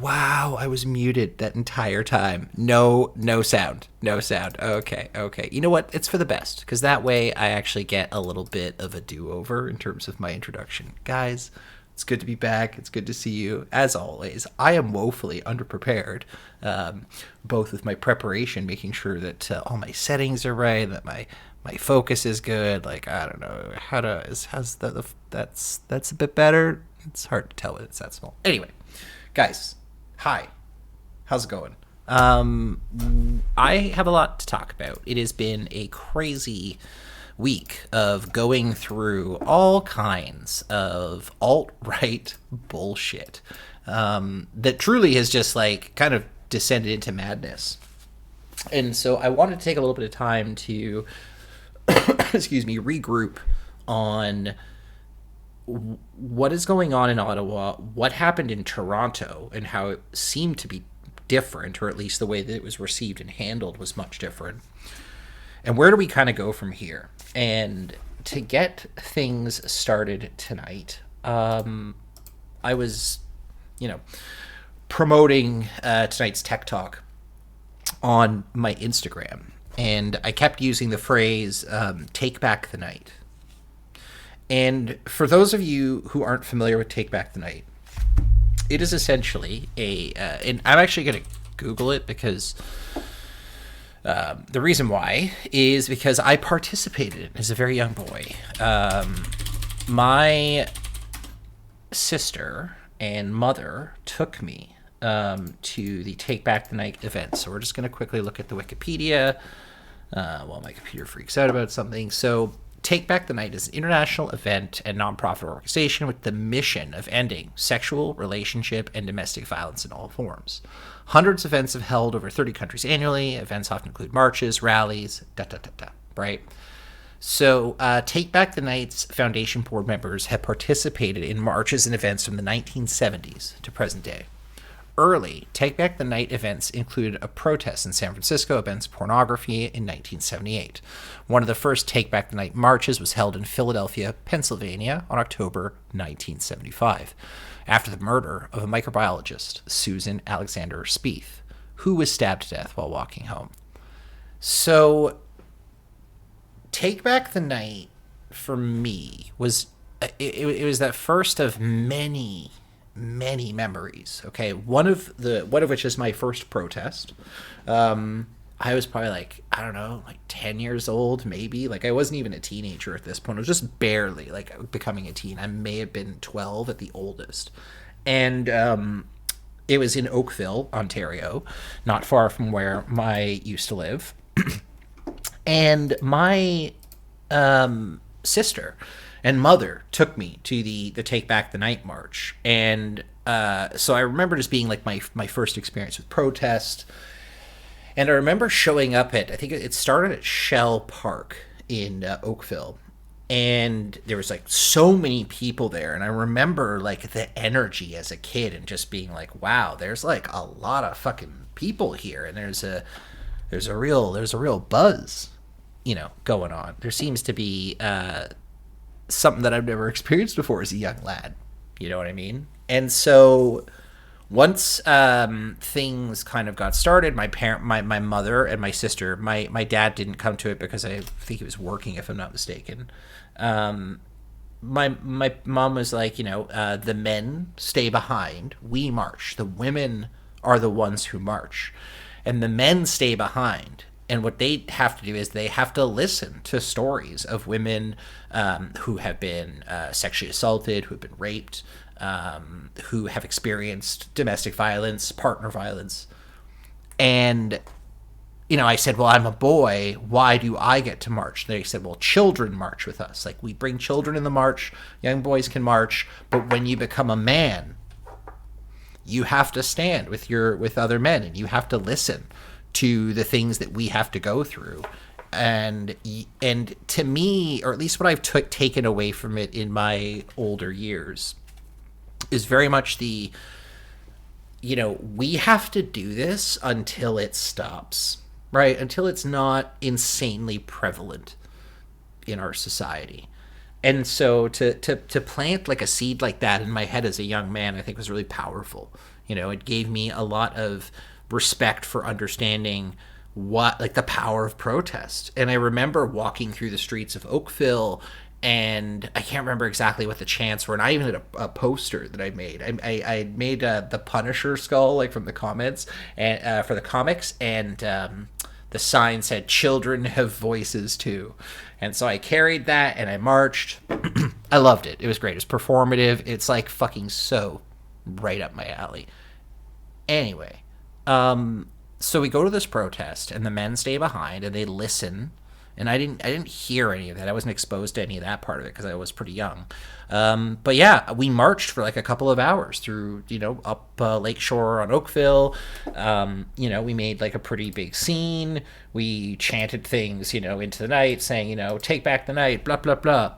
Wow, I was muted that entire time. No sound. No sound. Okay. You know what? It's for the best, because that way I actually get a little bit of a do-over in terms of my introduction. Guys, it's good to be back. It's good to see you. As always, I am woefully underprepared, both with my preparation, making sure that all my settings are right, that my focus is good. Like, I don't know how to how's that's a bit better. It's hard to tell when it's that small. Anyway, guys, hi. How's it going? I have a lot to talk about. It has been a crazy week of going through all kinds of alt-right bullshit that truly has just like kind of descended into madness. And so I wanted to take a little bit of time to, excuse me, regroup on what is going on in Ottawa, what happened in Toronto, and how it seemed to be different, or at least the way that it was received and handled was much different. And where do we kind of go from here? And to get things started tonight, I was, promoting tonight's Tech Talk on my Instagram. And I kept using the phrase, take back the night. And for those of you who aren't familiar with Take Back the Night, it is essentially and I'm actually going to Google it because the reason why is because I participated as a very young boy. My sister and mother took me to the Take Back the Night event. So we're just going to quickly look at the Wikipedia while my computer freaks out about something. So Take Back the Night is an international event and nonprofit organization with the mission of ending sexual, relationship, and domestic violence in all forms. Hundreds of events have held over 30 countries annually. Events often include marches, rallies, right? So Take Back the Night's foundation board members have participated in marches and events from the 1970s to present day. Early Take Back the Night events included a protest in San Francisco against pornography in 1978. One of the first Take Back the Night marches was held in Philadelphia, Pennsylvania on October 1975, after the murder of a microbiologist, Susan Alexander Spieth, who was stabbed to death while walking home. So Take Back the Night, for me, was it was that first of many memories. Okay, one of which is my first protest. I was probably like, I don't know, like 10 years old, maybe. Like, I wasn't even a teenager at this point. I was just barely like becoming a teen. I may have been 12 at the oldest. And it was in Oakville, Ontario, not far from where I used to live. And my sister and mother took me to the Take Back the Night march. And so I remember just being like my first experience with protest. And I remember showing up at, I think it started at Shell Park in Oakville. And there was like so many people there. And I remember like the energy as a kid and just being like, wow, there's like a lot of fucking people here. And there's a real buzz, going on. There seems to be something that I've never experienced before as a young lad. You know what I mean? And so once things kind of got started, my mother and my sister, my dad didn't come to it because I think he was working, if I'm not mistaken. My mom was like, the men stay behind. We march. The women are the ones who march. And the men stay behind. And what they have to do is they have to listen to stories of women who have been sexually assaulted, who have been raped, who have experienced domestic violence, partner violence. And, I said, well, I'm a boy. Why do I get to march? They said, well, children march with us. Like, we bring children in the march. Young boys can march. But when you become a man, you have to stand with other men, and you have to listen to the things that we have to go through. And to me, or at least what I've taken away from it in my older years, is very much we have to do this until it stops, right? Until it's not insanely prevalent in our society. And so to plant like a seed like that in my head as a young man, I think was really powerful. It gave me a lot of respect for understanding what, like, the power of protest. And I remember walking through the streets of Oakville, and I can't remember exactly what the chants were, and I even had a poster that I made. I made the Punisher skull, like, from the comments, and for the comics, and the sign said, "Children have voices too." And so I carried that and I marched. I loved it. It was great. It's performative. It's like fucking so right up my alley. Anyway, so we go to this protest, and the men stay behind and they listen. And I didn't hear any of that. I wasn't exposed to any of that part of it because I was pretty young. But yeah, we marched for like a couple of hours through, up Lakeshore on Oakville. We made like a pretty big scene. We chanted things, into the night, saying, "Take back the night," blah, blah, blah.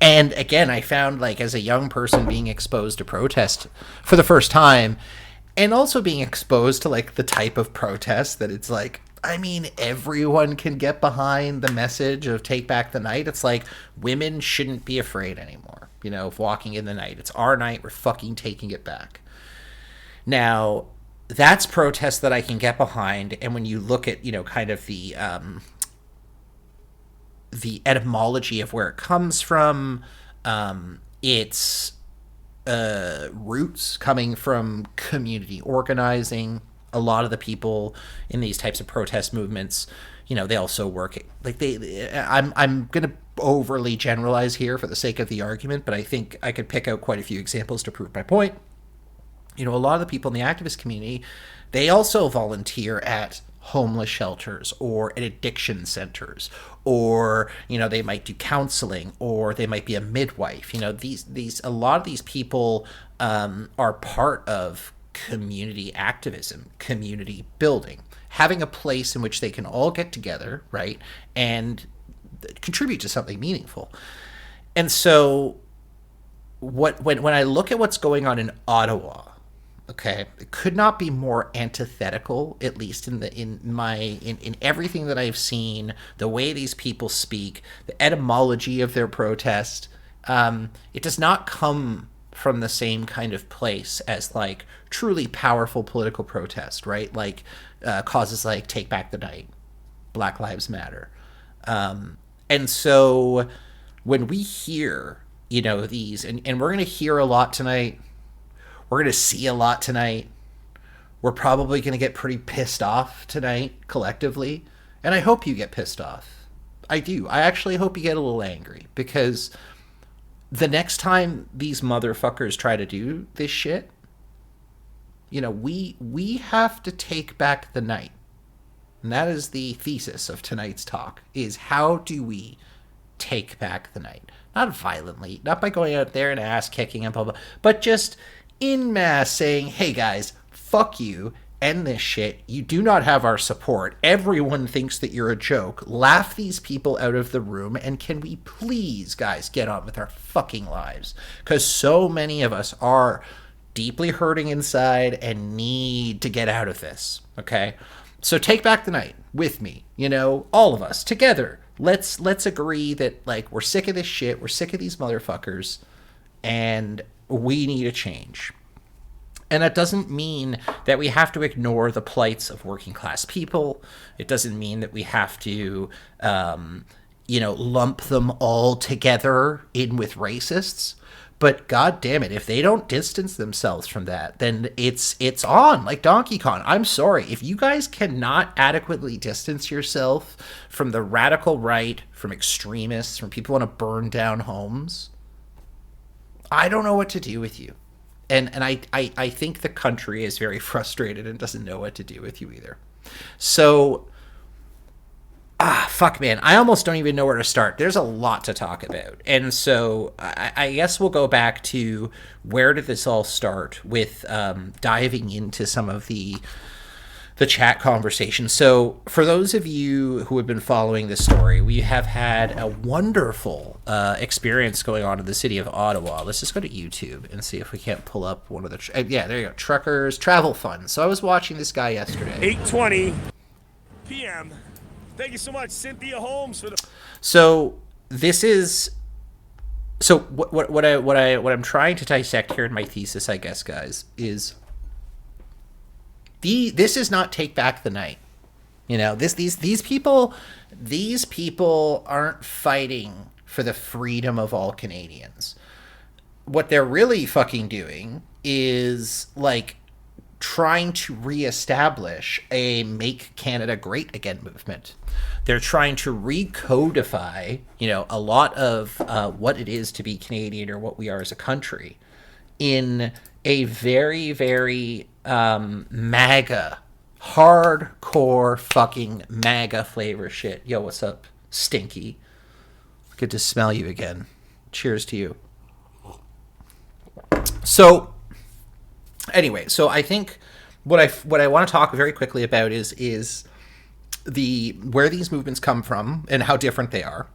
And again, I found, like, as a young person being exposed to protest for the first time, and also being exposed to, like, the type of protest that it's like, I mean, everyone can get behind the message of take back the night. It's like, women shouldn't be afraid anymore, of walking in the night. It's our night. We're fucking taking it back. Now, that's protest that I can get behind. And when you look at, kind of the etymology of where it comes from, its roots coming from community organizing. A lot of the people in these types of protest movements, they also work, like, I'm going to overly generalize here for the sake of the argument, but I think I could pick out quite a few examples to prove my point. A lot of the people in the activist community, they also volunteer at homeless shelters or at addiction centers, or they might do counseling, or they might be a midwife. These a lot of these people are part of community activism, community building, having a place in which they can all get together, right, and contribute to something meaningful. And so when I look at what's going on in Ottawa, okay, it could not be more antithetical, at least in everything that I've seen, the way these people speak, the etymology of their protest. It does not come from the same kind of place as, like, truly powerful political protest, right? Like causes like Take Back the Night, Black Lives Matter. And so when we hear, these, and we're going to hear a lot tonight, we're going to see a lot tonight, we're probably going to get pretty pissed off tonight collectively. And I hope you get pissed off. I do. I actually hope you get a little angry, because the next time these motherfuckers try to do this shit, we have to take back the night. And that is the thesis of tonight's talk, is how do we take back the night? Not violently, not by going out there and ass kicking and blah, blah, but just in mass saying, hey guys, fuck you, end this shit. You do not have our support. Everyone thinks that you're a joke. Laugh these people out of the room, and can we please, guys, get on with our fucking lives? Because so many of us are deeply hurting inside and need to get out of this, okay? So take back the night with me, all of us together. Let's agree that, like, we're sick of this shit. We're sick of these motherfuckers, and we need a change. And that doesn't mean that we have to ignore the plights of working class people. It doesn't mean that we have to, lump them all together in with racists. But God damn it, if they don't distance themselves from that, then it's on, like Donkey Kong. I'm sorry. If you guys cannot adequately distance yourself from the radical right, from extremists, from people who want to burn down homes, I don't know what to do with you. And I think the country is very frustrated and doesn't know what to do with you either. So, fuck, man. I almost don't even know where to start. There's a lot to talk about. And so I guess we'll go back to where did this all start with diving into some of the chat conversation. So for those of you who have been following this story, we have had a wonderful experience going on in the city of Ottawa. Let's just go to YouTube and see if we can't pull up one of the... yeah, there you go. Truckers Travel Fund. So I was watching this guy yesterday. 8:20 p.m. Thank you so much, Cynthia Holmes, for the... So this is So what I'm trying to dissect here in my thesis, I guess, guys, is this is not Take Back the Night. You know, these people aren't fighting for the freedom of all Canadians. What they're really fucking doing is like trying to reestablish a Make Canada Great Again movement. They're trying to recodify, a lot of what it is to be Canadian, or what we are as a country, in a very, very MAGA, hardcore fucking MAGA flavor shit. Yo, what's up, Stinky? Good to smell you again. Cheers to you. So, anyway, so I think what I want to talk very quickly about is where these movements come from and how different they are.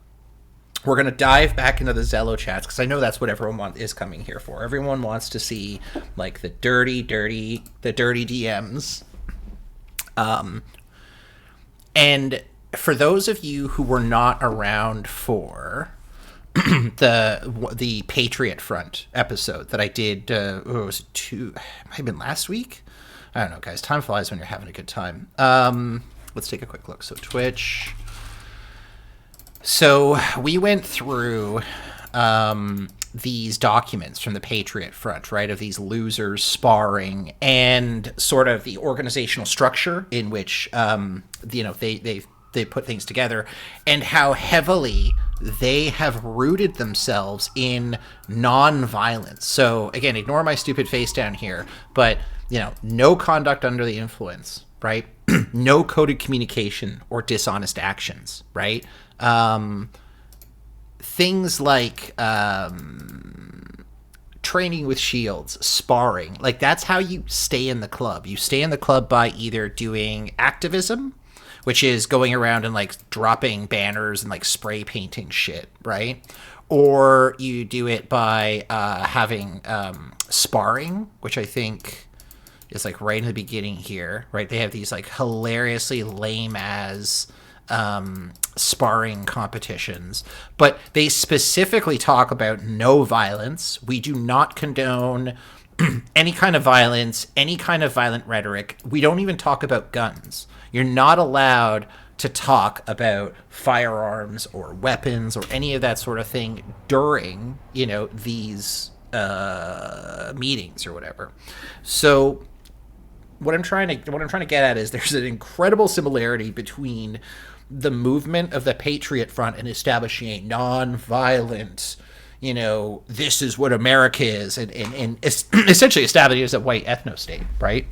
We're going to dive back into the Zello chats, because I know that's what everyone is coming here for. Everyone wants to see like the dirty DMs. And for those of you who were not around for the Patriot Front episode that I did, it might have been last week. I don't know, guys. Time flies when you're having a good time. Let's take a quick look. So Twitch. So we went through these documents from the Patriot Front, right, of these losers sparring, and sort of the organizational structure in which they put things together, and how heavily they have rooted themselves in non-violence. So again, ignore my stupid face down here, but no conduct under the influence, right? No coded communication or dishonest actions, right? Things like training with shields, sparring, like that's how you stay in the club. You stay in the club by either doing activism, which is going around and like dropping banners and like spray painting shit, right? Or you do it by having sparring, which I think is like right in the beginning here, right? They have these like hilariously lame as sparring competitions, but they specifically talk about no violence. We do not condone any kind of violence, any kind of violent rhetoric. We don't even talk about guns. You're not allowed to talk about firearms or weapons or any of that sort of thing during, these meetings or whatever. So what I'm trying to get at is there's an incredible similarity between the movement of the Patriot Front and establishing a non-violent, this is what America is, and essentially establishing it as a white ethno-state, right?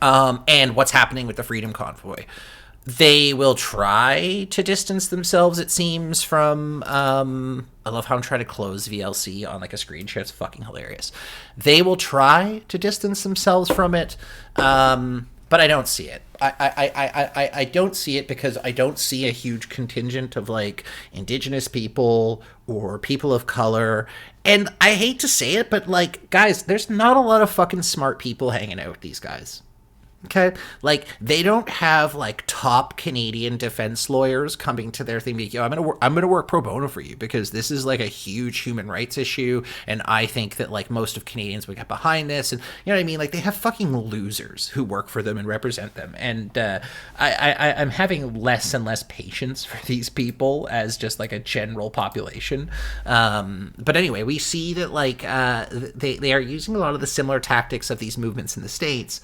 And what's happening with the Freedom Convoy. They will try to distance themselves, it seems, from I love how I'm trying to close VLC on like a screen share. It's fucking hilarious. They will try to distance themselves from it, but I don't see it. I don't see it because I don't see a huge contingent of like Indigenous people or people of color. And I hate to say it, but like, guys, there's not a lot of fucking smart people hanging out with these guys. Okay, like they don't have like top Canadian defense lawyers coming to their thing, being, yo, I'm gonna work pro bono for you because this is like a huge human rights issue, and I think that like most of Canadians would get behind this, and you know what I mean. Like they have fucking losers who work for them and represent them, and I'm having less and less patience for these people as just like a general population. But anyway, we see that like they are using a lot of the similar tactics of these movements in the States.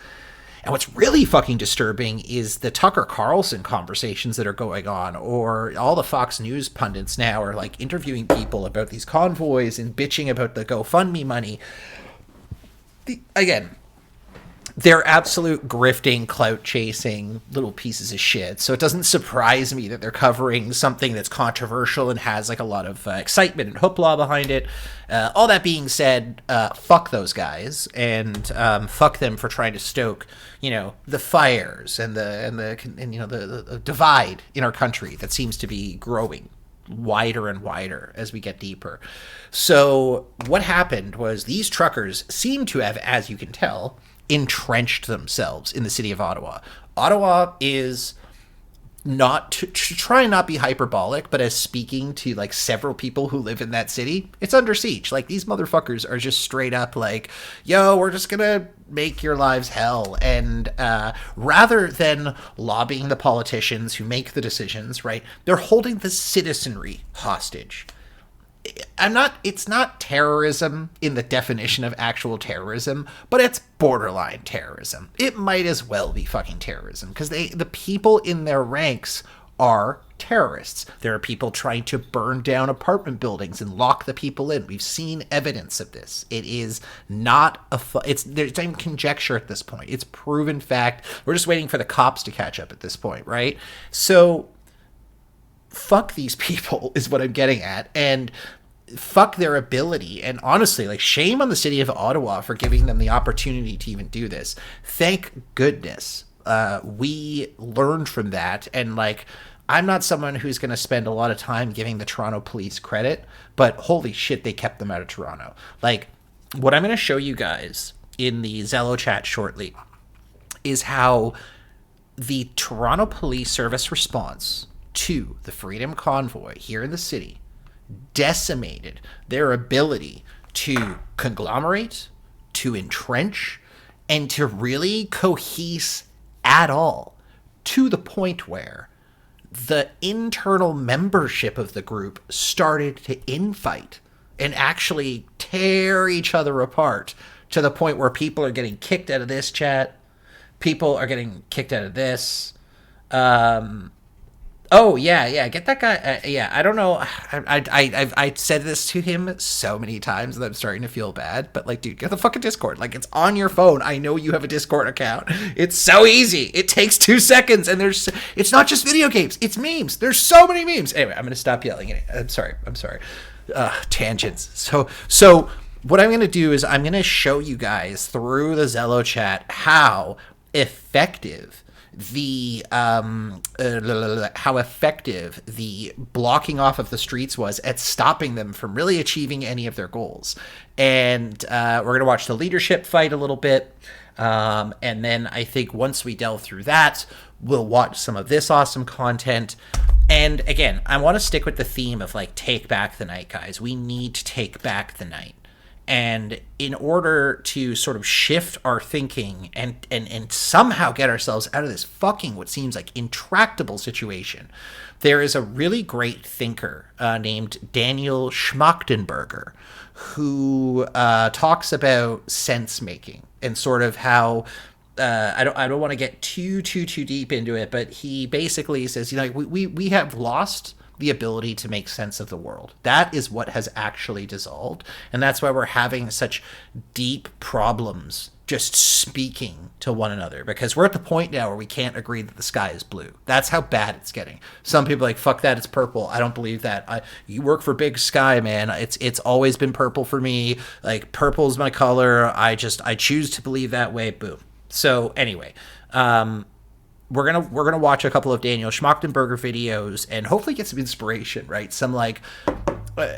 And what's really fucking disturbing is the Tucker Carlson conversations that are going on, or all the Fox News pundits now are like interviewing people about these convoys and bitching about the GoFundMe money. Again, they're absolute grifting, clout chasing little pieces of shit. So it doesn't surprise me that they're covering something that's controversial and has like a lot of excitement and hoopla behind it. All that being said, fuck those guys, and fuck them for trying to stoke, the fires and the divide in our country that seems to be growing wider and wider as we get deeper. So what happened was these truckers seem to have, as you can tell, entrenched themselves in the city of Ottawa. Ottawa is not to try and not be hyperbolic, but as speaking to like several people who live in that city, it's under siege. Like, these motherfuckers are just straight up like, yo, we're just gonna make your lives hell. And rather than lobbying the politicians who make the decisions, right, they're holding the citizenry hostage. It's not terrorism in the definition of actual terrorism, but it's borderline terrorism. It might as well be fucking terrorism, because the people in their ranks are terrorists. There are people trying to burn down apartment buildings and lock the people in. We've seen evidence of this. It is not there's not even conjecture at this point. It's proven fact. We're just waiting for the cops to catch up at this point, right? So fuck these people is what I'm getting at, and fuck their ability. And honestly, like, shame on the city of Ottawa for giving them the opportunity to even do this. Thank goodness we learned from that. And like, I'm not someone who's going to spend a lot of time giving the Toronto police credit, but holy shit, they kept them out of Toronto. Like, what I'm going to show you guys in the Zello chat shortly is how the Toronto Police Service response to the Freedom Convoy here in the city decimated their ability to conglomerate, to entrench, and to really cohese at all, to the point where the internal membership of the group started to infight and actually tear each other apart, to the point where people are getting kicked out of this chat, people are getting kicked out of this. Oh yeah, get that guy. Yeah, I don't know. I said this to him so many times that I'm starting to feel bad. But like, dude, get the fucking Discord. Like, it's on your phone. I know you have a Discord account. It's so easy. It takes 2 seconds, and it's not just video games. It's memes. There's so many memes. Anyway, I'm gonna stop yelling at it. I'm sorry. Tangents. So what I'm gonna do is I'm gonna show you guys through the Zello chat how effective the blocking off of the streets was at stopping them from really achieving any of their goals. And we're going to watch the leadership fight a little bit. And then I think once we delve through that, we'll watch some of this awesome content. And again, I want to stick with the theme of like, take back the night, guys. We need to take back the night. And in order to sort of shift our thinking and somehow get ourselves out of this fucking what seems like intractable situation, there is a really great thinker named Daniel Schmachtenberger who talks about sense making and sort of how I don't want to get too deep into it, but he basically says, you know, we have lost the ability to make sense of the world. That is what has actually dissolved. And that's why we're having such deep problems just speaking to one another, because we're at the point now where we can't agree that the sky is blue. That's how bad it's getting. Some people are like, fuck that, it's purple. I don't believe that. You work for Big Sky, man. It's always been purple for me. Like, purple is my color. I choose to believe that way. Boom. So anyway, we're gonna watch a couple of Daniel Schmachtenberger videos and hopefully get some inspiration, right? Some like,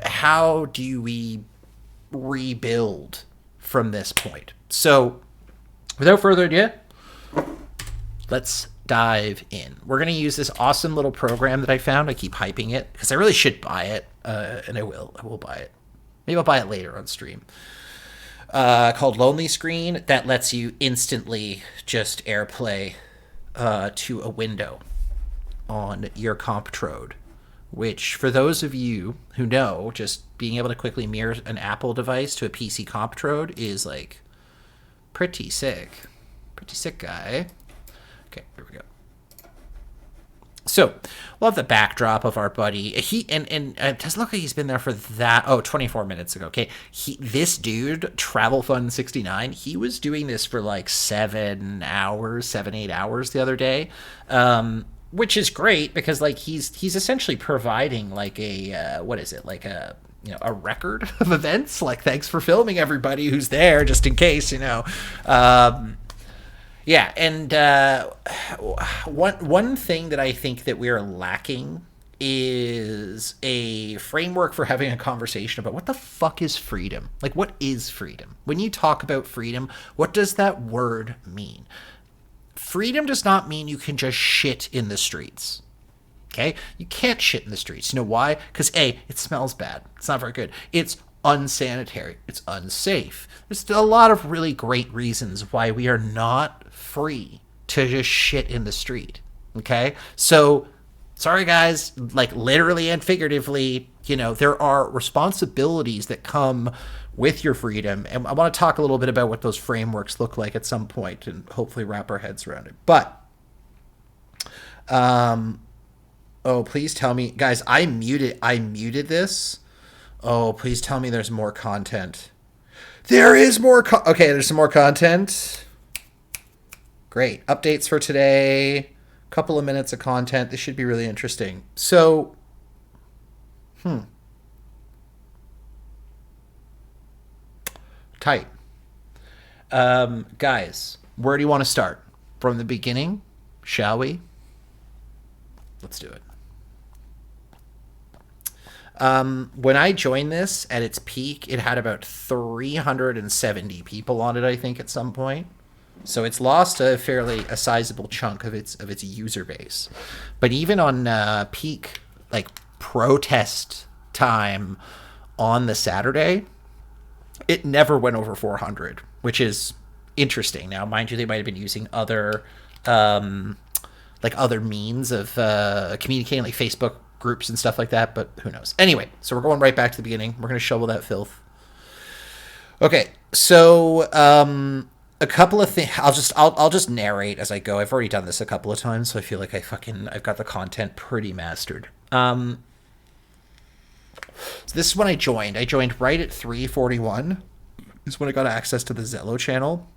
how do we rebuild from this point? So without further ado, let's dive in. We're gonna use this awesome little program that I found. I keep hyping it because I really should buy it, and I will buy it. Maybe I'll buy it later on stream. Called Lonely Screen, that lets you instantly just AirPlay to a window on your Comptrode, which for those of you who know, just being able to quickly mirror an Apple device to a PC Comptrode is like pretty sick. Pretty sick, guy. Okay, here we go. So, we'll have the backdrop of our buddy. He and it doesn't look like he's been there for that. 24 minutes ago. Okay, this dude, Travel Fun 69. He was doing this for like 7 hours, 8 hours the other day, which is great because like he's essentially providing like a what is it, like a, you know, a record of events. Like, thanks for filming everybody who's there, just in case, you know. Yeah, and one thing that I think that we're lacking is a framework for having a conversation about what the fuck is freedom? Like, what is freedom? When you talk about freedom, what does that word mean? Freedom does not mean you can just shit in the streets. Okay? You can't shit in the streets. You know why? Because A, it smells bad. It's not very good. It's unsanitary. It's unsafe. There's a lot of really great reasons why we are not free to just shit in the street. Okay? So, sorry guys, like literally and figuratively, there are responsibilities that come with your freedom. And I want to talk a little bit about what those frameworks look like at some point and hopefully wrap our heads around it. But, oh, please tell me, guys, I muted this. Oh, please tell me there's more content. There is more. Okay, there's some more content. Great. Updates for today. Couple of minutes of content. This should be really interesting. So, tight. Guys, where do you want to start? From the beginning, shall we? Let's do it. When I joined this at its peak, it had about 370 people on it, I think, at some point. So it's lost a sizable chunk of its user base. But even on peak, like protest time on the Saturday, it never went over 400, which is interesting. Now, mind you, they might have been using other means of communicating, like Facebook groups and stuff like that, but who knows. Anyway, so we're going right back to the beginning. We're going to shovel that filth. Okay, so a couple of things. I'll just narrate as I go. I've already done this a couple of times, so I feel like I've got the content pretty mastered. So this is when I joined. I joined right at 3:41. This is when I got access to the Zello channel.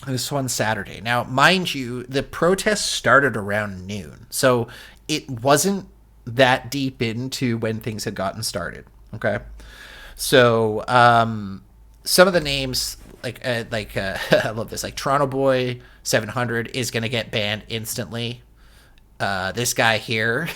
This one Saturday. Now, mind you, the protest started around noon, so it wasn't that deep into when things had gotten started. Okay, so some of the names, I love this, like Toronto Boy 700 is gonna get banned instantly. This guy here,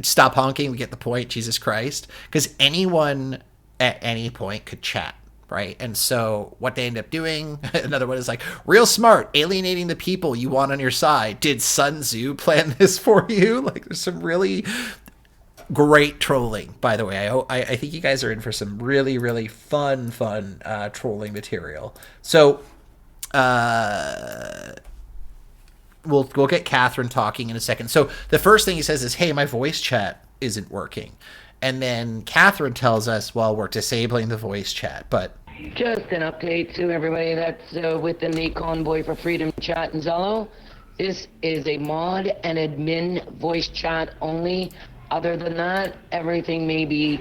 stop honking, we get the point, Jesus Christ, because anyone at any point could chat, right? And so what they end up doing, another one is like, real smart, alienating the people you want on your side. Did Sun Tzu plan this for you? Like, there's some really great trolling, by the way. I think you guys are in for some really, really fun trolling material. So we'll get Catherine talking in a second. So the first thing he says is, hey, my voice chat isn't working. And then Catherine tells us, well, we're disabling the voice chat. But just an update to everybody that's within the Convoy for Freedom chat in Zello. This is a mod and admin voice chat only. Other than that, everything may be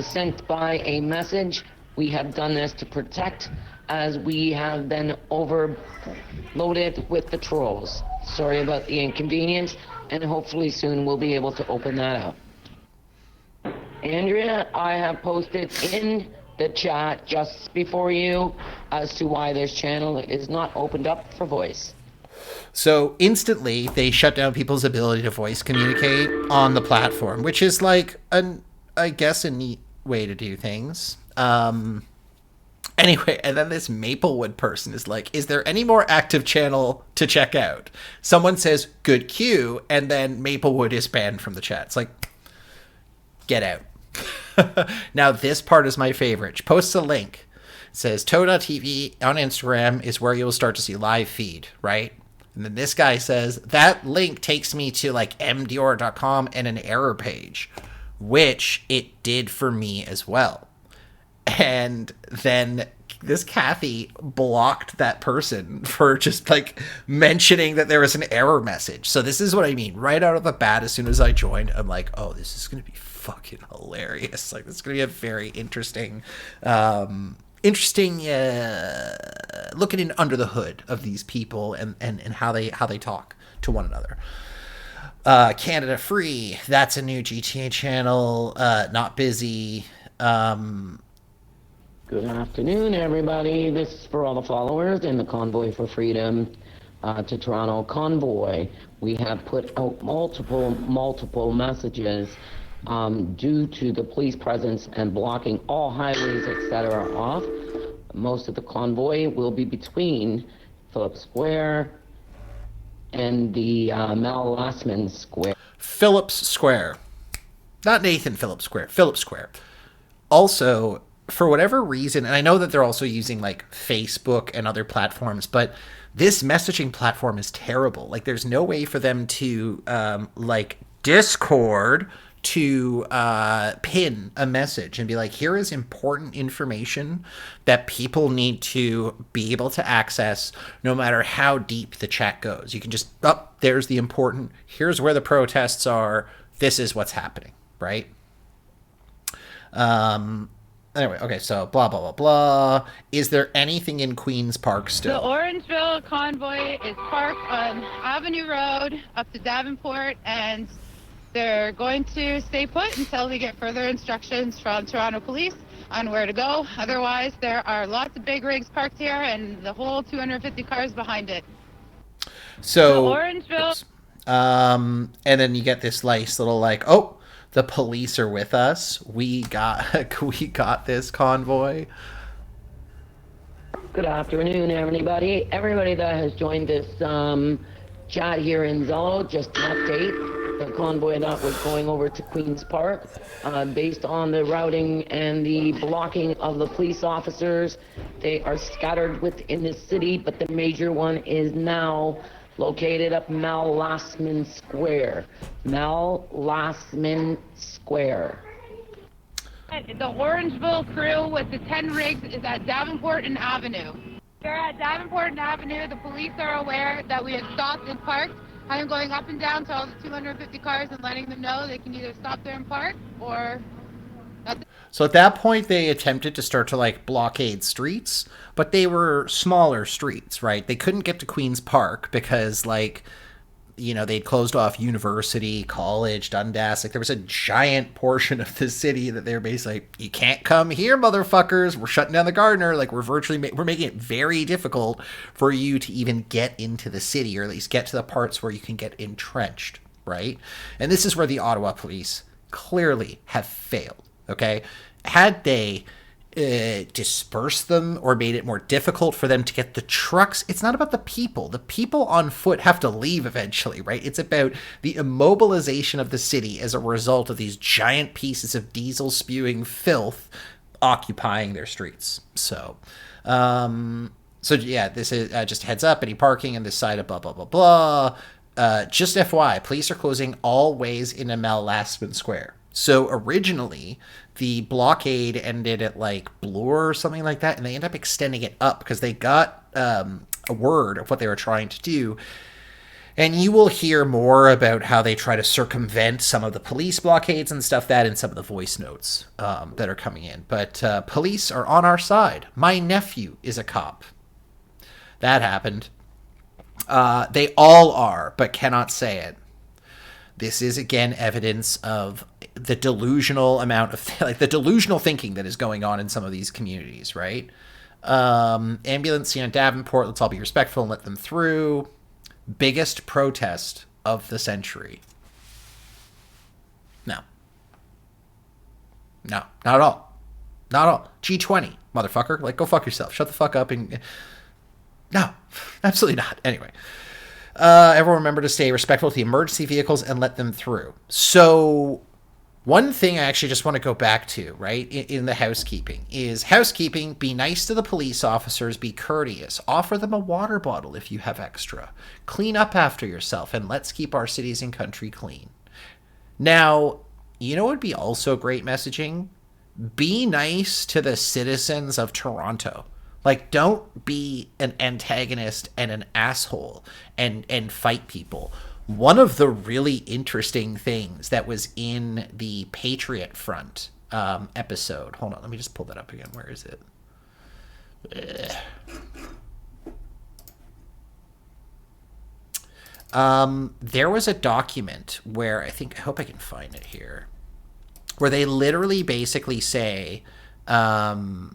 sent by a message. We have done this to protect, as we have been overloaded with the trolls. Sorry about the inconvenience, and hopefully soon we'll be able to open that up. Andrea, I have posted in the chat just before you as to why this channel is not opened up for voice. So instantly they shut down people's ability to voice communicate on the platform, which is like I guess a neat way to do things. Anyway, and then this Maplewood person is like, is there any more active channel to check out? Someone says, good cue, and then Maplewood is banned from the chat. It's like, get out. Now, this part is my favorite. She posts a link. It says, Toe.tv on Instagram is where you'll start to see live feed, right? And then this guy says, that link takes me to like mdior.com and an error page, which it did for me as well. And then this Kathy blocked that person for just like mentioning that there was an error message. So this is what I mean. Right out of the bat, as soon as I joined, I'm like, oh, this is going to be fucking hilarious. Like, this is going to be a very interesting looking in under the hood of these people and how they talk to one another. Canada Free, that's a new GTA channel. Not busy. Good afternoon, everybody. This is for all the followers in the Convoy for Freedom to Toronto Convoy. We have put out multiple messages due to the police presence and blocking all highways, etc. off. Most of the convoy will be between Phillips Square and the Mal Lassman Square. Phillips Square. Not Nathan Phillips Square. Phillips Square. Also, for whatever reason, and I know that they're also using like Facebook and other platforms, but this messaging platform is terrible. Like, there's no way for them to like Discord to pin a message and be like, here is important information that people need to be able to access no matter how deep the chat goes. You can just, there's the important, here's where the protests are, this is what's happening, right? Anyway, okay, so blah, blah, blah, blah. Is there anything in Queen's Park still? The Orangeville Convoy is parked on Avenue Road up to Davenport, and they're going to stay put until they get further instructions from Toronto Police on where to go. Otherwise, there are lots of big rigs parked here and the whole 250 cars behind it. So, Orangeville. and then you get this nice little like, oh, the police are with us. We got this convoy. Good afternoon, everybody. Everybody that has joined this chat here in Zello, just an update. The convoy that was going over to Queen's Park, based on the routing and the blocking of the police officers, they are scattered within the city, but the major one is now located up Mal Lassman Square. Mal Lassman Square. The Orangeville crew with the 10 rigs is at Davenport and Avenue. They're at Davenport and Avenue. The police are aware that we have stopped and parked. I'm going up and down to all the 250 cars and letting them know they can either stop there and park or... So at that point, they attempted to start to like blockade streets, but they were smaller streets, right? They couldn't get to Queen's Park because like, you know, they'd closed off University, College, Dundas. Like, there was a giant portion of the city that they were basically like, you can't come here, motherfuckers. We're shutting down the Gardner. Like, we're making it very difficult for you to even get into the city, or at least get to the parts where you can get entrenched, right? And this is where the Ottawa police clearly have failed, okay? Had they dispersed them or made it more difficult for them to get the trucks, it's not about the people. The people on foot have to leave eventually, right? It's about the immobilization of the city as a result of these giant pieces of diesel spewing filth occupying their streets. So yeah, this is just heads up, any parking on this side of blah, blah, blah, blah. Just FYI, police are closing all ways into Mal Lassman Square. So originally, the blockade ended at like Bloor or something like that, and they end up extending it up because they got a word of what they were trying to do. And you will hear more about how they try to circumvent some of the police blockades and stuff that in some of the voice notes that are coming in. But police are on our side. My nephew is a cop. That happened. They all are, but cannot say it. This is, again, evidence of the delusional amount of, like, the delusional thinking that is going on in some of these communities, right? Ambulance, Davenport, let's all be respectful and let them through. Biggest protest of the century. No, not at all. Not at all. G20, motherfucker. Like, go fuck yourself. Shut the fuck up and... No, absolutely not. Anyway. Everyone remember to stay respectful to the emergency vehicles and let them through. So one thing I actually just want to go back to, right, in the housekeeping is housekeeping. Be nice to the police officers, be courteous, offer them a water bottle if you have extra, clean up after yourself, and let's keep our cities and country clean. Now, you know what would be also great messaging? Be nice to the citizens of Toronto. Like, don't be an antagonist and an asshole and fight people. One of the really interesting things that was in the Patriot Front episode. Hold on, let me just pull that up again. Where is it? There was a document where I hope I can find it here, where they literally basically say, where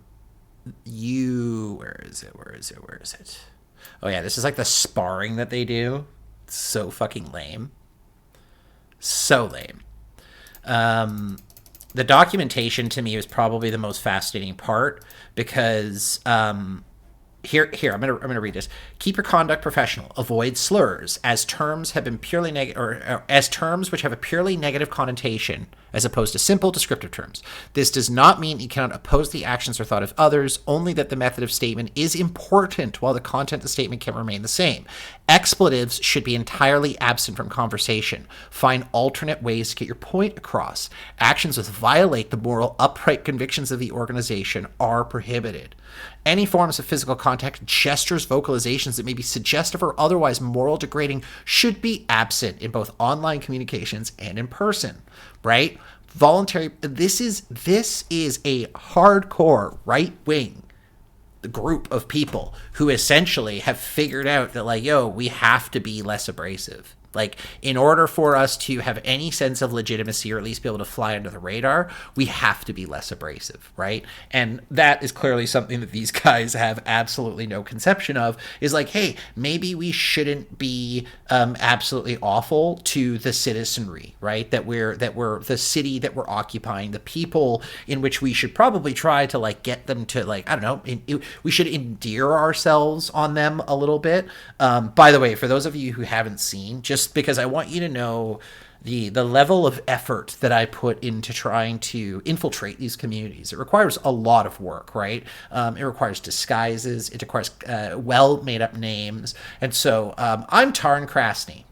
is it? Oh yeah, this is like the sparring that they do. It's so fucking lame. So lame. The documentation to me was probably the most fascinating part because here I'm gonna read this. Keep your conduct professional. Avoid slurs as terms have been purely negative, or as terms which have a purely negative connotation, as opposed to simple descriptive terms. This does not mean you cannot oppose the actions or thought of others, only that the method of statement is important while the content of the statement can remain the same. Expletives should be entirely absent from conversation. Find alternate ways to get your point across. Actions which violate the moral upright convictions of the organization are prohibited. Any forms of physical contact, gestures, vocalizations that may be suggestive or otherwise moral degrading should be absent in both online communications and in person, right? Voluntary, this is a hardcore right-wing group of people who essentially have figured out that, like, yo, we have to be less abrasive. Like, in order for us to have any sense of legitimacy or at least be able to fly under the radar, we have to be less abrasive, right? And that is clearly something that these guys have absolutely no conception of, is like, hey, maybe we shouldn't be absolutely awful to the citizenry, right? That we're the city that we're occupying, the people in which we should probably try to, like, get them to, like, I don't know, we should endear ourselves on them a little bit. By the way, for those of you who haven't seen, just because I want you to know the level of effort that I put into trying to infiltrate these communities. It requires a lot of work, right? It requires disguises. It requires well made up names. And so I'm Tarn Krasny.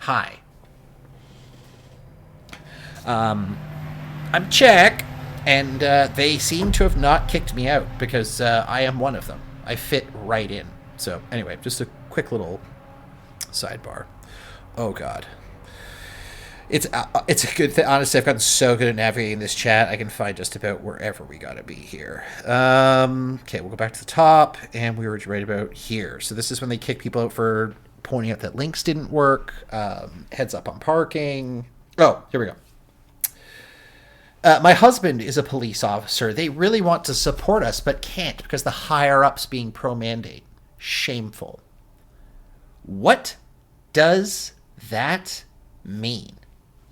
Hi. I'm Czech, and they seem to have not kicked me out because I am one of them. I fit right in. So anyway, just a quick little sidebar. Oh God, it's a good thing. Honestly, I've gotten so good at navigating this chat. I can find just about wherever we gotta be here. Okay, we'll go back to the top, and we were right about here. So this is when they kick people out for pointing out that links didn't work. Heads up on parking. Oh, here we go. My husband is a police officer. They really want to support us, but can't because the higher-ups being pro-mandate. Shameful. What does that mean?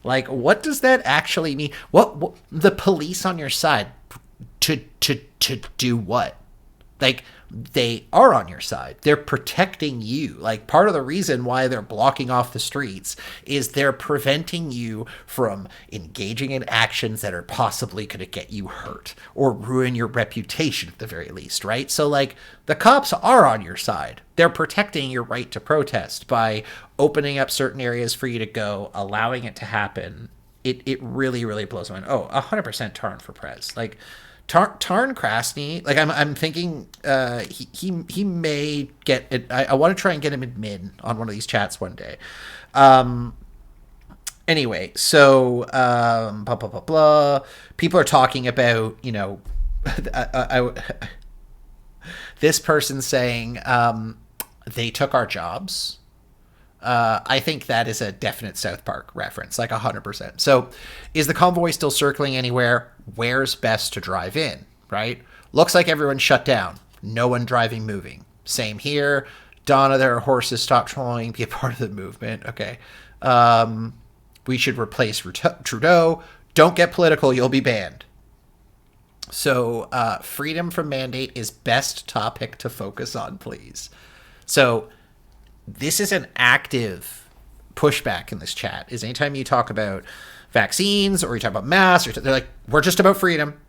Like, what does that actually mean? What the police on your side to do what? Like, they are on your side. They're protecting you. Like, part of the reason why they're blocking off the streets is they're preventing you from engaging in actions that are possibly going to get you hurt or ruin your reputation at the very least, right? So, like, the cops are on your side. They're protecting your right to protest by opening up certain areas for you to go, allowing it to happen. It really, really blows my mind. Oh, 100% Tarn for Prez. Like, Tarn Krasny, like, I'm thinking he may get it. I want to try and get him admin on one of these chats one day. Anyway, so blah blah blah blah. People are talking about, you know, this person saying they took our jobs. I think that is a definite South Park reference, like 100%. So is the convoy still circling anywhere? Where's best to drive in, right? Looks like everyone's shut down. No one driving, moving. Same here. Donna, there are horses. Stop trolling. Be a part of the movement. Okay. We should replace Trudeau. Don't get political. You'll be banned. So freedom from mandate is best topic to focus on, please. So this is an active pushback in this chat. Is anytime you talk about vaccines or you talk about masks, they're like, we're just about freedom.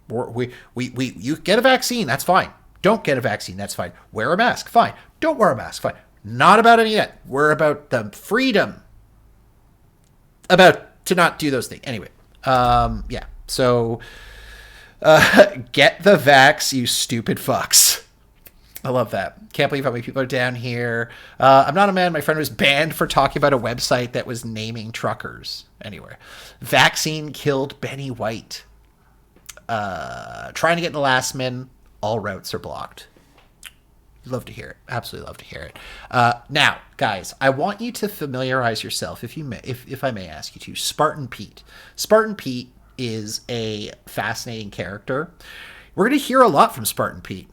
You get a vaccine, that's fine. Don't get a vaccine, that's fine. Wear a mask, fine. Don't wear a mask, fine. Not about any of that. We're about the freedom. About to not do those things. Anyway, yeah. So get the vax, you stupid fucks. I love that. Can't believe how many people are down here. I'm not a man. My friend was banned for talking about a website that was naming truckers. Anyway, vaccine killed Benny White. Trying to get in the last min. All routes are blocked. Love to hear it. Absolutely love to hear it. Now, guys, I want you to familiarize yourself, if you may, if I may ask you to, Spartan Pete. Spartan Pete is a fascinating character. We're going to hear a lot from Spartan Pete.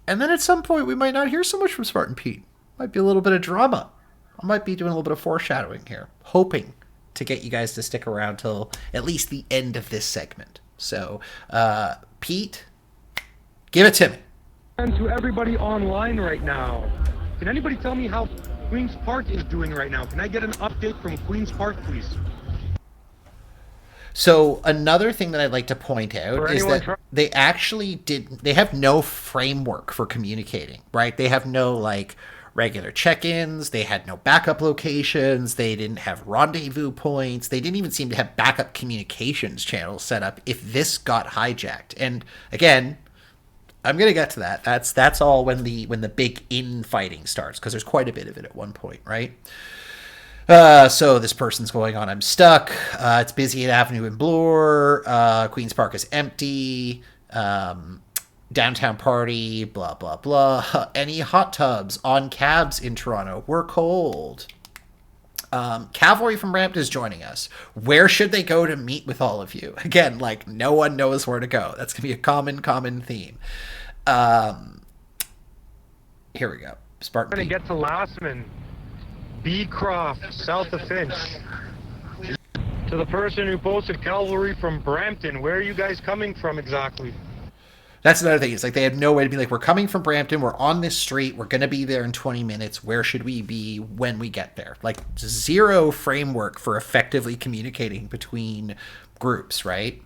And then at some point, we might not hear so much from Spartan Pete. Might be a little bit of drama. I might be doing a little bit of foreshadowing here, hoping to get you guys to stick around till at least the end of this segment. So, Pete, give it to me. And to everybody online right now, can anybody tell me how Queen's Park is doing right now? Can I get an update from Queen's Park, please? So another thing that I'd like to point out is that they actually they have no framework for communicating, right? They have no like regular check-ins. They had no backup locations. They didn't have rendezvous points. They didn't even seem to have backup communications channels set up if this got hijacked. And again, I'm gonna get to that. That's all when the big infighting starts, because there's quite a bit of it at one point, right? So this person's going on, I'm stuck. It's busy at Avenue and Bloor. Queen's Park is empty. Downtown party, blah, blah, blah. Any hot tubs on cabs in Toronto? We're cold. Convoy from Brampton is joining us. Where should they go to meet with all of you? Again, like, no one knows where to go. That's going to be a common theme. Here we go. Spartan I'm going to get to Lastman. Beecroft, south of Finch. To the person who posted cavalry from Brampton, where are you guys coming from exactly? That's another thing. It's like they had no way to be like, we're coming from Brampton, we're on this street, we're going to be there in 20 minutes. Where should we be when we get there? Like, zero framework for effectively communicating between groups, right?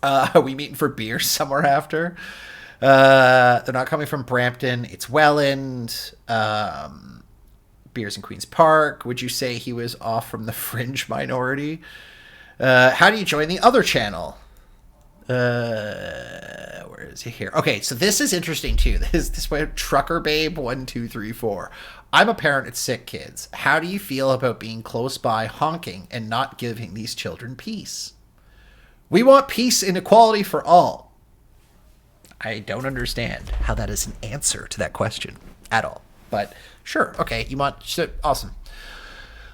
Are we meeting for beer somewhere after? They're not coming from Brampton. It's Welland. Beers in Queen's Park. Would you say he was off from the fringe minority? How do you join the other channel? Where is he here? Okay, so this is interesting too. This way, Trucker Babe 1234. I'm a parent of 6 kids. How do you feel about being close by honking and not giving these children peace? We want peace and equality for all. I don't understand how that is an answer to that question at all. But sure, okay, you want... Awesome.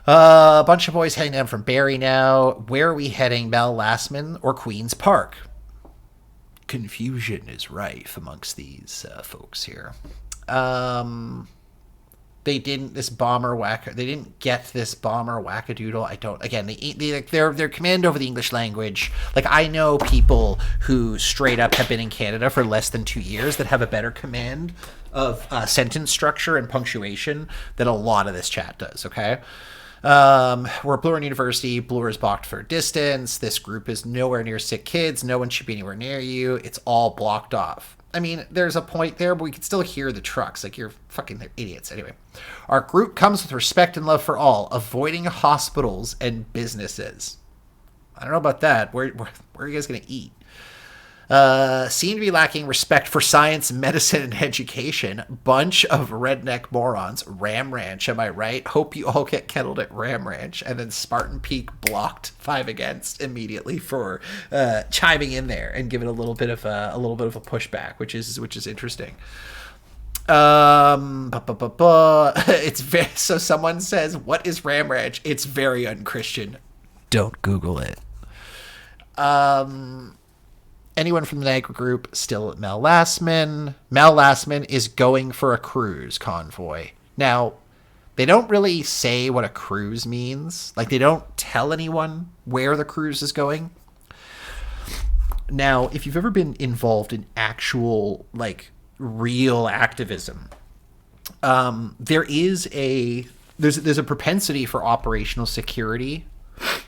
A bunch of boys heading down from Barrie now. Where are we heading, Mel Lastman or Queen's Park? Confusion is rife amongst these folks here. They didn't get this bomber wackadoodle. I don't. Again, their command over the English language. Like, I know people who straight up have been in Canada for less than 2 years that have a better command of sentence structure and punctuation than a lot of this chat does. Okay. We're at Bloor University. Bloor is blocked for distance. This group is nowhere near sick kids. No one should be anywhere near you. It's all blocked off. I mean, there's a point there, but we can still hear the trucks. Like, you're fucking idiots. Anyway, our group comes with respect and love for all, avoiding hospitals and businesses. I don't know about that. Where are you guys going to eat? Seem to be lacking respect for science, medicine, and education. Bunch of redneck morons. Ram Ranch, am I right? Hope you all get kettled at Ram Ranch. And then Spartan Peak blocked 5 against immediately for chiming in there and giving a little bit of a pushback, which is interesting. It's very, so someone says, "What is Ram Ranch?" It's very unchristian. Don't Google it. Anyone from the Niagara group still at Mel Lastman. Mel Lastman is going for a cruise, Convoy. Now, they don't really say what a cruise means. Like, they don't tell anyone where the cruise is going. Now, if you've ever been involved in actual, like, real activism, there's a propensity for operational security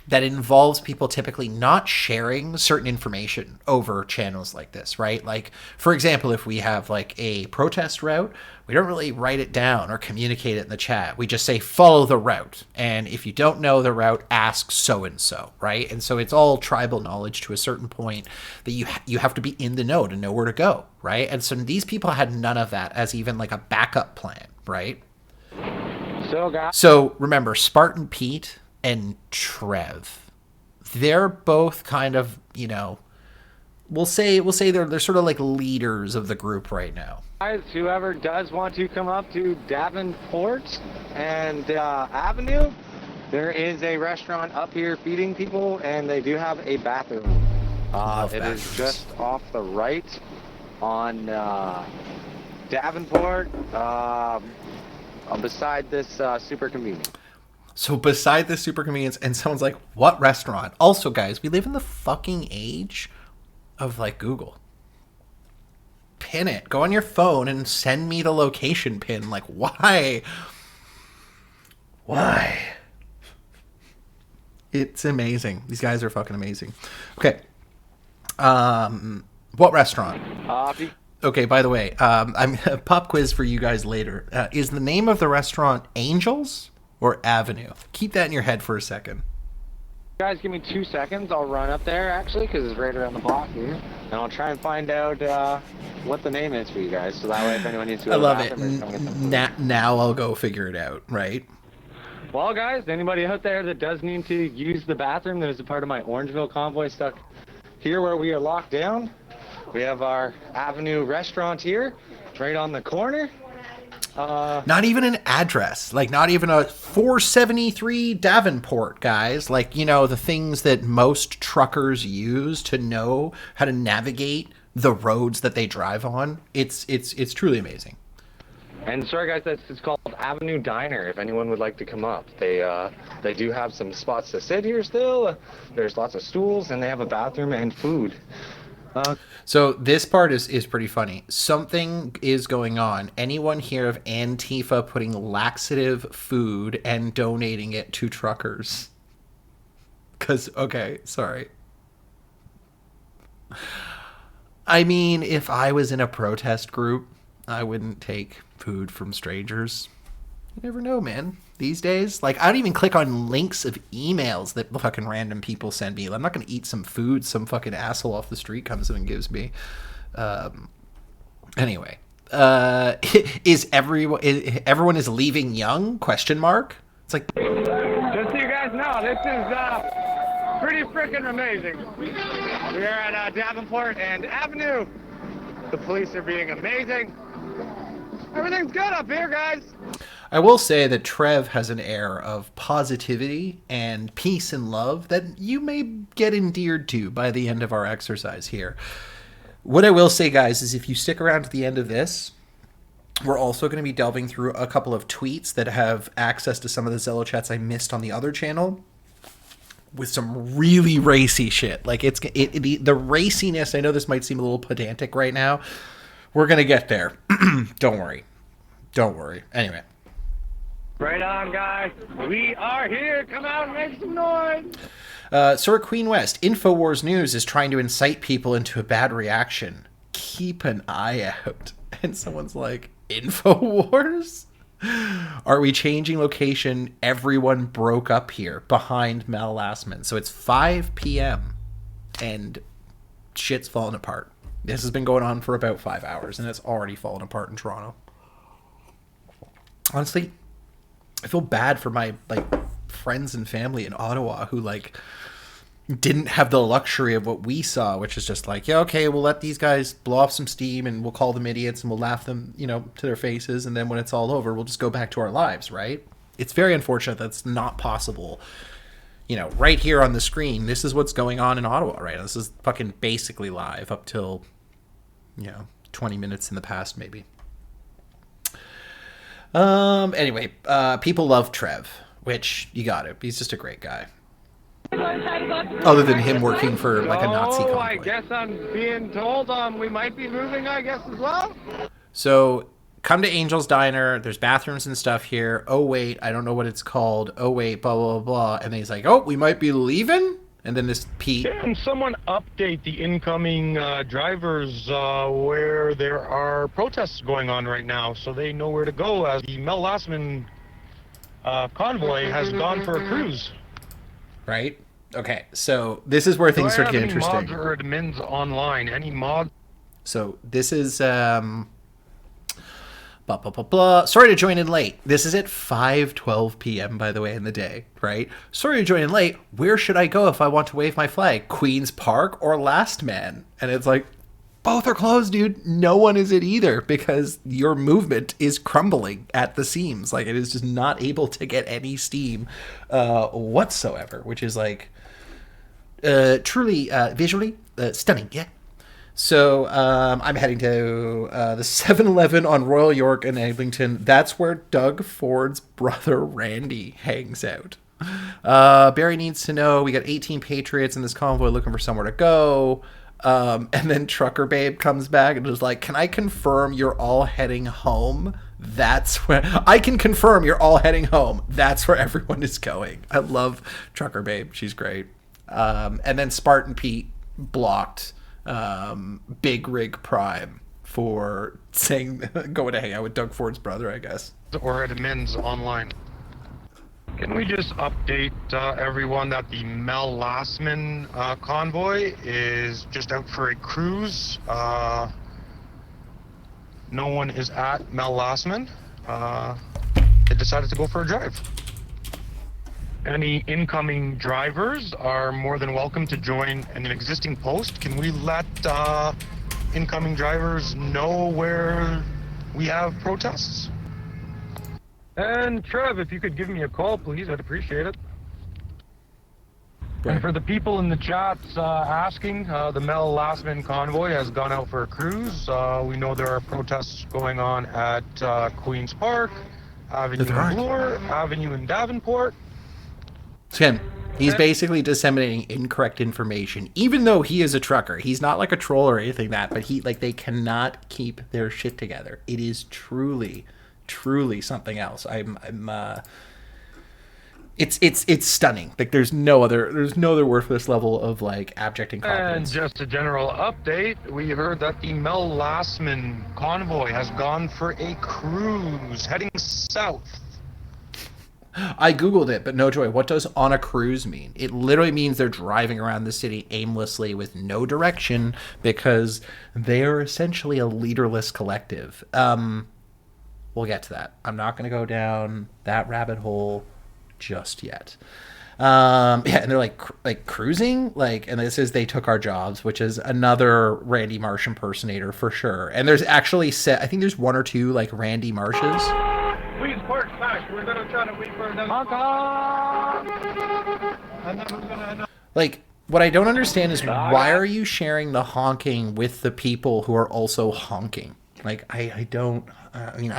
that involves people typically not sharing certain information over channels like this, right? Like, for example, if we have like a protest route, we don't really write it down or communicate it in the chat. We just say, follow the route. And if you don't know the route, ask so-and-so, right? And so it's all tribal knowledge to a certain point that you have to be in the know to know where to go, right? And so these people had none of that as even like a backup plan, right? So remember, Spartan Pete and Trev, they're both kind of, you know, we'll say they're sort of like leaders of the group right now. Guys, whoever does want to come up to Davenport and Avenue, there is a restaurant up here feeding people, and they do have a bathroom. It is just off the right on Davenport, beside this super convenience. So beside this super convenience, and someone's like, what restaurant? Also, guys, we live in the fucking age of like Google. pin it. Go on your phone and send me the location pin. Like, why? Why? It's amazing. These guys are fucking amazing. Okay. What restaurant? Okay, by the way, I'm a pop quiz for you guys later. Is the name of the restaurant Angels or Avenue? Keep that in your head for a second. Guys, give me 2 seconds. I'll run up there, actually, because it's right around the block here. And I'll try and find out what the name is for you guys. So that way, if anyone needs to go I love to it. the bathroom or come get some food. Now I'll go figure it out, right? Well, guys, anybody out there that does need to use the bathroom that is a part of my Orangeville convoy stuck here where we are locked down, we have our Avenue restaurant here. It's right on the corner. Not even an address, like not even a 473 Davenport, guys. Like, you know, the things that most truckers use to know how to navigate the roads that they drive on. It's truly amazing. And sorry, guys, it's called Avenue Diner. If anyone would like to come up, they do have some spots to sit here still. There's lots of stools, and they have a bathroom and food. So this part is pretty funny. Something is going on. Anyone hear of Antifa putting laxative food and donating it to truckers? Because, okay, sorry. I mean, if I was in a protest group, I wouldn't take food from strangers. You never know, man. These days, like, I don't even click on links of emails that fucking random people send me. I'm not going to eat some food some fucking asshole off the street comes in and gives me. Anyway, is everyone is leaving young? Question mark. It's like, just so you guys know, this is pretty freaking amazing. We are at Davenport and Avenue. The police are being amazing. Everything's good up here, guys. I will say that Trev has an air of positivity and peace and love that you may get endeared to by the end of our exercise here. What I will say, guys, is if you stick around to the end of this, we're also going to be delving through a couple of tweets that have access to some of the Zello chats I missed on the other channel with some really racy shit. Like, the raciness, I know this might seem a little pedantic right now. We're going to get there. Don't worry. Anyway. Right on, guys. We are here. Come out and make some noise. Sir Queen West, InfoWars News is trying to incite people into a bad reaction. Keep an eye out. And someone's like, InfoWars? Are we changing location? Everyone broke up here behind Mal Lastman. So it's 5 p.m. and shit's falling apart. This has been going on for about 5 hours and it's already fallen apart in Toronto. Honestly, I feel bad for my friends and family in Ottawa who didn't have the luxury of what we saw, which is just yeah, okay, we'll let these guys blow off some steam and we'll call them idiots and we'll laugh them, to their faces, and then when it's all over, we'll just go back to our lives, right? It's very unfortunate that's not possible. Right here on the screen, this is what's going on in Ottawa right now. This is fucking basically live up till 20 minutes in the past, maybe. Anyway, people love Trev, which you got it. He's just a great guy. Other than him working for a Nazi convoy. I guess I'm being told we might be moving, I guess, as well. So come to Angel's Diner. There's bathrooms and stuff here. Oh, wait, I don't know what it's called. Oh, wait, blah, blah, blah. And then he's like, oh, we might be leaving? And then this Pete. Can someone update the incoming drivers where there are protests going on right now so they know where to go, as the Mel Lastman convoy has gone for a cruise? Right? Okay, so this is where things start to get interesting. Mods or admins online? Any mods? So this is blah, blah, blah, blah. Sorry to join in late. This is at 5:12 p.m., by the way, in the day, right? Sorry to join in late. Where should I go if I want to wave my flag? Queen's Park or Last Man? And it's like, both are closed, dude. No one is at either because your movement is crumbling at the seams. It is just not able to get any steam whatsoever, which is truly visually stunning, yeah. So I'm heading to the 7-Eleven on Royal York in Eglinton. That's where Doug Ford's brother Randy hangs out. Barry needs to know we got 18 Patriots in this convoy looking for somewhere to go. And then Trucker Babe comes back and is like, can I confirm you're all heading home? That's where I can confirm you're all heading home. That's where everyone is going. I love Trucker Babe. She's great. And then Spartan Pete blocked Big Rig Prime for saying going to hang out with Doug Ford's brother, I guess. Or admins online. Can we just update everyone that the Mel Lastman convoy is just out for a cruise? No one is at Mel Lastman. They decided to go for a drive. Any incoming drivers are more than welcome to join an existing post. Can we let incoming drivers know where we have protests? And Trev, if you could give me a call, please, I'd appreciate it. Right. And for the people in the chats asking, the Mel Lastman convoy has gone out for a cruise. We know there are protests going on at Queen's Park, Avenue in Bloor, Avenue in Davenport. So again, he's basically disseminating incorrect information, even though he is a trucker. He's not like a troll or anything like that, but they cannot keep their shit together. It is truly something else. It's stunning. Like there's no other word for this level of like abject incompetence. And just a general update, we heard that the Mel Lastman convoy has gone for a cruise heading south. I googled it, but no joy. What does on a cruise mean? It literally means they're driving around the city aimlessly with no direction because they are essentially a leaderless collective. We'll get to that. I'm not going to go down that rabbit hole just yet. And they're like cruising, and this is they took our jobs, which is another Randy Marsh impersonator for sure. And there's actually I think there's one or two like Randy Marshes. Please park back. We're gonna try to wait for them. And then we're gonna. Like, what I don't understand is why are you sharing the honking with the people who are also honking? Like, I don't. I mean,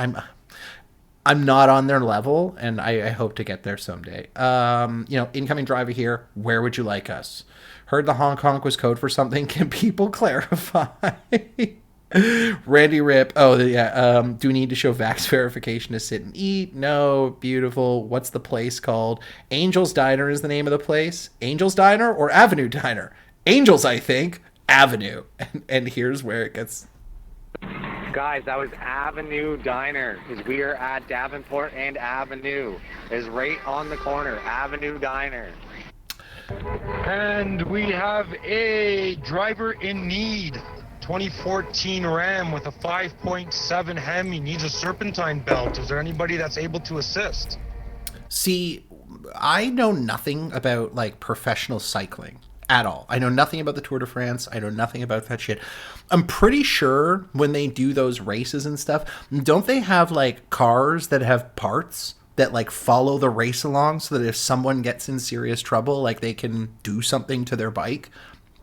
I'm not on their level, and I hope to get there someday. Incoming driver here. Where would you like us? Heard the honk was code for something. Can people clarify? Randy Rip. Oh, yeah. Do we need to show Vax verification to sit and eat? No. Beautiful. What's the place called? Angel's Diner is the name of the place. Angel's Diner or Avenue Diner? Angels, I think. Avenue. And here's where it gets... Guys, that was Avenue Diner, because we are at Davenport and Avenue. It's right on the corner, Avenue Diner. And we have a driver in need. 2014 Ram with a 5.7 Hemi needs a serpentine belt. Is there anybody that's able to assist? See, I know nothing about like professional cycling at all. I know nothing about the Tour de France. I know nothing about that shit. I'm pretty sure when they do those races and stuff, don't they have like cars that have parts that like follow the race along so that if someone gets in serious trouble, like they can do something to their bike?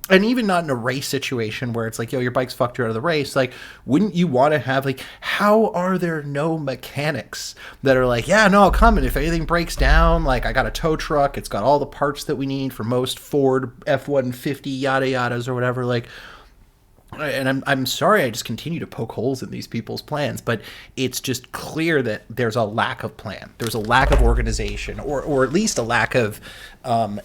And even not in a race situation where it's like, yo, your bike's fucked you out of the race. Like, wouldn't you want to have, like, how are there no mechanics that are like, yeah, no, I'll come. And if anything breaks down, like, I got a tow truck. It's got all the parts that we need for most Ford F-150 yada yadas or whatever. Like, and I'm sorry I just continue to poke holes in these people's plans, but it's just clear that there's a lack of plan. There's a lack of organization, or at least a lack of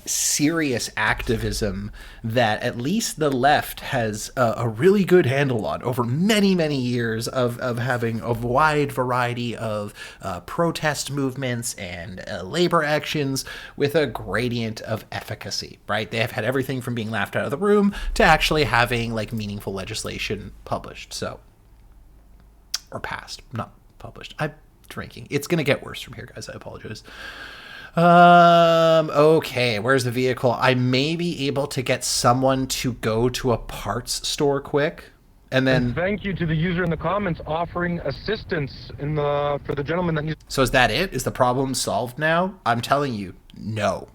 serious activism that at least the left has a really good handle on over many, many years of having a wide variety of protest movements and labor actions with a gradient of efficacy, right? They have had everything from being laughed out of the room to actually having like meaningful legislation published, or passed, not published. I'm drinking. It's going to get worse from here, guys. I apologize. Okay, where's the vehicle? I may be able to get someone to go to a parts store quick. And then thank you to the user in the comments offering assistance for the gentleman that needs. So is that it? Is the problem solved now? I'm telling you, no,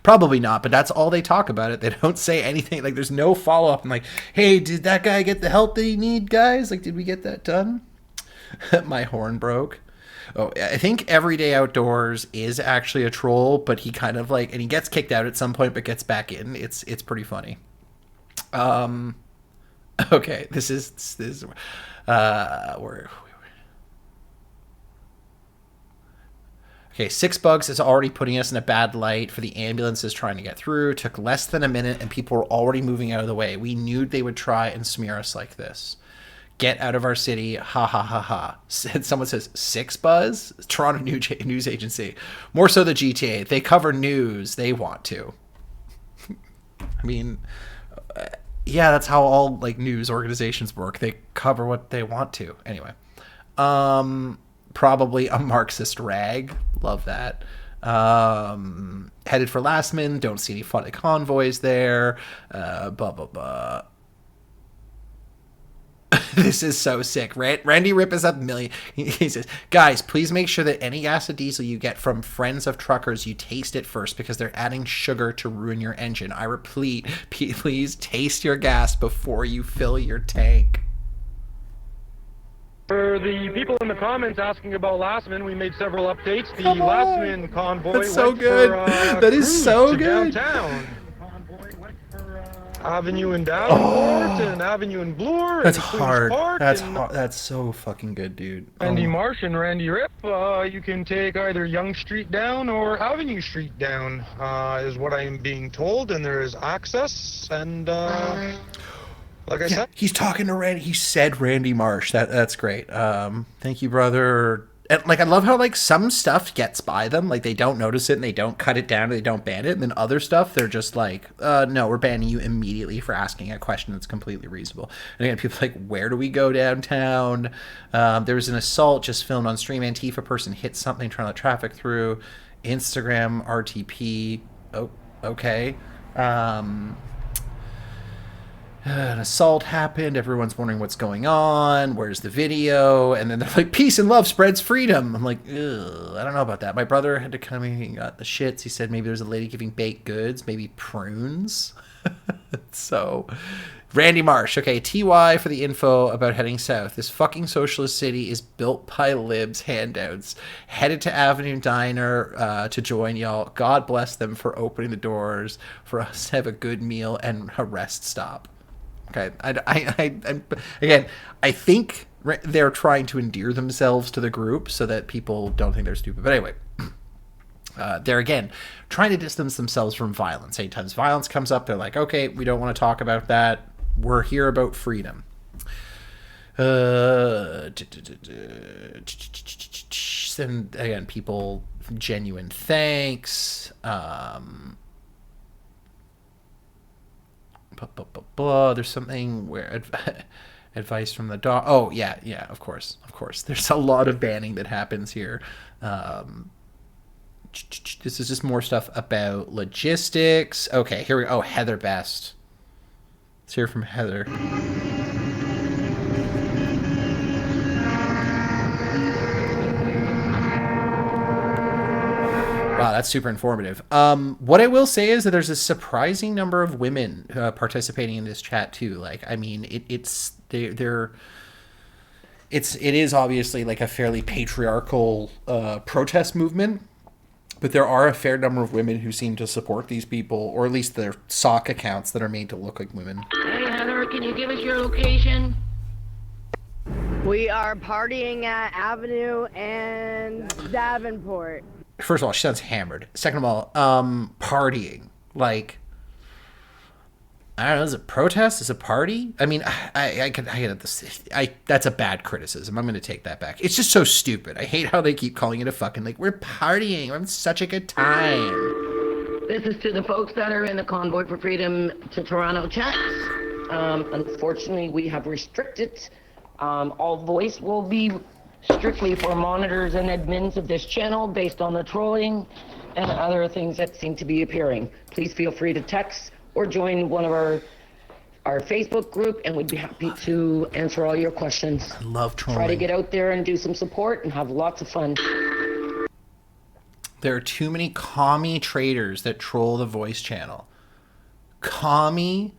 probably not, but that's all they talk about it. They don't say anything. Like there's no follow up. I'm like, hey, did that guy get the help that he need, guys? Like, did we get that done? My horn broke. Oh, I think Everyday Outdoors is actually a troll, but he kind of and he gets kicked out at some point, but gets back in. It's pretty funny. Okay, this is where. Okay, 6 bugs is already putting us in a bad light for the ambulances trying to get through. Took less than a minute and people were already moving out of the way. We knew they would try and smear us like this. Get out of our city. Ha ha ha ha. Someone says 6 buzz? Toronto News Agency. More so the GTA. They cover news. They want to. I mean, yeah, that's how all like news organizations work. They cover what they want to. Anyway. Probably a Marxist rag. Love that. Headed for Lastman. Don't see any funny convoys there. Blah, blah, blah. This is so sick. Randy Rip is up a million. He says, guys, please make sure that any gas or diesel you get from Friends of Truckers, you taste it first because they're adding sugar to ruin your engine. I repeat, please taste your gas before you fill your tank. For the people in the comments asking about Lastman, we made several updates. The Lastman convoy That's so went good. For, That is so good. Downtown. Avenue in Davenport and Avenue in Bloor. That's and Queens hard. Park That's and hard. That's so fucking good, dude. Randy Marsh and Randy Rip. You can take either Yonge Street down or Avenue Street down, is what I am being told, and there is access. And like I said, he's talking to Randy. He said Randy Marsh. That's great. Thank you, brother. And like, I love how like some stuff gets by them, like they don't notice it and they don't cut it down, or they don't ban it, and then other stuff they're just like, no, we're banning you immediately for asking a question that's completely reasonable. And again, people are like, where do we go downtown? There was an assault just filmed on stream. Antifa person hit something trying to let traffic through. Instagram RTP. Oh, okay. An assault happened. Everyone's wondering what's going on. Where's the video? And then they're like, peace and love spreads freedom. I'm like, ugh, I don't know about that. My brother had to come in and got the shits. He said maybe there's a lady giving baked goods, maybe prunes. So, Randy Marsh. Okay, TY for the info about heading south. This fucking socialist city is built by libs handouts. Headed to Avenue Diner to join y'all. God bless them for opening the doors for us to have a good meal and a rest stop. Okay, again, I think they're trying to endear themselves to the group so that people don't think they're stupid. But anyway, they're, again, trying to distance themselves from violence. Anytime violence comes up, they're like, okay, we don't want to talk about that. We're here about freedom. And again, people, genuine thanks. There's something where advice from the dog. Oh yeah, of course. There's a lot of banning that happens here. This is just more stuff about logistics. Okay, here we go. Oh, Heather Best. Let's hear from Heather. Wow, that's super informative. What I will say is that there's a surprising number of women participating in this chat too. Like, I mean, it is obviously like a fairly patriarchal protest movement, but there are a fair number of women who seem to support these people, or at least their sock accounts that are made to look like women. Hey Heather, can you give us your location? We are partying at Avenue and Davenport. First of all, she sounds hammered. Second of all, partying. Like, I don't know, is it protest? Is it party? I mean, I get this. That's a bad criticism. I'm going to take that back. It's just so stupid. I hate how they keep calling it a fucking, like, we're partying. We're having such a good time. This is to the folks that are in the Convoy for Freedom to Toronto chats. Unfortunately, we have restricted. All voice will be strictly for monitors and admins of this channel based on the trolling and other things that seem to be appearing. Please feel free to text or join one of our Facebook group, and we'd be happy to answer all your questions. I love trolling. Try to get out there and do some support and have lots of fun. There are too many commie traders that troll the voice channel. Commie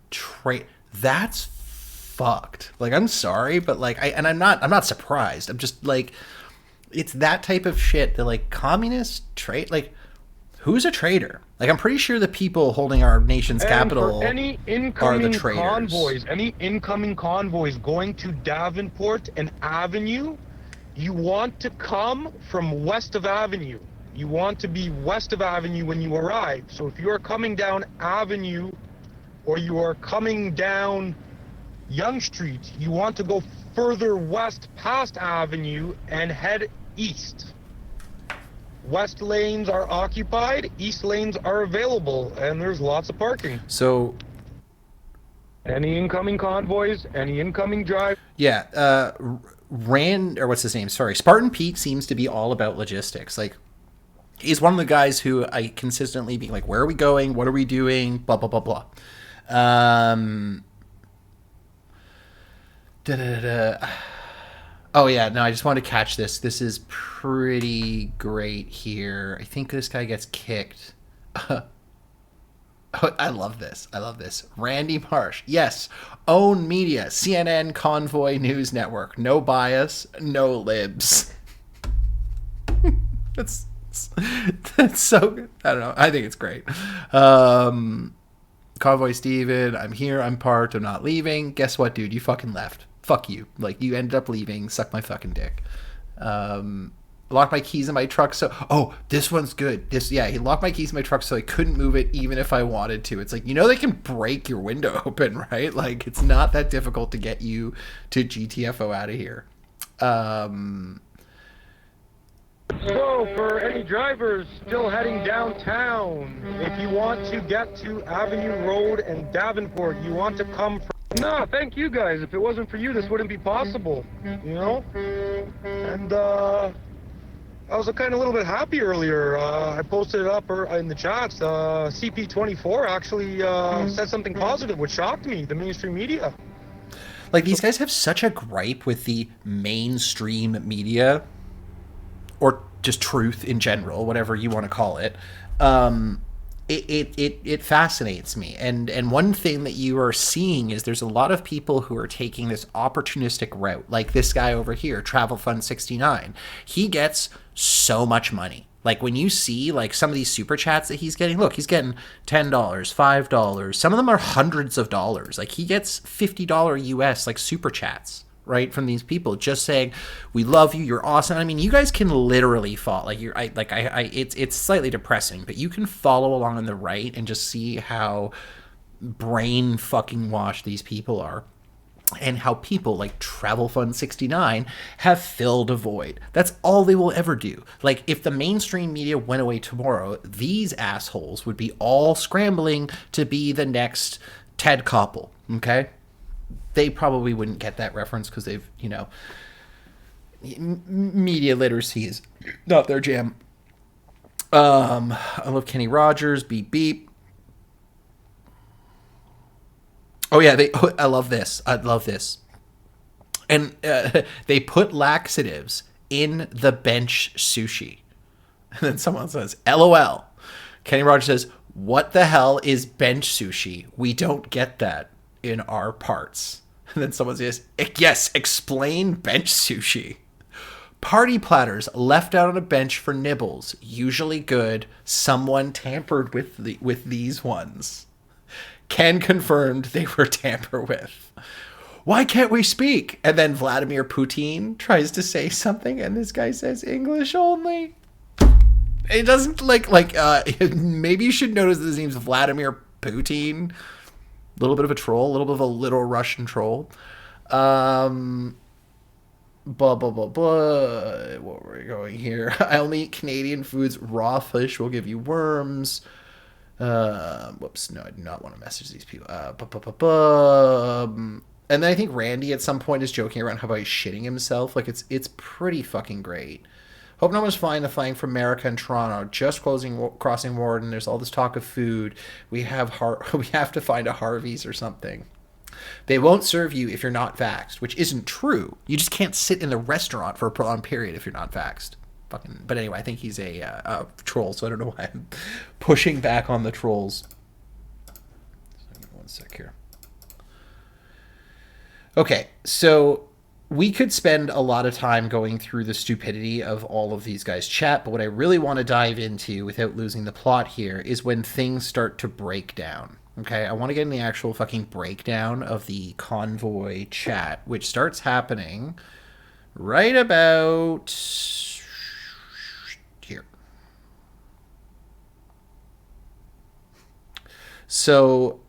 trade. That's fucked. Like, I'm sorry, but like, I'm not surprised. I'm just like, it's that type of shit that like communist trade. Like, Who's a traitor? Like, I'm pretty sure the people holding our nation's capital for any are the incoming traitors. convoys going to Davenport and Avenue, you want to come from west of Avenue. You want to be west of Avenue when you arrive. So if you are coming down Avenue or you are coming down Young Street, you want to go further west past Avenue and head east. West lanes are occupied, east lanes are available, and there's lots of parking. So, any incoming convoys, any incoming drive. yeah, what's his name? Sorry, Spartan Pete seems to be all about logistics. Like, he's one of the guys who I consistently be like, where are we going? What are we doing? Blah, blah, blah, blah. Oh, yeah, no, I just wanted to catch this. This is pretty great here. I think this guy gets kicked. I love this. I love this. Randy Marsh. Yes. Own media. CNN, Convoy, News Network. No bias. No libs. That's so good. I don't know. I think it's great. Convoy Steven. I'm here. I'm parked. I'm not leaving. Guess what, dude? You fucking left. Fuck you. Like, you ended up leaving. Suck my fucking dick. Locked my keys in my truck. So, this one's good. He locked my keys in my truck so I couldn't move it even if I wanted to. It's like, they can break your window open, right? Like, it's not that difficult to get you to GTFO out of here. So, for any drivers still heading downtown, if you want to get to Avenue Road and Davenport, you want to come from... No, thank you guys. If it wasn't for you, this wouldn't be possible, And, I was kind of a little bit happy earlier. I posted it up in the chats. CP24 actually said something positive, which shocked me, the mainstream media. Like, these guys have such a gripe with the mainstream media, or just truth in general, whatever you want to call it. It fascinates me. And one thing that you are seeing is there's a lot of people who are taking this opportunistic route. Like this guy over here, Travel Fund 69. He gets so much money. Like, when you see like some of these super chats that he's getting, look, he's getting $10, $5. Some of them are hundreds of dollars. Like, he gets $50 US like super chats, right, from these people just saying, we love you, you're awesome. I mean, you guys can literally follow, like, it's slightly depressing, but you can follow along on the right and just see how brain fucking washed these people are, and how people like Travel Fund 69 have filled a void. That's all they will ever do. Like, if the mainstream media went away tomorrow, these assholes would be all scrambling to be the next Ted Koppel, okay? They probably wouldn't get that reference because they've, media literacy is not their jam. I love Kenny Rogers. Beep, beep. Oh, yeah. I love this. I love this. And they put laxatives in the bench sushi. And then someone says, LOL. Kenny Rogers says, what the hell is bench sushi? We don't get that in our parts. And then someone says, yes, explain bench sushi. Party platters left out on a bench for nibbles. Usually good. Someone tampered with these ones. Ken confirmed they were tampered with. Why can't we speak? And then Vladimir Putin tries to say something, and this guy says English only. It doesn't maybe you should notice that his name's Vladimir Putin. A little bit of a troll, a little bit of a little Russian troll. Blah, blah, blah, blah. What were we going here? I only eat Canadian foods. Raw fish will give you worms. Whoops, no, I do not want to message these people. And then I think Randy at some point is joking around how about he's shitting himself. Like, it's pretty fucking great. Hope no one's flying from America and Toronto. Just crossing Warden. There's all this talk of food. We have to find a Harvey's or something. They won't serve you if you're not vaxxed, which isn't true. You just can't sit in the restaurant for a prolonged period if you're not vaxxed. But anyway, I think he's a troll, so I don't know why I'm pushing back on the trolls. One sec here. Okay, so we could spend a lot of time going through the stupidity of all of these guys' chat, but what I really want to dive into without losing the plot here is when things start to break down. Okay, I want to get in the actual fucking breakdown of the Convoy chat, which starts happening right about here. So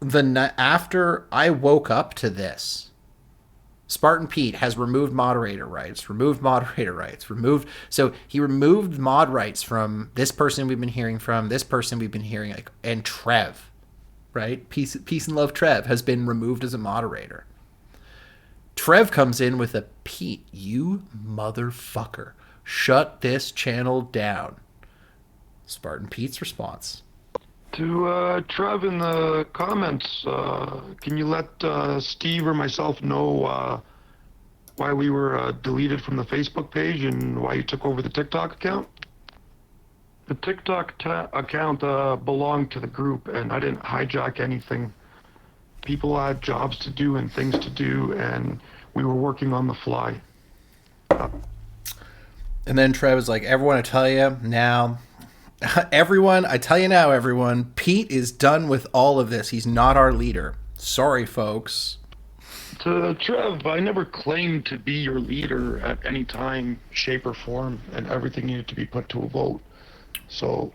after I woke up to this, Spartan Pete has removed moderator rights, So he removed mod rights from this person we've been hearing from, this person we've been hearing, like, and Trev, right? Peace and love Trev has been removed as a moderator. Trev comes in with a Pete, you motherfucker. Shut this channel down. Spartan Pete's response. To Trev in the comments, can you let Steve or myself know why we were deleted from the Facebook page and why you took over the TikTok account? The TikTok account belonged to the group, and I didn't hijack anything. People had jobs to do and things to do, and we were working on the fly. And then Trev was like, everyone, I tell you now... everyone, Pete is done with all of this. He's not our leader. Sorry, folks. To Trev, I never claimed to be your leader at any time, shape, or form, and everything needed to be put to a vote. So,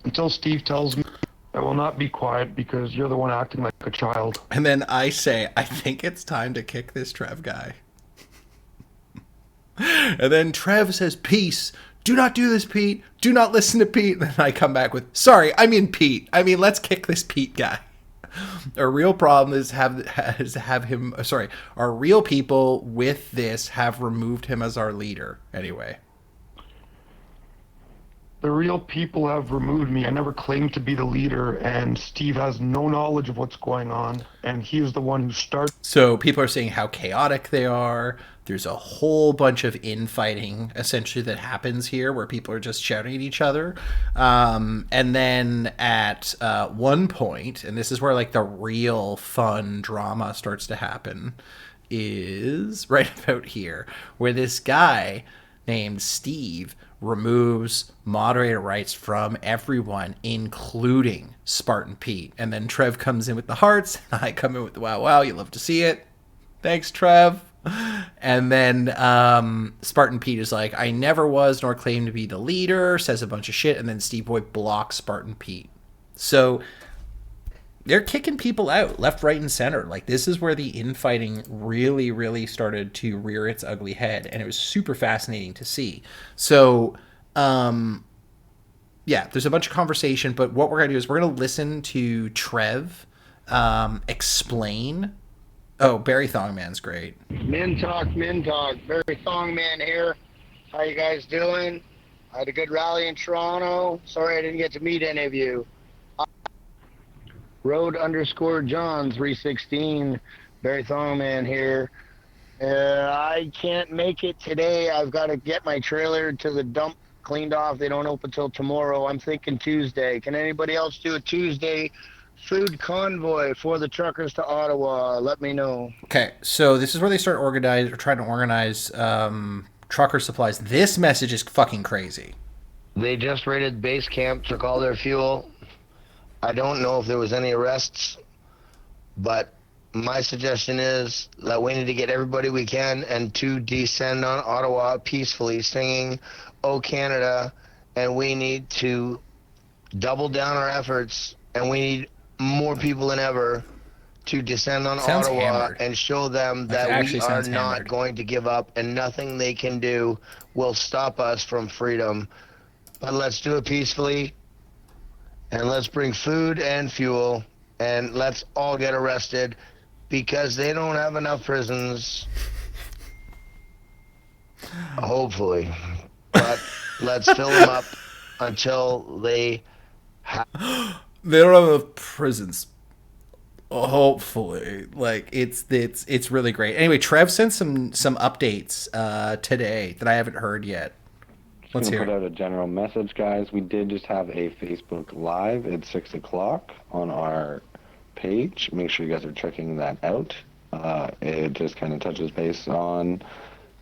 until Steve tells me, I will not be quiet because you're the one acting like a child. And then I say, I think it's time to kick this Trev guy. And then Trev says, peace. Do not do this, Pete. Do not listen to Pete. And then I come back with, sorry, I mean Pete. I mean, let's kick this Pete guy. Our real problem is have him. Sorry, our real people with this have removed him as our leader. Anyway, the real people have removed me. I never claimed to be the leader, and Steve has no knowledge of what's going on, and he is the one who started. So people are saying how chaotic they are. There's a whole bunch of infighting, essentially, that happens here where people are just shouting at each other. And then at one point, and this is where, like, the real fun drama starts to happen, is right about here, where this guy named Steve removes moderator rights from everyone, including Spartan Pete. And then Trev comes in with the hearts, and I come in with the wow, you love to see it. Thanks, Trev. And then Spartan Pete is like, I never was nor claimed to be the leader, says a bunch of shit, and then Steve Boy blocks Spartan Pete. So they're kicking people out left, right, and center. Like, this is where the infighting really, really started to rear its ugly head, and it was super fascinating to see. So, yeah, there's a bunch of conversation, but what we're going to do is we're going to listen to Trev explain. Oh, Barry Thongman's great. Men talk. Barry Thongman here. How you guys doing? I had a good rally in Toronto. Sorry I didn't get to meet any of you. Road_John 316. Barry Thongman here. I can't make it today. I've got to get my trailer to the dump cleaned off. They don't open till tomorrow. I'm thinking Tuesday. Can anybody else do a Tuesday food convoy for the truckers to Ottawa? Let me know. Okay, so this is where they start trying to organize trucker supplies. This message is fucking crazy. They just raided base camp, took all their fuel. I don't know if there was any arrests, but my suggestion is that we need to get everybody we can and to descend on Ottawa peacefully, singing "Oh Canada," and we need to double down our efforts, and we need more people than ever to descend on Ottawa hammered. And show them that we are not going to give up, and nothing they can do will stop us from freedom. But let's do it peacefully, and let's bring food and fuel, and let's all get arrested, because they don't have enough prisons. Hopefully. But let's fill them up until they have... They don't have enough prisons. Hopefully. Like, it's really great. Anyway, Trev sent some updates today that I haven't heard yet. Let's hear. Put out a general message, guys. We did just have a Facebook Live at 6 o'clock on our page. Make sure you guys are checking that out. It just kind of touches base on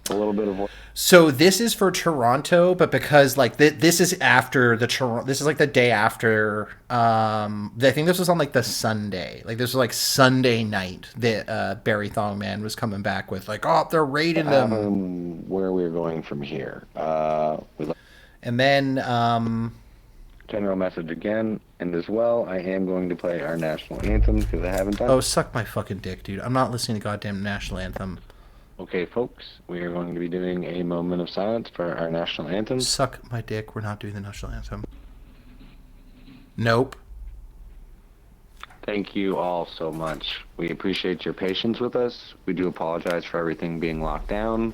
a little bit of what. So this is for Toronto, but because like this is after the Toronto, this is like the day after. I think this was on like the Sunday. Like this was like Sunday night that Barry Thongman was coming back with like, oh, they're raiding them. Where we're going from here. And then general message again, and as well, I am going to play our national anthem because I haven't done. Oh, suck my fucking dick, dude! I'm not listening to goddamn national anthem. Okay, folks, we are going to be doing a moment of silence for our national anthem. Suck my dick. We're not doing the national anthem. Nope. Thank you all so much. We appreciate your patience with us. We do apologize for everything being locked down.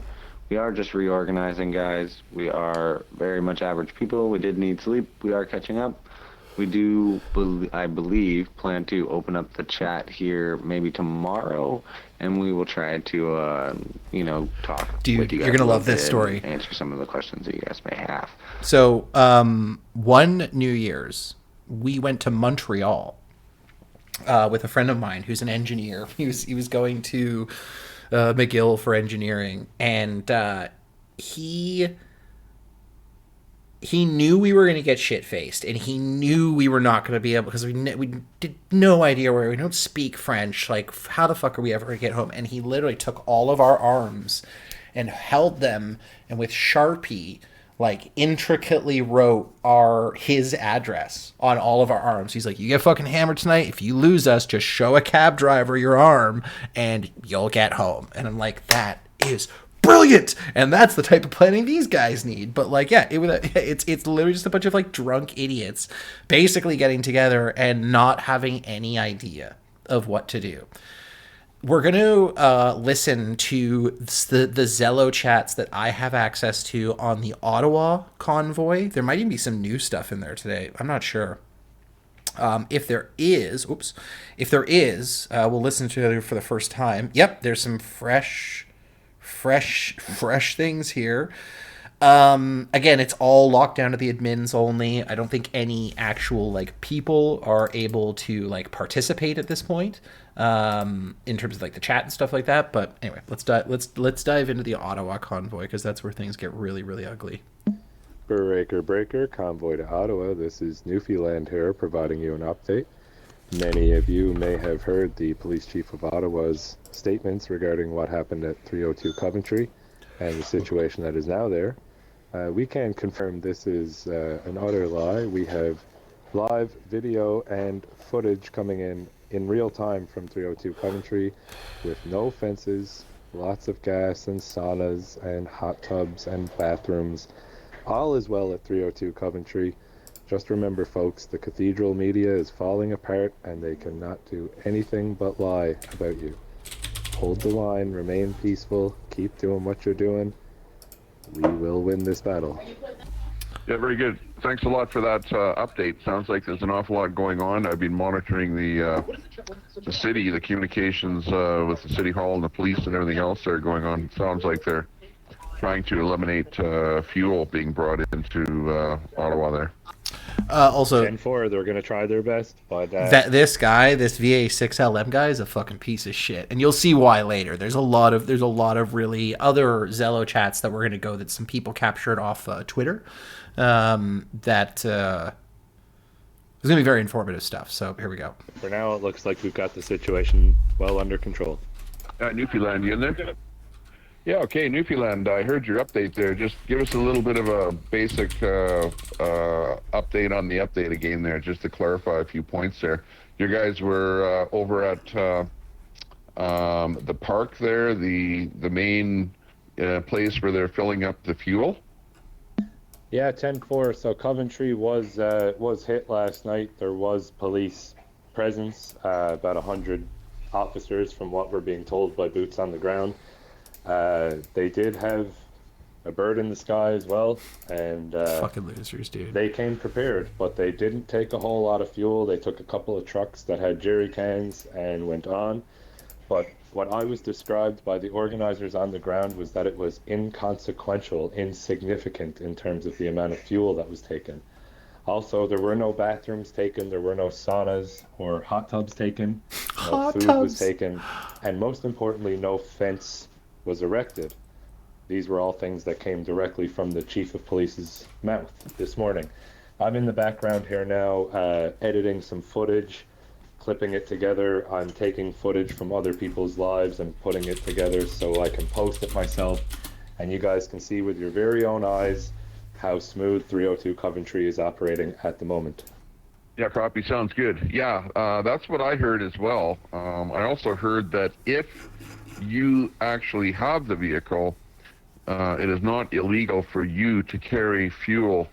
We are just reorganizing, guys. We are very much average people. We did need sleep. We are catching up. We do, I believe, plan to open up the chat here maybe tomorrow, and we will try to, talk. Dude, with you guys you're gonna love this story. Answer some of the questions that you guys may have. So, one New Year's, we went to Montreal with a friend of mine who's an engineer. He was going to McGill for engineering, and he knew we were going to get shit-faced, and he knew we were not going to be able, because we did no idea where, we don't speak French, like, how the fuck are we ever going to get home? And he literally took all of our arms and held them, and with Sharpie, like, intricately wrote his address on all of our arms. He's like, you get fucking hammered tonight, if you lose us, just show a cab driver your arm, and you'll get home. And I'm like, that is brilliant, and that's the type of planning these guys need. But like, yeah, it's literally just a bunch of like drunk idiots basically getting together and not having any idea of what to do. We're going to listen to the Zello chats that I have access to on the Ottawa Convoy. There might even be some new stuff in there today. I'm not sure. If there is, we'll listen to it for the first time. Yep, there's some fresh things here. Again, it's all locked down to the admins only. I don't think any actual like people are able to like participate at this point, in terms of like the chat and stuff like that. But anyway, let's dive into the Ottawa Convoy, because that's where things get really, really ugly. Breaker, Convoy to Ottawa. This is Newfoundland here, providing you an update. Many of you may have heard the police chief of Ottawa's statements regarding what happened at 302 Coventry and the situation that is now there. We can confirm this is an utter lie. We have live video and footage coming in real time from 302 Coventry with no fences, lots of gas and saunas and hot tubs and bathrooms. All is well at 302 Coventry. Just remember, folks, the cathedral media is falling apart and they cannot do anything but lie about you. Hold the line, remain peaceful, keep doing what you're doing. We will win this battle. Yeah, very good. Thanks a lot for that update. Sounds like there's an awful lot going on. I've been monitoring the city, the communications with the city hall and the police and everything else that are going on. Sounds like they're trying to eliminate fuel being brought into Ottawa there. Also, 10-4, they're going to try their best, but this VA6LM guy is a fucking piece of shit, and you'll see why later. There's a lot of really other Zello chats that we're going to go that some people captured off Twitter. That is going to be very informative stuff. So here we go. For now, it looks like we've got the situation well under control. Newfoundland, you in there? Yeah, okay, Newfoundland, I heard your update there. Just give us a little bit of a basic update on the update again there, just to clarify a few points there. You guys were over at the park there, the main place where they're filling up the fuel? Yeah, 10-4. So Coventry was hit last night. There was police presence, about 100 officers from what we're being told by boots on the ground. They did have a bird in the sky as well, and fucking losers, dude. They came prepared, but they didn't take a whole lot of fuel. They took a couple of trucks that had jerry cans and went on. But what I was described by the organizers on the ground was that it was inconsequential, insignificant in terms of the amount of fuel that was taken. Also, there were no bathrooms taken, there were no saunas or hot tubs taken, no Hot food was tubs. taken, and most importantly, no fence was erected. These were all things that came directly from the chief of police's mouth this morning. I'm in the background here now, editing some footage, clipping it together. I'm taking footage from other people's lives and putting it together so I can post it myself, and you guys can see with your very own eyes how smooth 302 Coventry is operating at the moment. Yeah, copy. Sounds good. Yeah, that's what I heard as well. I also heard that if you actually have the vehicle, it is not illegal for you to carry fuel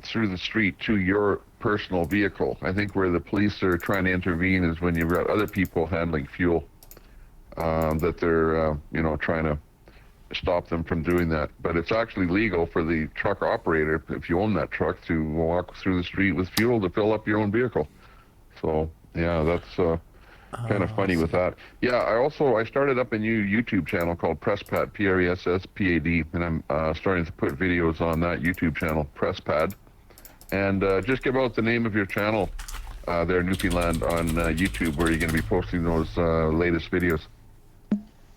through the street to your personal vehicle. I think where the police are trying to intervene is when you've got other people handling fuel, that they're, trying to stop them from doing that. But it's actually legal for the truck operator, if you own that truck, to walk through the street with fuel to fill up your own vehicle. So yeah, that's kind of funny with that. Yeah, I started up a new YouTube channel called PressPad, PRESSPAD, and I'm starting to put videos on that YouTube channel, PressPad. And just give out the name of your channel there, Newfoundland, on YouTube, where you're going to be posting those latest videos.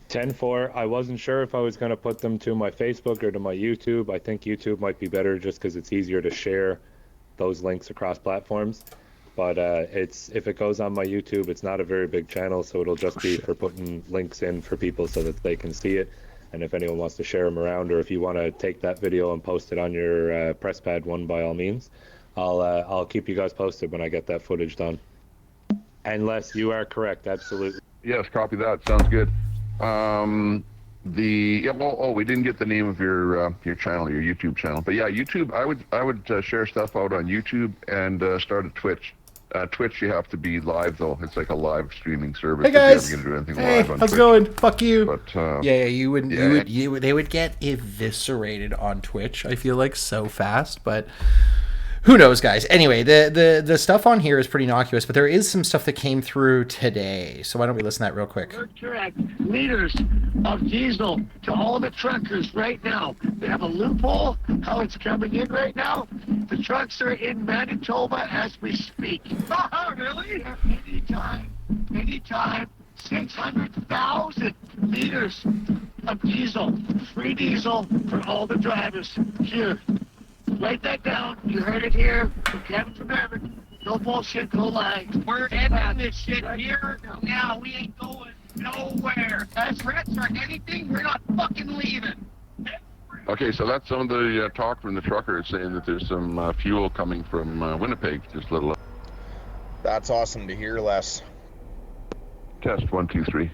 10-4. I wasn't sure if I was going to put them to my Facebook or to my YouTube. I think YouTube might be better just because it's easier to share those links across platforms. But if it goes on my YouTube, it's not a very big channel, so it'll just be for putting links in for people so that they can see it. And if anyone wants to share them around, or if you want to take that video and post it on your PressPad one, by all means, I'll keep you guys posted when I get that footage done. Unless you are correct, absolutely. Yes, copy that. Sounds good. We didn't get the name of your channel, your YouTube channel, but yeah, YouTube. I would share stuff out on YouTube and start a Twitch. Twitch, you have to be live though. It's like a live streaming service. Hey guys, if you're ever gonna do anything hey, live on how's it Twitch. going? Fuck you. But They would get eviscerated on Twitch. I feel like so fast, but who knows, guys? Anyway, the stuff on here is pretty innocuous, but there is some stuff that came through today. So why don't we listen to that real quick? Correct. Liters of diesel to all the truckers right now. They have a loophole how it's coming in right now. The trucks are in Manitoba as we speak. Oh, really? Anytime. 600,000 liters of diesel, free diesel for all the drivers here. Write that down. You heard it here from Kevin from Evan. No bullshit, no lies. We're ending this shit here now. We ain't going nowhere. As threats or anything, we're not fucking leaving. okay, so that's some of the talk from the truckers saying that there's some fuel coming from Winnipeg. Just a little. That's awesome to hear, Les. Test 1, 2, 3.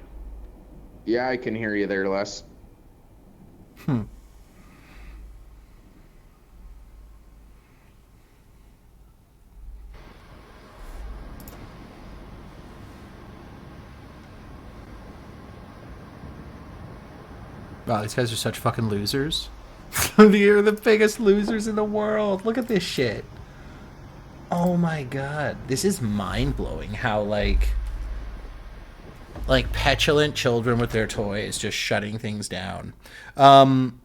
Yeah, I can hear you there, Les. Wow, these guys are such fucking losers. They're the biggest losers in the world. Look at this shit. Oh my god. This is mind-blowing how, like petulant children with their toys just shutting things down. I'm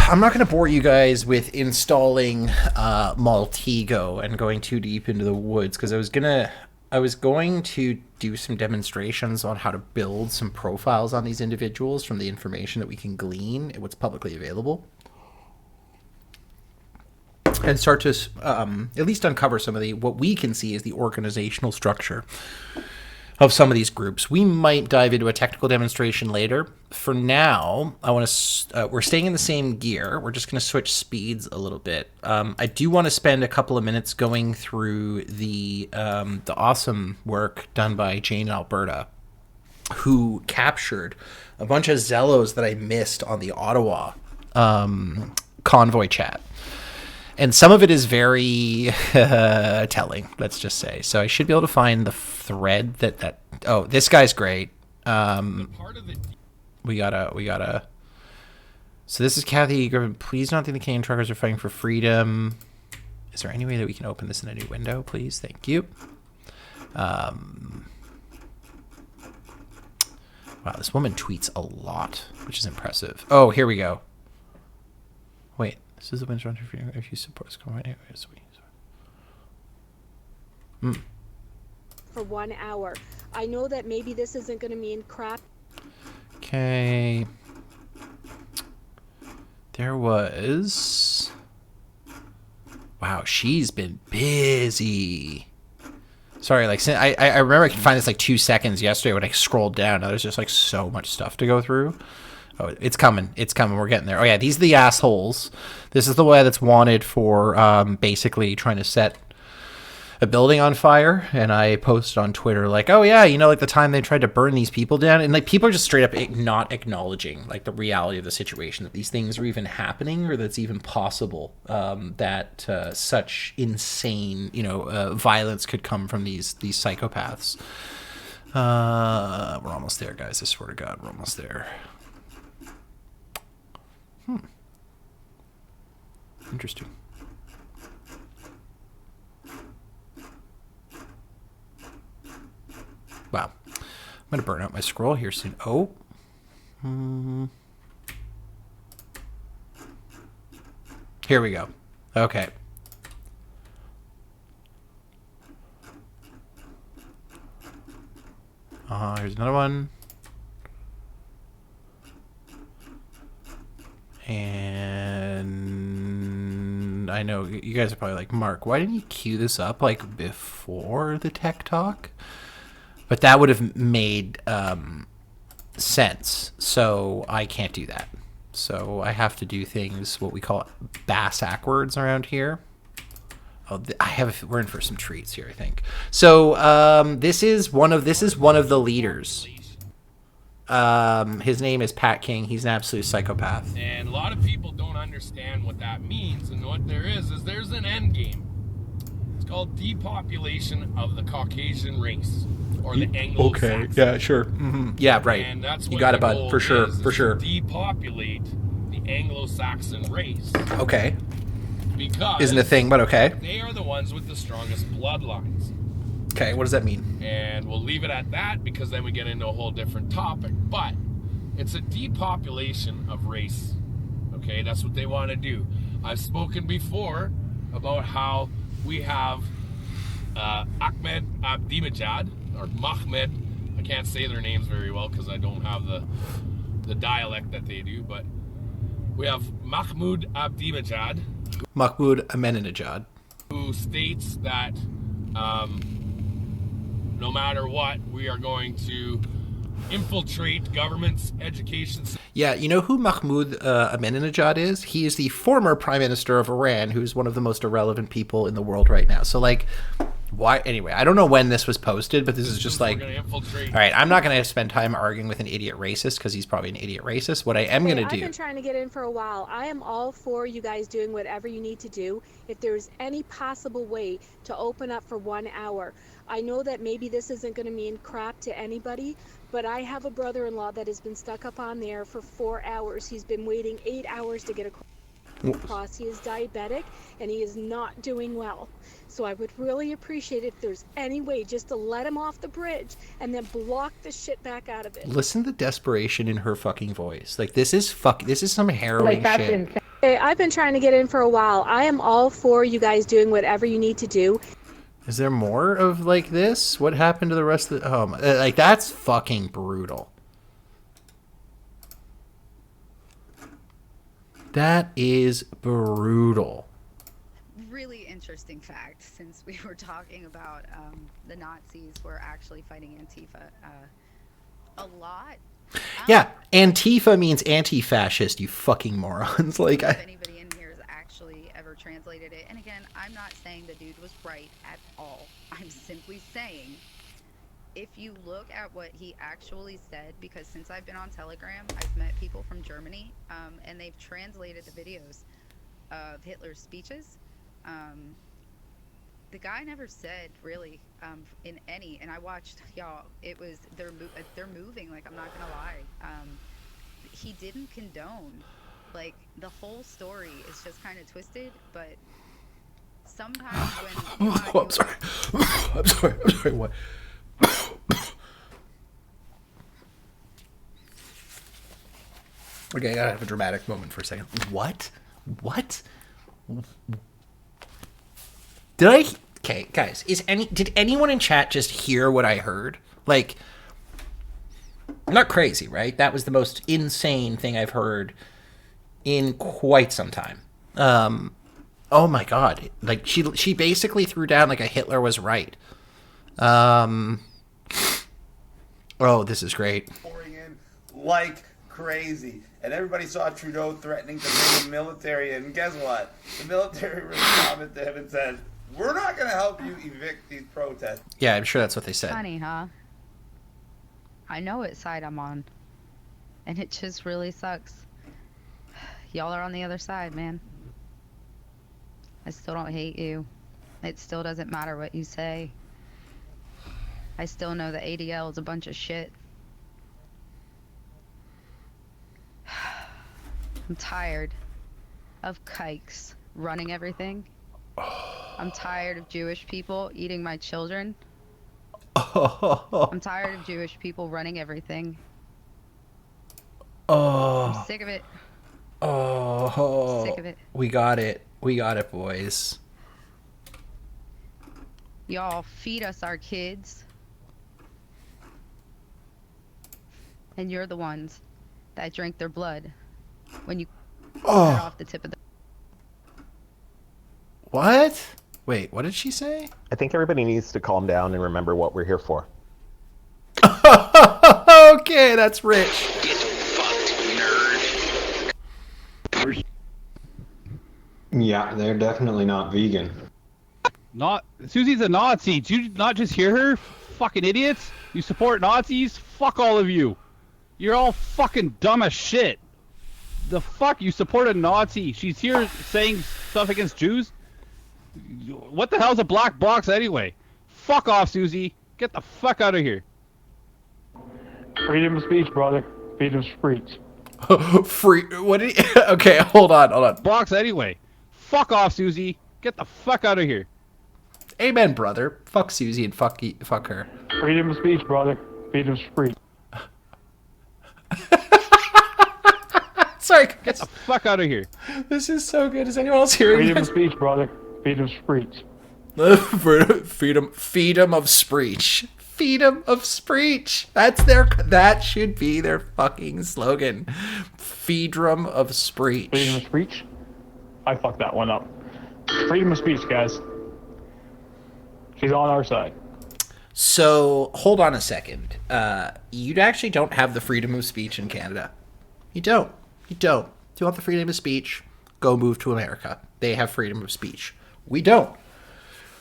not going to bore you guys with installing Maltego and going too deep into the woods, because I was going to do some demonstrations on how to build some profiles on these individuals from the information that we can glean and what's publicly available, and start to at least uncover some of what we can see as the organizational structure of some of these groups. We might dive into a technical demonstration later. For now, I want to. We're staying in the same gear. We're just going to switch speeds a little bit. I do want to spend a couple of minutes going through the awesome work done by Jane in Alberta, who captured a bunch of Zellos that I missed on the Ottawa Convoy chat. And some of it is very telling, let's just say. So I should be able to find the thread that oh, this guy's great. We gotta. So this is Kathy. Please don't think the Canadian truckers are fighting for freedom. Is there any way that we can open this in a new window, please? Thank you. Wow, this woman tweets a lot, which is impressive. Oh, here we go. Wait, This is the winds run for you if you support this Convoy. Anyways, for 1 hour. I know that maybe this isn't going to mean crap. Okay. There was... Wow, she's been busy. Sorry, like, I remember I could find this like 2 seconds yesterday when I scrolled down. Now there's just like so much stuff to go through. Oh, it's coming. It's coming. We're getting there. Oh, yeah, these are the assholes. This is the way that's wanted for basically trying to set a building on fire. And I posted on Twitter like, oh, yeah, you know, like the time they tried to burn these people down. And like people are just straight up not acknowledging like the reality of the situation, that these things are even happening or that's even possible, that such insane, you know, violence could come from these psychopaths. We're almost there, guys. I swear to God, we're almost there. Interesting. Wow. I'm going to burn out my scroll here soon. Oh. Here we go. Okay. Here's another one. And I know you guys are probably like, Mark, why didn't you queue this up like before the tech talk? But that would have made sense. So I can't do that. So I have to do things, what we call bass-ackwards around here. Oh, we're in for some treats here, I think. So this is one of the leaders. His name is Pat King. He's an absolute psychopath. And a lot of people don't understand what that means. And what there is there's an end game. It's called depopulation of the Caucasian race, or the Anglo-Saxon. Okay, yeah, sure. Yeah, right. And that's you what got it, the bud. goal For sure, is for sure. Depopulate the Anglo-Saxon race. Okay. Because isn't a thing, but okay. They are the ones with the strongest bloodlines. Okay, what does that mean? And we'll leave it at that because then we get into a whole different topic. But it's a depopulation of race. Okay, that's what they want to do. I've spoken before about how we have Ahmed Ahmadinejad, or Mahmed. I can't say their names very well because I don't have the dialect that they do. But we have Mahmoud Ahmadinejad. Mahmoud Ahmadinejad. Who states that no matter what, we are going to infiltrate governments, education. Yeah, you know who Mahmoud Ahmadinejad is? He is the former prime minister of Iran, who's one of the most irrelevant people in the world right now. So, like, why? Anyway, I don't know when this was posted, but this is just like, all right, I'm not going to spend time arguing with an idiot racist because he's probably an idiot racist. What I am going to do... I've been trying to get in for a while. I am all for you guys doing whatever you need to do. If there's any possible way to open up for 1 hour. I know that maybe this isn't going to mean crap to anybody, but I have a brother-in-law that has been stuck up on there for 4 hours. He's been waiting 8 hours to get across. He is diabetic, and he is not doing well. So I would really appreciate if there's any way just to let him off the bridge and then block the shit back out of it. Listen to the desperation in her fucking voice. Like, this is some harrowing shit. Hey, I've been trying to get in for a while. I am all for you guys doing whatever you need to do. Is there more of like this? What happened to the rest of the... Oh, my, like, that's fucking brutal. That is brutal. Really interesting fact, since we were talking about the Nazis were actually fighting Antifa a lot. Yeah, Antifa means anti-fascist, you fucking morons. Like, if anybody in here has actually ever translated it, and again, I'm not saying the dude was right at all. I'm simply saying, if you look at what he actually said, because since I've been on Telegram, I've met people from Germany, and they've translated the videos of Hitler's speeches. The guy never said really in any, and I watched, y'all, it was they're moving, like, I'm not gonna lie. He didn't condone, like, the whole story is just kind of twisted, but sometimes when I'm sorry. I'm sorry. What? Okay, I gotta have a dramatic moment for a second. What? What? Did I? Okay, guys, did anyone in chat just hear what I heard? Like, not crazy, right? That was the most insane thing I've heard in quite some time. Oh my god! Like she basically threw down like a Hitler was right. Oh, this is great. Pouring in like crazy, and everybody saw Trudeau threatening to bring the military in. And guess what? The military responded to him and said, "We're not going to help you evict these protests." Yeah, I'm sure that's what they said. Funny, huh? I know what side I'm on, and it just really sucks. Y'all are on the other side, man. I still don't hate you. It still doesn't matter what you say. I still know that ADL is a bunch of shit. I'm tired of kikes running everything. I'm tired of Jewish people eating my children. I'm tired of Jewish people running everything. I'm sick of it. Sick of it. We got it. We got it, boys. Y'all feed us our kids. And you're the ones that drink their blood when you cut off the tip of the... What? Wait, what did she say? I think everybody needs to calm down and remember what we're here for. Okay, that's rich. Yeah, they're definitely not vegan. Not Susie's a Nazi. Did you not just hear her? Fucking idiots! You support Nazis? Fuck all of you. You're all fucking dumb as shit. The fuck? You support a Nazi? She's here saying stuff against Jews? What the hell's a black box anyway? Fuck off, Susie. Get the fuck out of here. Freedom of speech, brother. Freedom of speech. What did he... Okay, hold on. Box anyway. Fuck off, Susie. Get the fuck out of here. Amen, brother. Fuck Susie and fuck her. Freedom of speech, brother. Freedom of speech. Sorry, get the fuck out of here. This is so good. Is anyone else hearing Freedom this? of speech, brother. Freedom of speech. Freedom of speech. Freedom of speech. That should be their fucking slogan. Freedom of speech. Freedom of speech? I fucked that one up. Freedom of speech, guys. She's on our side. So, hold on a second. You actually don't have the freedom of speech in Canada. You don't. You don't. If you want the freedom of speech, go move to America. They have freedom of speech. We don't.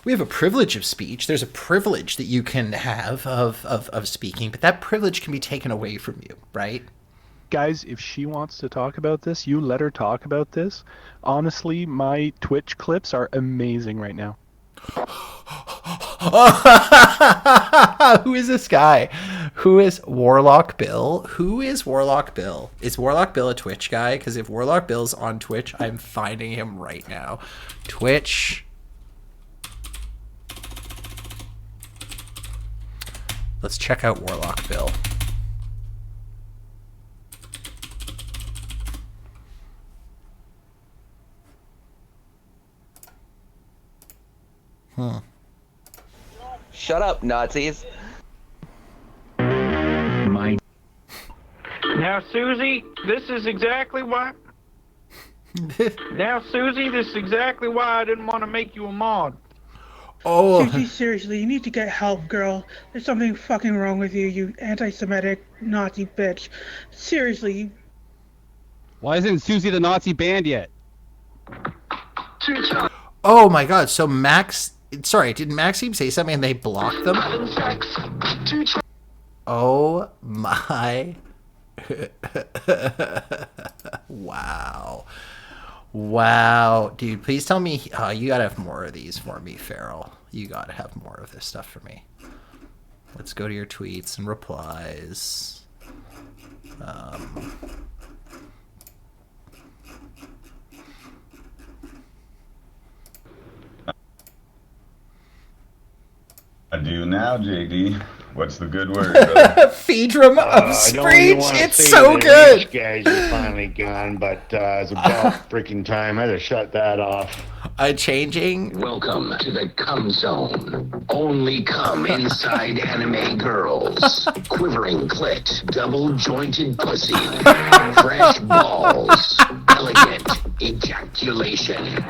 We have a privilege of speech. There's a privilege that you can have of speaking, but that privilege can be taken away from you, right? Guys, if she wants to talk about this, you let her talk about this. Honestly, my Twitch clips are amazing right now. Who is this guy? Who is Warlock Bill? Who is Warlock Bill? Is Warlock Bill a Twitch guy? Because if Warlock Bill's on Twitch, I'm finding him right now. Twitch. Let's check out Warlock Bill. Shut up, Nazis. Now, Susie, this is exactly why. Now, Susie, this is exactly why I didn't want to make you a mod. Oh. Susie, seriously, you need to get help, girl. There's something fucking wrong with you, you anti-Semitic Nazi bitch. Seriously. Why isn't Susie the Nazi banned yet? Oh my god, so Max... Sorry, did Maxime say something and they blocked them? Oh my... Wow. Wow. Dude, please tell me... Oh, you gotta have more of these for me, Farrell. You gotta have more of this stuff for me. Let's go to your tweets and replies. I do now, JD. What's the good word, brother? Freedom of I don't even speech. want to It's say so the good. rich guys are finally gone, but it's about freaking time. I had to shut that off. Changing. Welcome to the cum zone. Only cum inside anime girls. Quivering clit, double jointed pussy, fresh balls, elegant ejaculation.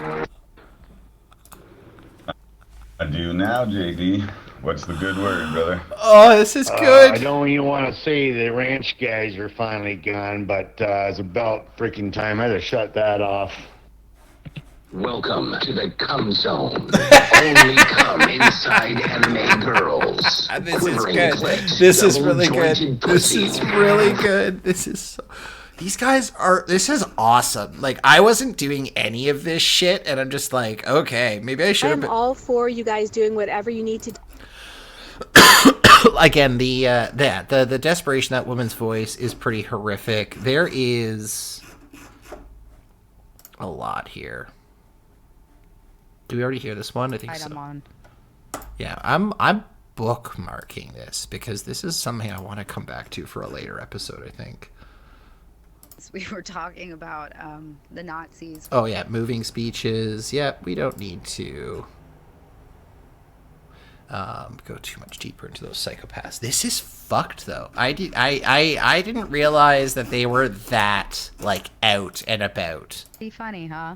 I do now, JD. What's the good word, brother? Oh, this is good. I don't even want to say the ranch guys are finally gone, but it's about freaking time. I had to shut that off. Welcome to the cum zone. Only cum inside anime girls. This is Quivering good. clit, This is double really good. jointed This pussy. is really good. This is so... These guys are... This is awesome. Like, I wasn't doing any of this shit, and I'm just like, okay, maybe I should I have am been... all for you guys doing whatever you need to do. Again, the desperation of that woman's voice is pretty horrific. There is a lot here. Do we already hear this one? I think so. On. Yeah, I'm bookmarking this because this is something I want to come back to for a later episode, I think. We were talking about the Nazis. Oh yeah, moving speeches. Yeah, we don't need to go too much deeper into those psychopaths. This is fucked though. I didn't realize that they were that like out and about. Be funny, huh?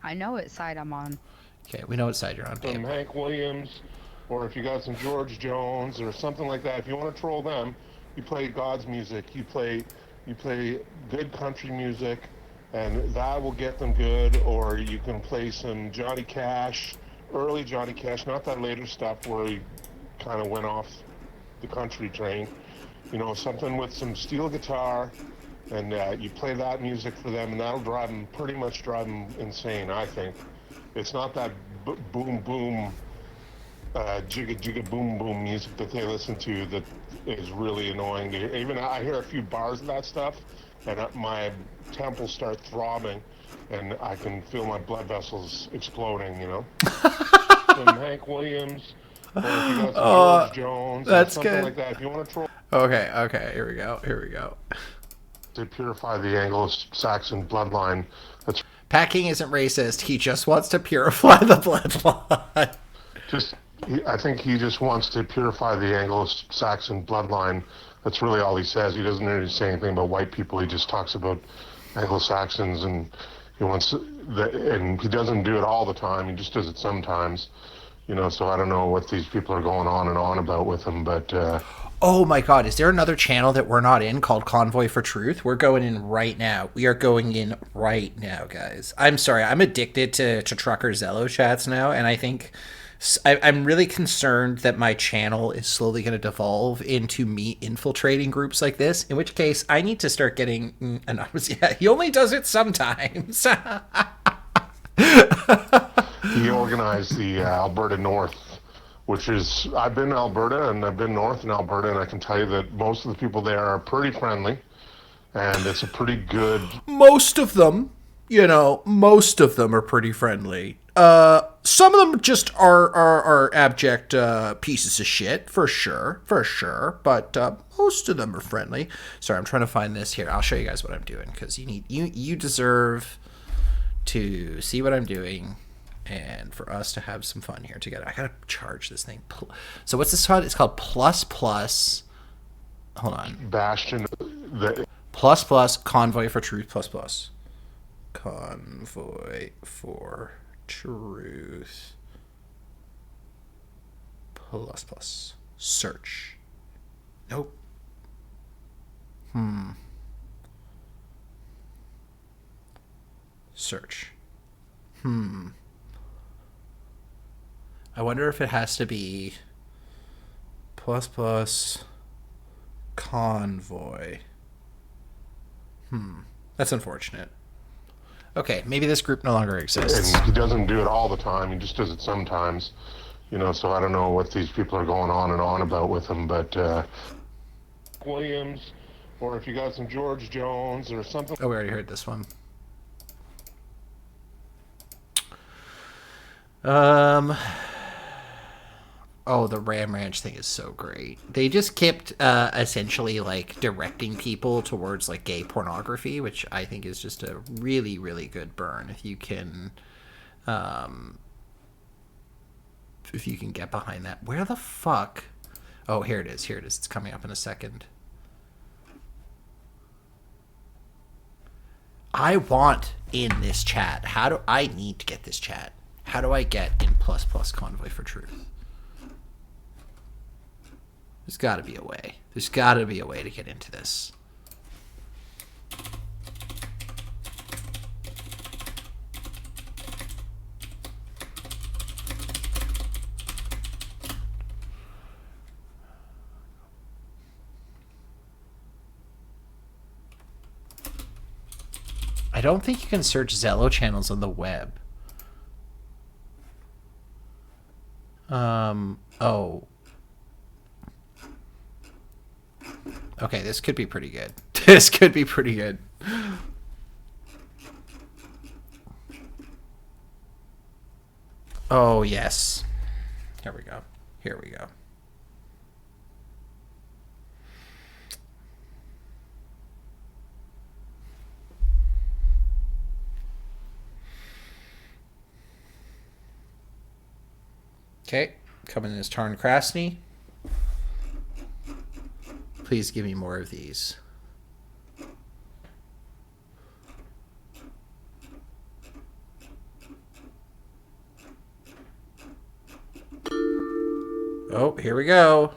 I know what side I'm on. Okay, we know what side you're on, babe. Some Hank Williams, or if you got some George Jones or something like that. If you want to troll them, you play God's music. You play good country music, and that will get them good. Or you can play some Johnny Cash, early Johnny Cash, not that later stuff where he kind of went off the country train. You know, something with some steel guitar, and you play that music for them, and that'll pretty much drive them insane, I think. It's not that boom boom, jigga jigga boom boom music that they listen to that is really annoying. Even I hear a few bars of that stuff, and my temples start throbbing, and I can feel my blood vessels exploding, you know? Some Hank Williams, or if you got some George Jones, or something good. like that. If you want to troll... Okay, here we go. To purify the Anglo-Saxon bloodline. That's Pat King isn't racist. He just wants to purify the bloodline. I think he just wants to purify the Anglo-Saxon bloodline. That's really all he says. He doesn't really say anything about white people. He just talks about Anglo-Saxons, and he wants and he doesn't do it all the time. He just does it sometimes. You know, so I don't know what these people are going on and on about with him, but... Oh my god, is there another channel that we're not in called Convoy for Truth? We're going in right now. We are going in right now, guys. I'm sorry, I'm addicted to Trucker Zello chats now, and I think I'm really concerned that my channel is slowly going to devolve into me infiltrating groups like this, in which case I need to start getting anonymous. Yeah, he only does it sometimes. He organized the Alberta North, which is, I've been in Alberta and I've been north in Alberta, and I can tell you that most of the people there are pretty friendly, and it's a pretty good... Most of them are pretty friendly. Some of them just are abject pieces of shit, for sure, but most of them are friendly. Sorry, I'm trying to find this here. I'll show you guys what I'm doing, because you deserve to see what I'm doing, and for us to have some fun here together. I gotta charge this thing. So what's this called? It's called plus. Hold on. Bastion. Plus Convoy for Truth plus. Convoy for Truth plus. Search. Nope. Search. I wonder if it has to be plus Convoy. That's unfortunate. Okay, maybe this group no longer exists. And he doesn't do it all the time. He just does it sometimes. You know, so I don't know what these people are going on and on about with him, but... Williams, or if you got some George Jones or something... Oh, we already heard this one. Oh, the Ram Ranch thing is so great. They just kept essentially like directing people towards like gay pornography, which I think is just a really, really good burn if you can get behind that. Where the fuck? Oh, here it is. Here it is. It's coming up in a second. I want in this chat. How do I need to get this chat? How do I get in ++ Convoy for Truth? There's got to be a way. There's got to be a way to get into this. I don't think you can search Zello channels on the web. Oh. Okay, this could be pretty good. This could be pretty good. Oh, yes. Here we go. Here we go. Okay, coming in as Tarn Krasny. Please give me more of these. Oh, here we go.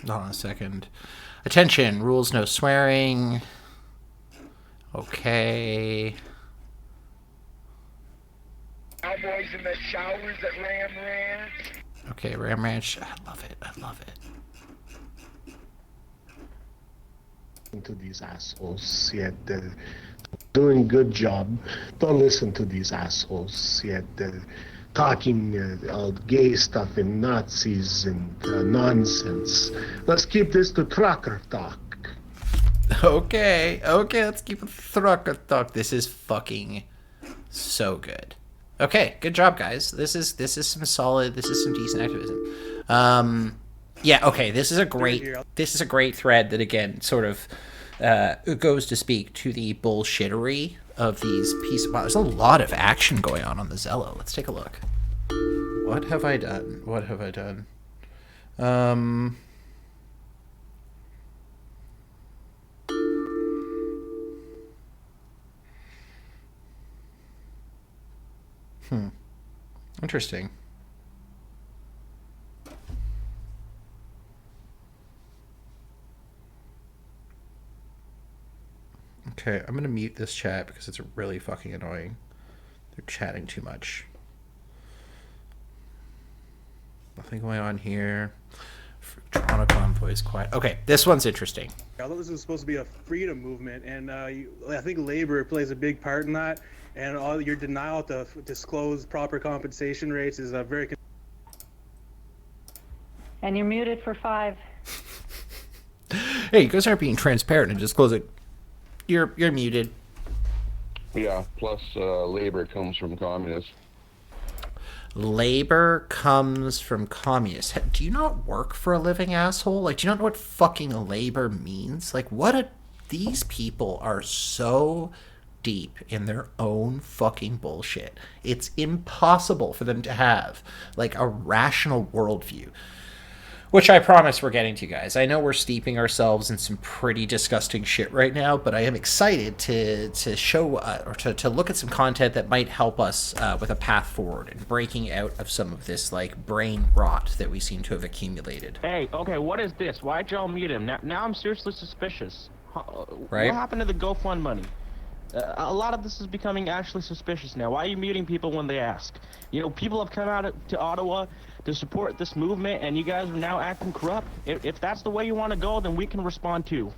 Hold on a second. Attention, rules no swearing. Okay. Cowboys in the showers at Ram Ranch. Okay, Ram Ranch. I love it. I love it. To these assholes, yet doing good job. Don't listen to these assholes, yet talking all gay stuff and Nazis and nonsense. Let's keep this to trucker talk. Okay, let's keep it trucker talk. This is fucking so good. Okay, good job, guys. This is some solid. This is some decent activism. Yeah. Okay. This is a great thread that again sort of goes to speak to the bullshittery of these pieces. Wow, there's a lot of action going on the Zello. Let's take a look. What have I done? What have I done? Interesting. Okay, I'm gonna mute this chat because it's really fucking annoying. They're chatting too much. Nothing going on here. Toronto Convoy is quiet. Okay, this one's interesting. I thought this was supposed to be a freedom movement, and I think labor plays a big part in that. And all your denial to disclose proper compensation rates is very. And you're muted for 5. Hey, you guys aren't being transparent and disclosing. You're muted. Yeah. Plus, labor comes from communists. Labor comes from communists. Do you not work for a living, asshole? Like, do you not know what fucking labor means? Like, these people are so deep in their own fucking bullshit. It's impossible for them to have, like, a rational worldview. Which I promise we're getting to, guys. I know we're steeping ourselves in some pretty disgusting shit right now, but I am excited to show or to look at some content that might help us with a path forward and breaking out of some of this like brain rot that we seem to have accumulated. Hey, okay, what is this? Why'd y'all mute him? Now I'm seriously suspicious. Right? What happened to the GoFund money? A lot of this is becoming actually suspicious now. Why are you muting people when they ask? You know, people have come out to Ottawa to support this movement, and you guys are now acting corrupt. If that's the way you want to go, then we can respond too.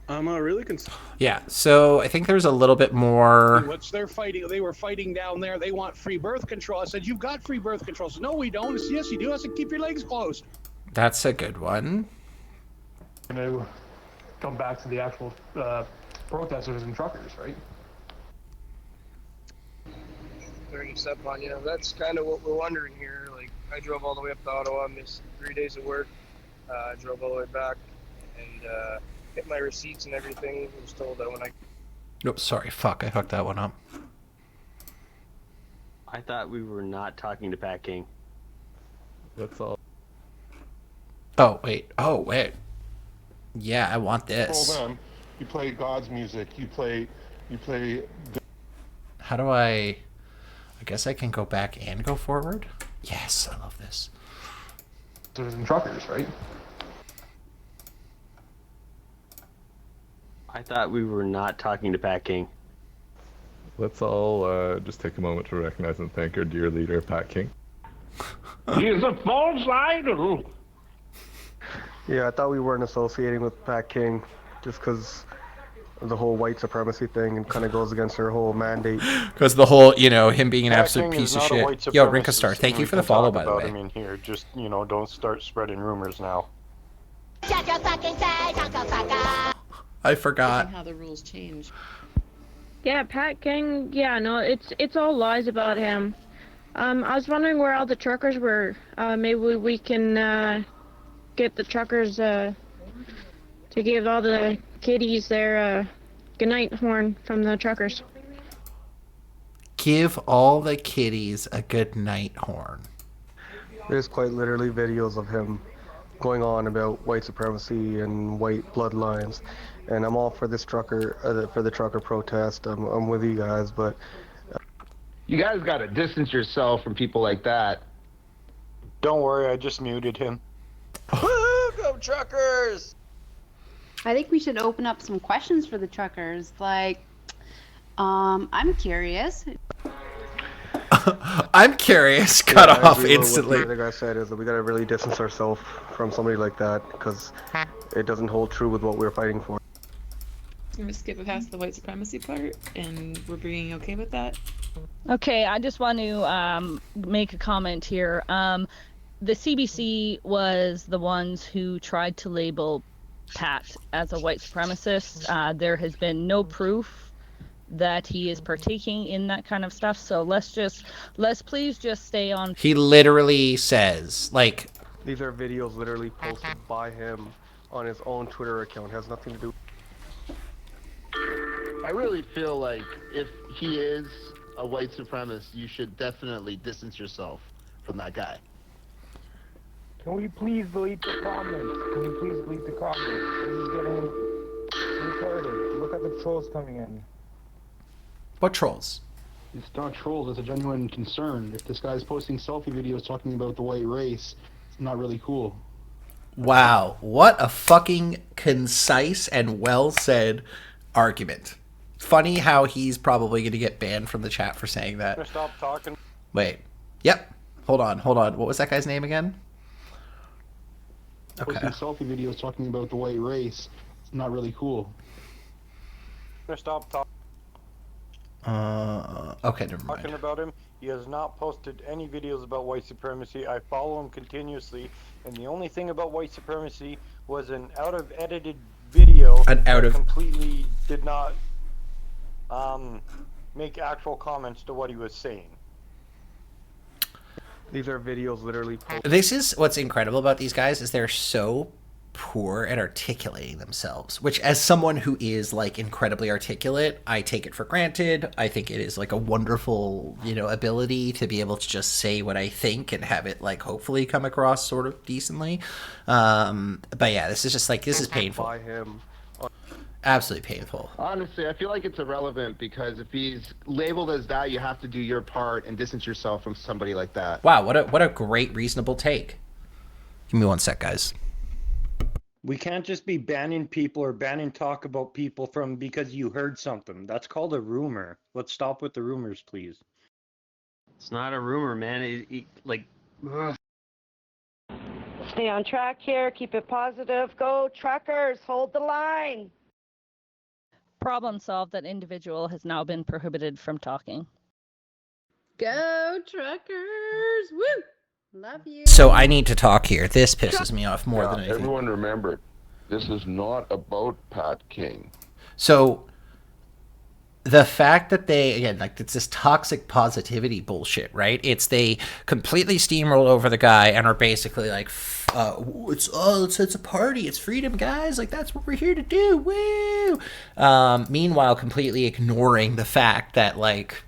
I'm really concerned. Yeah, so I think there's a little bit more. What's their fighting? They were fighting down there. They want free birth control. I said, you've got free birth control. I said, no, we don't. I said, yes, you do. I said, keep your legs closed. That's a good one. To come back to the actual protesters and truckers, right? 37 on you. That's kind of what we're wondering here. Like, I drove all the way up to Ottawa, missed 3 days of work. I drove all the way back and hit my receipts and everything. I was told that when I... Oops, sorry. Fuck, I fucked that one up. I thought we were not talking to Pat King. That's all. Oh, wait. Oh, wait. Yeah, I want this. Control them. You play God's music. You play. How do I guess I can go back and go forward? Yes, I love this. And truckers, right? I thought we were not talking to Pat King. Let's all just take a moment to recognize and thank our dear leader, Pat King. He's a false idol. Yeah, I thought we weren't associating with Pat King just because of the whole white supremacy thing and kind of goes against her whole mandate. Because the whole, him being an Pat absolute King piece is of not a shit. white Yo, supremacist, Rinkastar, thank and you we for the can follow, talk by the about way. him in here. Just, don't start spreading rumors now. I forgot. How the rules change. Yeah, Pat King. Yeah, no, it's all lies about him. I was wondering where all the truckers were. Maybe we can get the truckers to give all the kiddies their goodnight horn from the truckers. Give all the kiddies a good night horn. There's quite literally videos of him going on about white supremacy and white bloodlines, and I'm all for this trucker for the trucker protest. I'm with you guys, but you guys got to distance yourself from people like that. Don't worry, I just muted him. Woo, go truckers! I think we should open up some questions for the truckers. Like, I'm curious. I'm curious. Cut I off agree with instantly. What the other guy said is that we gotta really distance ourselves from somebody like that because it doesn't hold true with what we're fighting for. I'm gonna skip past the white supremacy part, and we're being okay with that. Okay, I just want to make a comment here. The CBC was the ones who tried to label Pat as a white supremacist. There has been no proof that he is partaking in that kind of stuff. So let's please just stay on. He literally says, like... These are videos literally posted by him on his own Twitter account. It has nothing to do... I really feel like if he is a white supremacist, you should definitely distance yourself from that guy. Can we please delete the comments? Can we please delete the comments? This is getting recorded. Look at the trolls coming in. What trolls? It's not trolls, it's a genuine concern. If this guy's posting selfie videos talking about the white race, it's not really cool. Wow, what a fucking concise and well-said argument. Funny how he's probably going to get banned from the chat for saying that. Stop talking. Wait. Yep. Hold on. What was that guy's name again? Okay. Posting selfie videos talking about the white race, it's not really cool. Stop talking. Okay, never mind. Talking about him. He has not posted any videos about white supremacy. I follow him continuously, and the only thing about white supremacy was an out-of-edited video completely did not make actual comments to what he was saying. These are videos literally posted. This is what's incredible about these guys is they're so poor at articulating themselves, which as someone who is like incredibly articulate, I take it for granted. I think it is like a wonderful, ability to be able to just say what I think and have it like hopefully come across sort of decently. But yeah, this is just like, this is painful. By him. Absolutely painful. Honestly, I feel like it's irrelevant because if he's labeled as that, you have to do your part and distance yourself from somebody like that. Wow, what a great reasonable take. Give me one sec, guys. We can't just be banning people or banning talk about people from because you heard something. That's called a rumor. Let's stop with the rumors, please. It's not a rumor, man. Ugh. Stay on track here. Keep it positive. Go truckers. Hold the line. Problem solved. That individual has now been prohibited from talking. Go truckers! Woo! Love you. So I need to talk here. This pisses me off more than anything. Everyone remember, this is not about Pat King. So the fact that they, again, like, it's this toxic positivity bullshit, right? It's they completely steamroll over the guy and are basically like, it's a party, it's freedom, guys, like, that's what we're here to do, woo! Meanwhile, completely ignoring the fact that, like,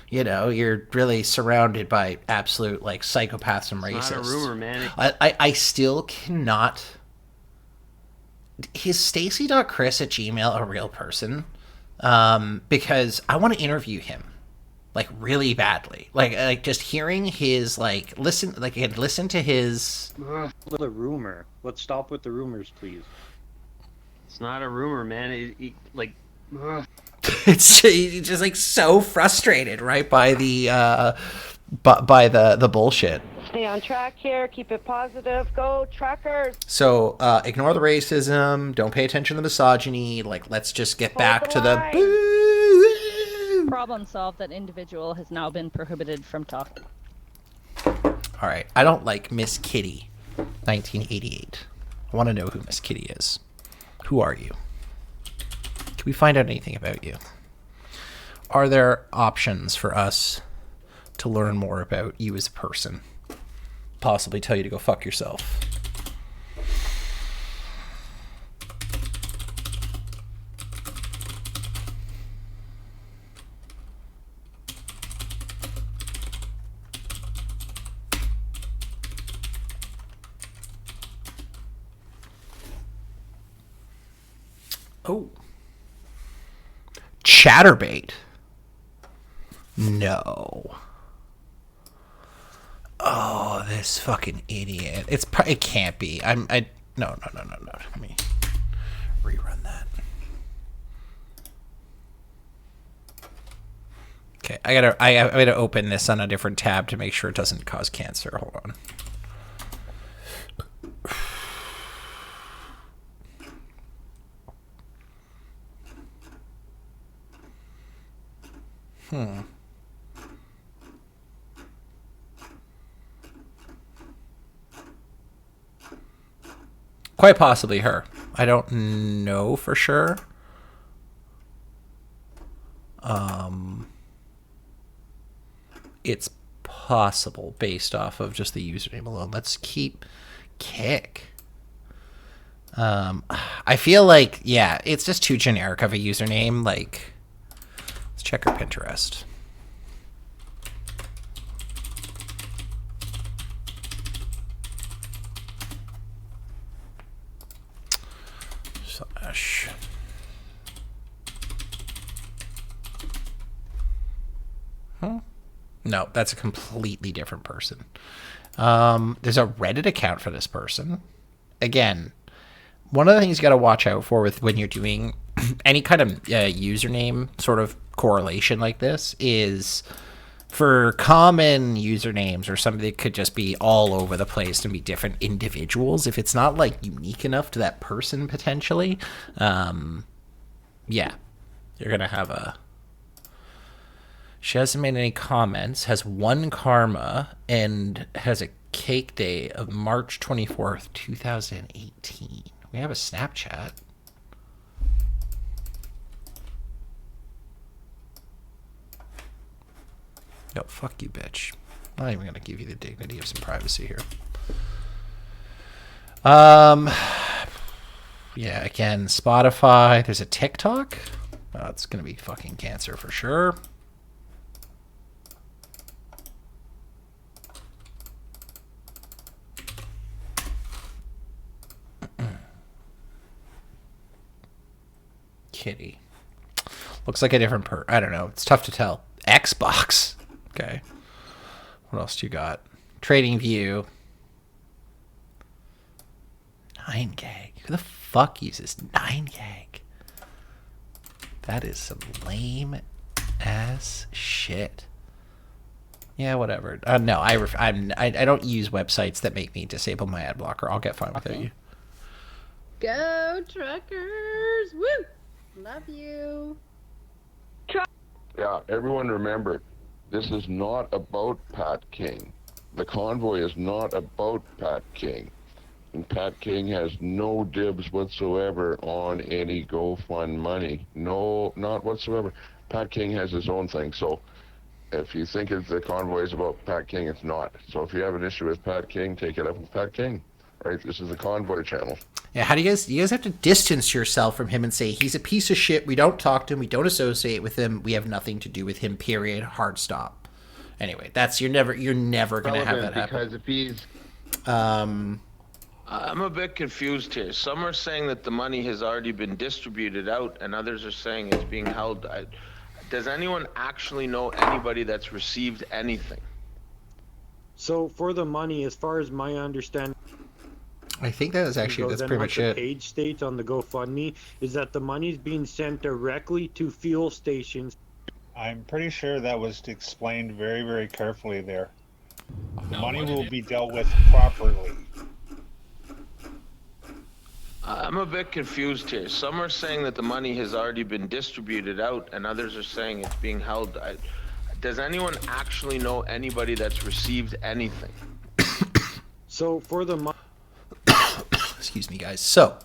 you know, you're really surrounded by absolute, like, psychopaths and racists. It's not a rumor, man. I still cannot... Is Stacy.Chris@gmail a real person? Because I want to interview him, like, really badly. Like just hearing his, like, listen to his... The rumor. Let's stop with the rumors, please. It's not a rumor, man. It's just, like, so frustrated, right, by the bullshit. Stay on track here. Keep it positive. Go truckers. So ignore the racism. Don't pay attention to the misogyny. Like, let's just get back to the boo. Problem solved. That individual has now been prohibited from talking. All right. I don't like Miss Kitty, 1988. I want to know who Miss Kitty is. Who are you? Can we find out anything about you? Are there options for us to learn more about you as a person? Possibly tell you to go fuck yourself. Oh. Chatterbait. No. Oh, this fucking idiot. It can't be. No. Let me rerun that. Okay, I gotta open this on a different tab to make sure it doesn't cause cancer. Hold on. Quite possibly her. I don't know for sure. It's possible based off of just the username alone. Let's keep Kick. I feel like, yeah, it's just too generic of a username. Like, let's check her Pinterest. Slash. No, that's a completely different person. There's a Reddit account for this person. Again, one of the things you got to watch out for with when you're doing any kind of username sort of correlation like this is for common usernames or something that could just be all over the place and be different individuals. If it's not like unique enough to that person potentially, yeah, you're going to have a... She hasn't made any comments, has one karma, and has a cake day of March 24th, 2018. We have a Snapchat. No, fuck you, bitch. I'm not even going to give you the dignity of some privacy here. Yeah, again, Spotify. There's a TikTok. Oh, it's going to be fucking cancer for sure. Kitty. Looks like a different I don't know. It's tough to tell. Xbox. Okay. What else do you got? Trading View. 9gag. Who the fuck uses 9gag? That is some lame ass shit. Yeah, whatever. No, I don't use websites that make me disable my ad blocker. I'll get fine without you. Go truckers! Woo! Love you. Yeah, everyone remember, this is not about Pat King. The convoy is not about Pat King. And Pat King has no dibs whatsoever on any GoFund money. No, not whatsoever. Pat King has his own thing. So if you think the convoy is about Pat King, it's not. So if you have an issue with Pat King, take it up with Pat King. Right? This is the convoy channel. Yeah, how do you guys have to distance yourself from him and say he's a piece of shit, we don't talk to him, we don't associate with him, we have nothing to do with him, period, hard stop. Anyway, that's you're never gonna have that happen. Because if he's I'm a bit confused here. Some are saying that the money has already been distributed out, and others are saying it's being held. Does anyone actually know anybody that's received anything? So for the money, as far as my understanding, I think that's pretty much it. The page states on the GoFundMe is that the money's being sent directly to fuel stations. I'm pretty sure that was explained very, very carefully there. The money will be dealt with properly. I'm a bit confused here. Some are saying that the money has already been distributed out, and others are saying it's being held. Does anyone actually know anybody that's received anything? So for the money... Excuse me, guys. So,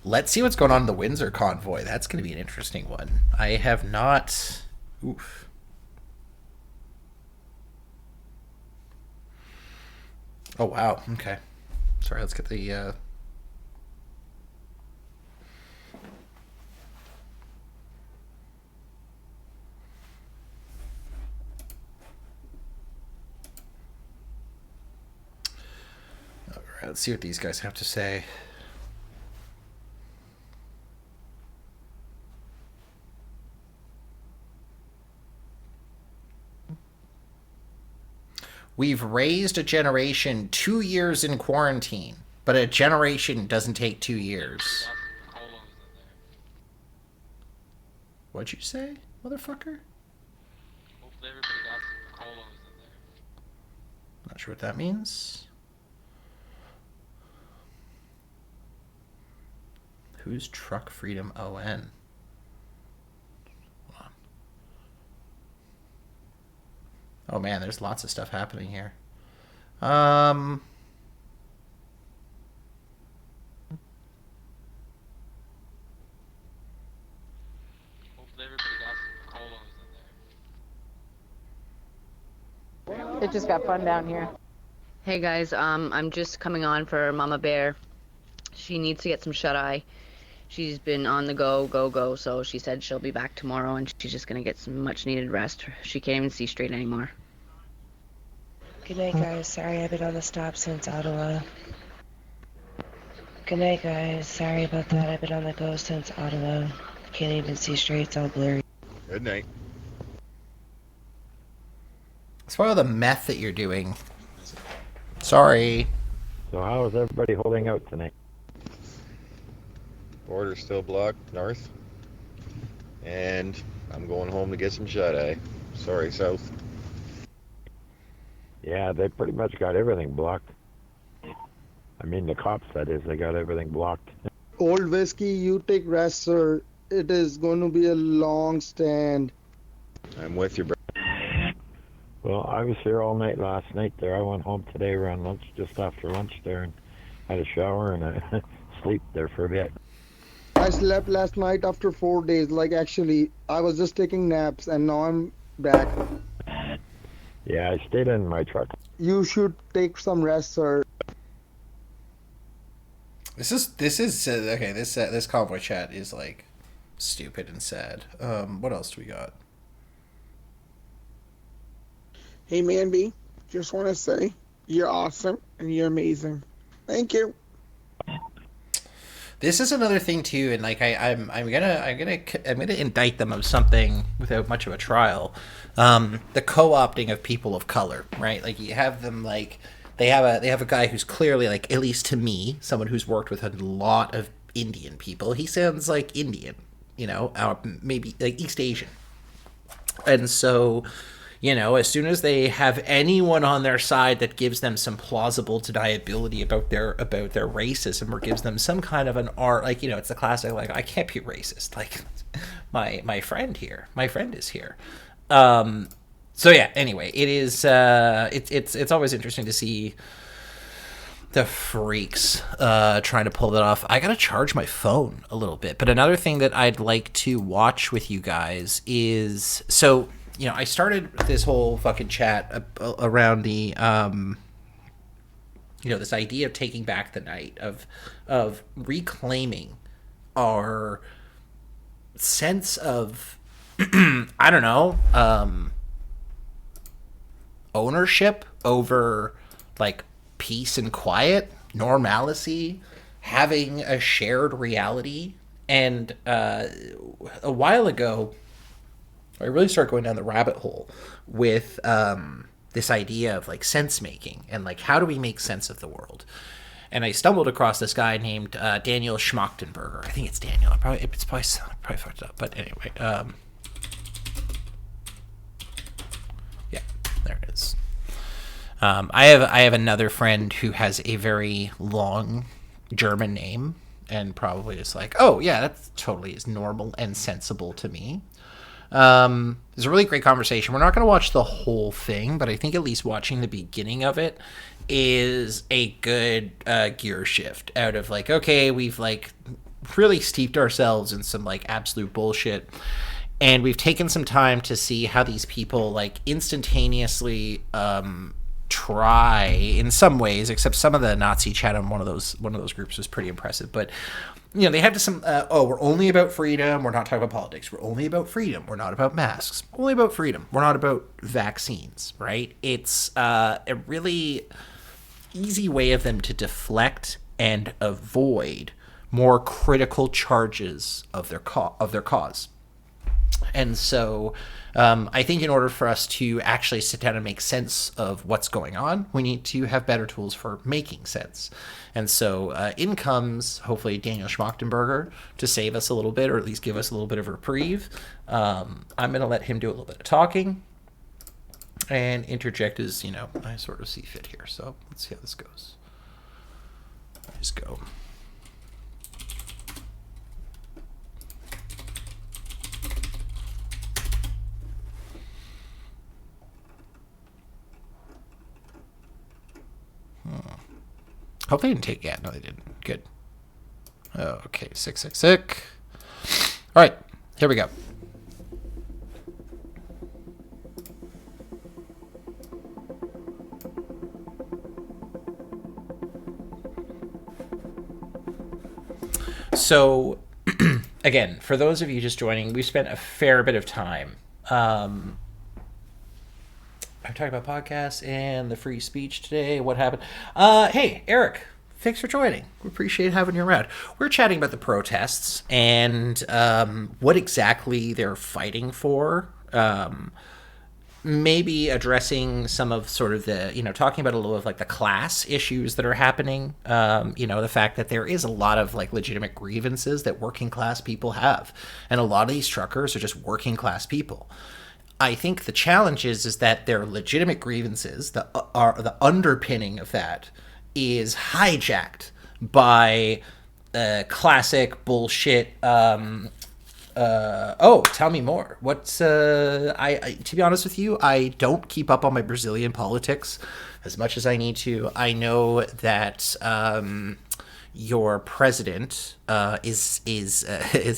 let's see what's going on in the Windsor convoy. That's going to be an interesting one. I have not... Oof. Oh, wow. Okay. Sorry, let's get the... Let's see what these guys have to say. We've raised a generation 2 years in quarantine, but a generation doesn't take 2 years. What'd you say, motherfucker? Hopefully everybody got some colos in there. Not sure what that means. Who's Truck Freedom ON? Hold on. Oh man, there's lots of stuff happening here. Hopefully everybody got some colos in there. It just got fun down here. Hey guys, I'm just coming on for Mama Bear. She needs to get some shut-eye. She's been on the go, so she said she'll be back tomorrow and she's just gonna get some much-needed rest. She can't even see straight anymore. Good night, guys. Sorry I've been on the stop since Ottawa. Good night, guys. Sorry about that. I've been on the go since Ottawa. Can't even see straight. It's all blurry. Good night. It's for all the meth that you're doing. Sorry. So how is everybody holding out tonight? Border's still blocked north. And I'm going home to get some shut-eye. Sorry, south. Yeah, they pretty much got everything blocked. I mean, the cops, that is, they got everything blocked. Old whiskey, you take rest, sir. It is going to be a long stand. I'm with you, bro. Well, I was here all night last night there. I went home today around lunch, just after lunch there, and had a shower and I slept there for a bit. I slept last night after 4 days. Like, actually, I was just taking naps, and now I'm back. Yeah, I stayed in my truck. You should take some rest, sir. This is okay. This convoy chat is like stupid and sad. What else do we got? Hey, Manby, just want to say you're awesome and you're amazing. Thank you. This is another thing too, and like I'm gonna indict them of something without much of a trial. The co-opting of people of color, right? Like you have them like they have a guy who's clearly like, at least to me, someone who's worked with a lot of Indian people. He sounds like Indian, you know, maybe like East Asian, and so You know, as soon as they have anyone on their side that gives them some plausible deniability about their racism, or gives them some kind of an art, like, you know, it's the classic, like, I can't be racist. Like, my friend is here. So yeah, anyway, it is, it's always interesting to see the freaks trying to pull that off. I gotta charge my phone a little bit. But another thing that I'd like to watch with you guys is, so, you know, I started this whole fucking chat around the, you know, this idea of taking back the night, of reclaiming our sense of, I don't know, ownership over, like, peace and quiet, normalcy, having a shared reality. And a while ago, I really started going down the rabbit hole with this idea of, like, sense making and, like, how do we make sense of the world. And I stumbled across this guy named Daniel Schmachtenberger. I think it's Daniel. It's probably fucked up, but anyway. Yeah, there it is. I have another friend who has a very long German name, and probably is like, oh yeah, that totally is normal and sensible to me. It's a really great conversation. We're not going to watch the whole thing, but I think at least watching the beginning of it is a good gear shift out of, like, okay, we've, like, really steeped ourselves in some, like, absolute bullshit, and we've taken some time to see how these people, like, instantaneously try in some ways, except some of the Nazi chat on one of those groups was pretty impressive, but, you know, they have to some, we're only about freedom, we're not talking about politics, we're only about freedom, we're not about masks, only about freedom, we're not about vaccines, right? It's a really easy way of them to deflect and avoid more critical charges of their cause. And so I think in order for us to actually sit down and make sense of what's going on, we need to have better tools for making sense. And so in comes, hopefully, Daniel Schmachtenberger to save us a little bit, or at least give us a little bit of reprieve. I'm going to let him do a little bit of talking and interject as, you know, I sort of see fit here. So let's see how this goes. Just go. Hope they didn't take it. No, they didn't. Good. Okay, sick. All right, here we go. So, again, for those of you just joining, we spent a fair bit of time I'm talking about podcasts and the free speech today. What happened? Hey, Eric, thanks for joining. We appreciate having you around. We're chatting about the protests and what exactly they're fighting for. Maybe addressing some of sort of the, you know, talking about a little of, like, the class issues that are happening. You know, the fact that there is a lot of, like, legitimate grievances that working class people have. And a lot of these truckers are just working class people. I think the challenge is that their legitimate grievances, the underpinning of that, is hijacked by classic bullshit. Tell me more. What's I to be honest with you, I don't keep up on my Brazilian politics as much as I need to. I know that your president is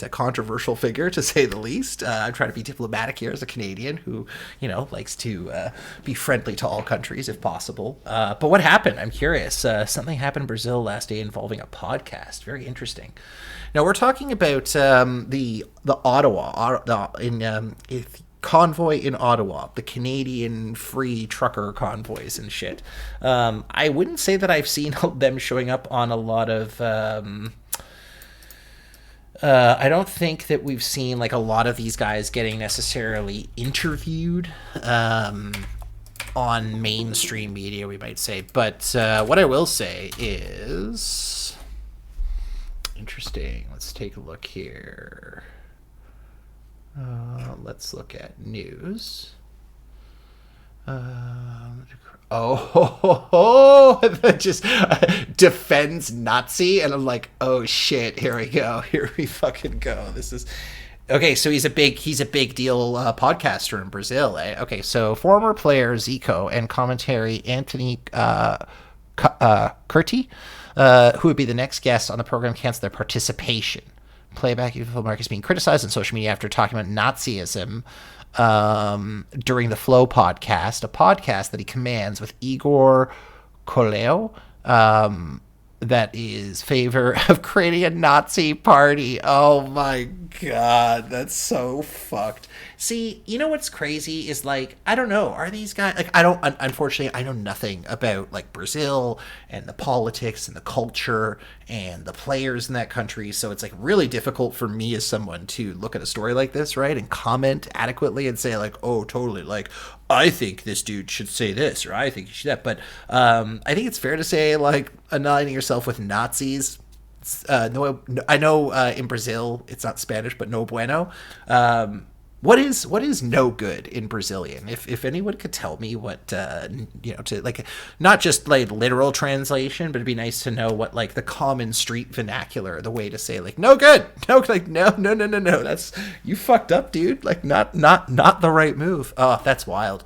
a controversial figure, to say the least. I'm trying to be diplomatic here as a Canadian who, you know, likes to be friendly to all countries if possible. But what happened? I'm curious. Something happened in Brazil last day involving a podcast. Very interesting. Now we're talking about the Ottawa Convoy in Ottawa, the Canadian free trucker convoys and shit. I wouldn't say that I've seen them showing up on a lot of. I don't think that we've seen, like, a lot of these guys getting necessarily interviewed on mainstream media, we might say. But what I will say is interesting. Let's take a look here. Let's look at news. That just defends Nazi, and I'm like, oh shit, here we go, here we fucking go. This is okay. So he's a big deal podcaster in Brazil, eh? Okay, so former player Zico and commentary Anthony Curti, who would be the next guest on the program, canceled their participation. Playback evil Mark is being criticized on social media after talking about Nazism during the Flow podcast, a podcast that he commands with Igor Coleo, that is favor of creating a Nazi party. Oh my god, that's so fucked. See, you know what's crazy is, like, I don't know, are these guys, like, I don't, unfortunately, I know nothing about, like, Brazil and the politics and the culture and the players in that country, so it's, like, really difficult for me as someone to look at a story like this, right, and comment adequately and say, like, oh, totally, like, I think this dude should say this, or I think he should that, but I think it's fair to say, like, aligning yourself with Nazis, no, I know in Brazil it's not Spanish, but no bueno. What is no good in Brazilian? If anyone could tell me what, to, like, not just like literal translation, but it'd be nice to know what, like, the common street vernacular, the way to say, like, no good, no, like, no, that's, you fucked up, dude. Like, not the right move. Oh, that's wild.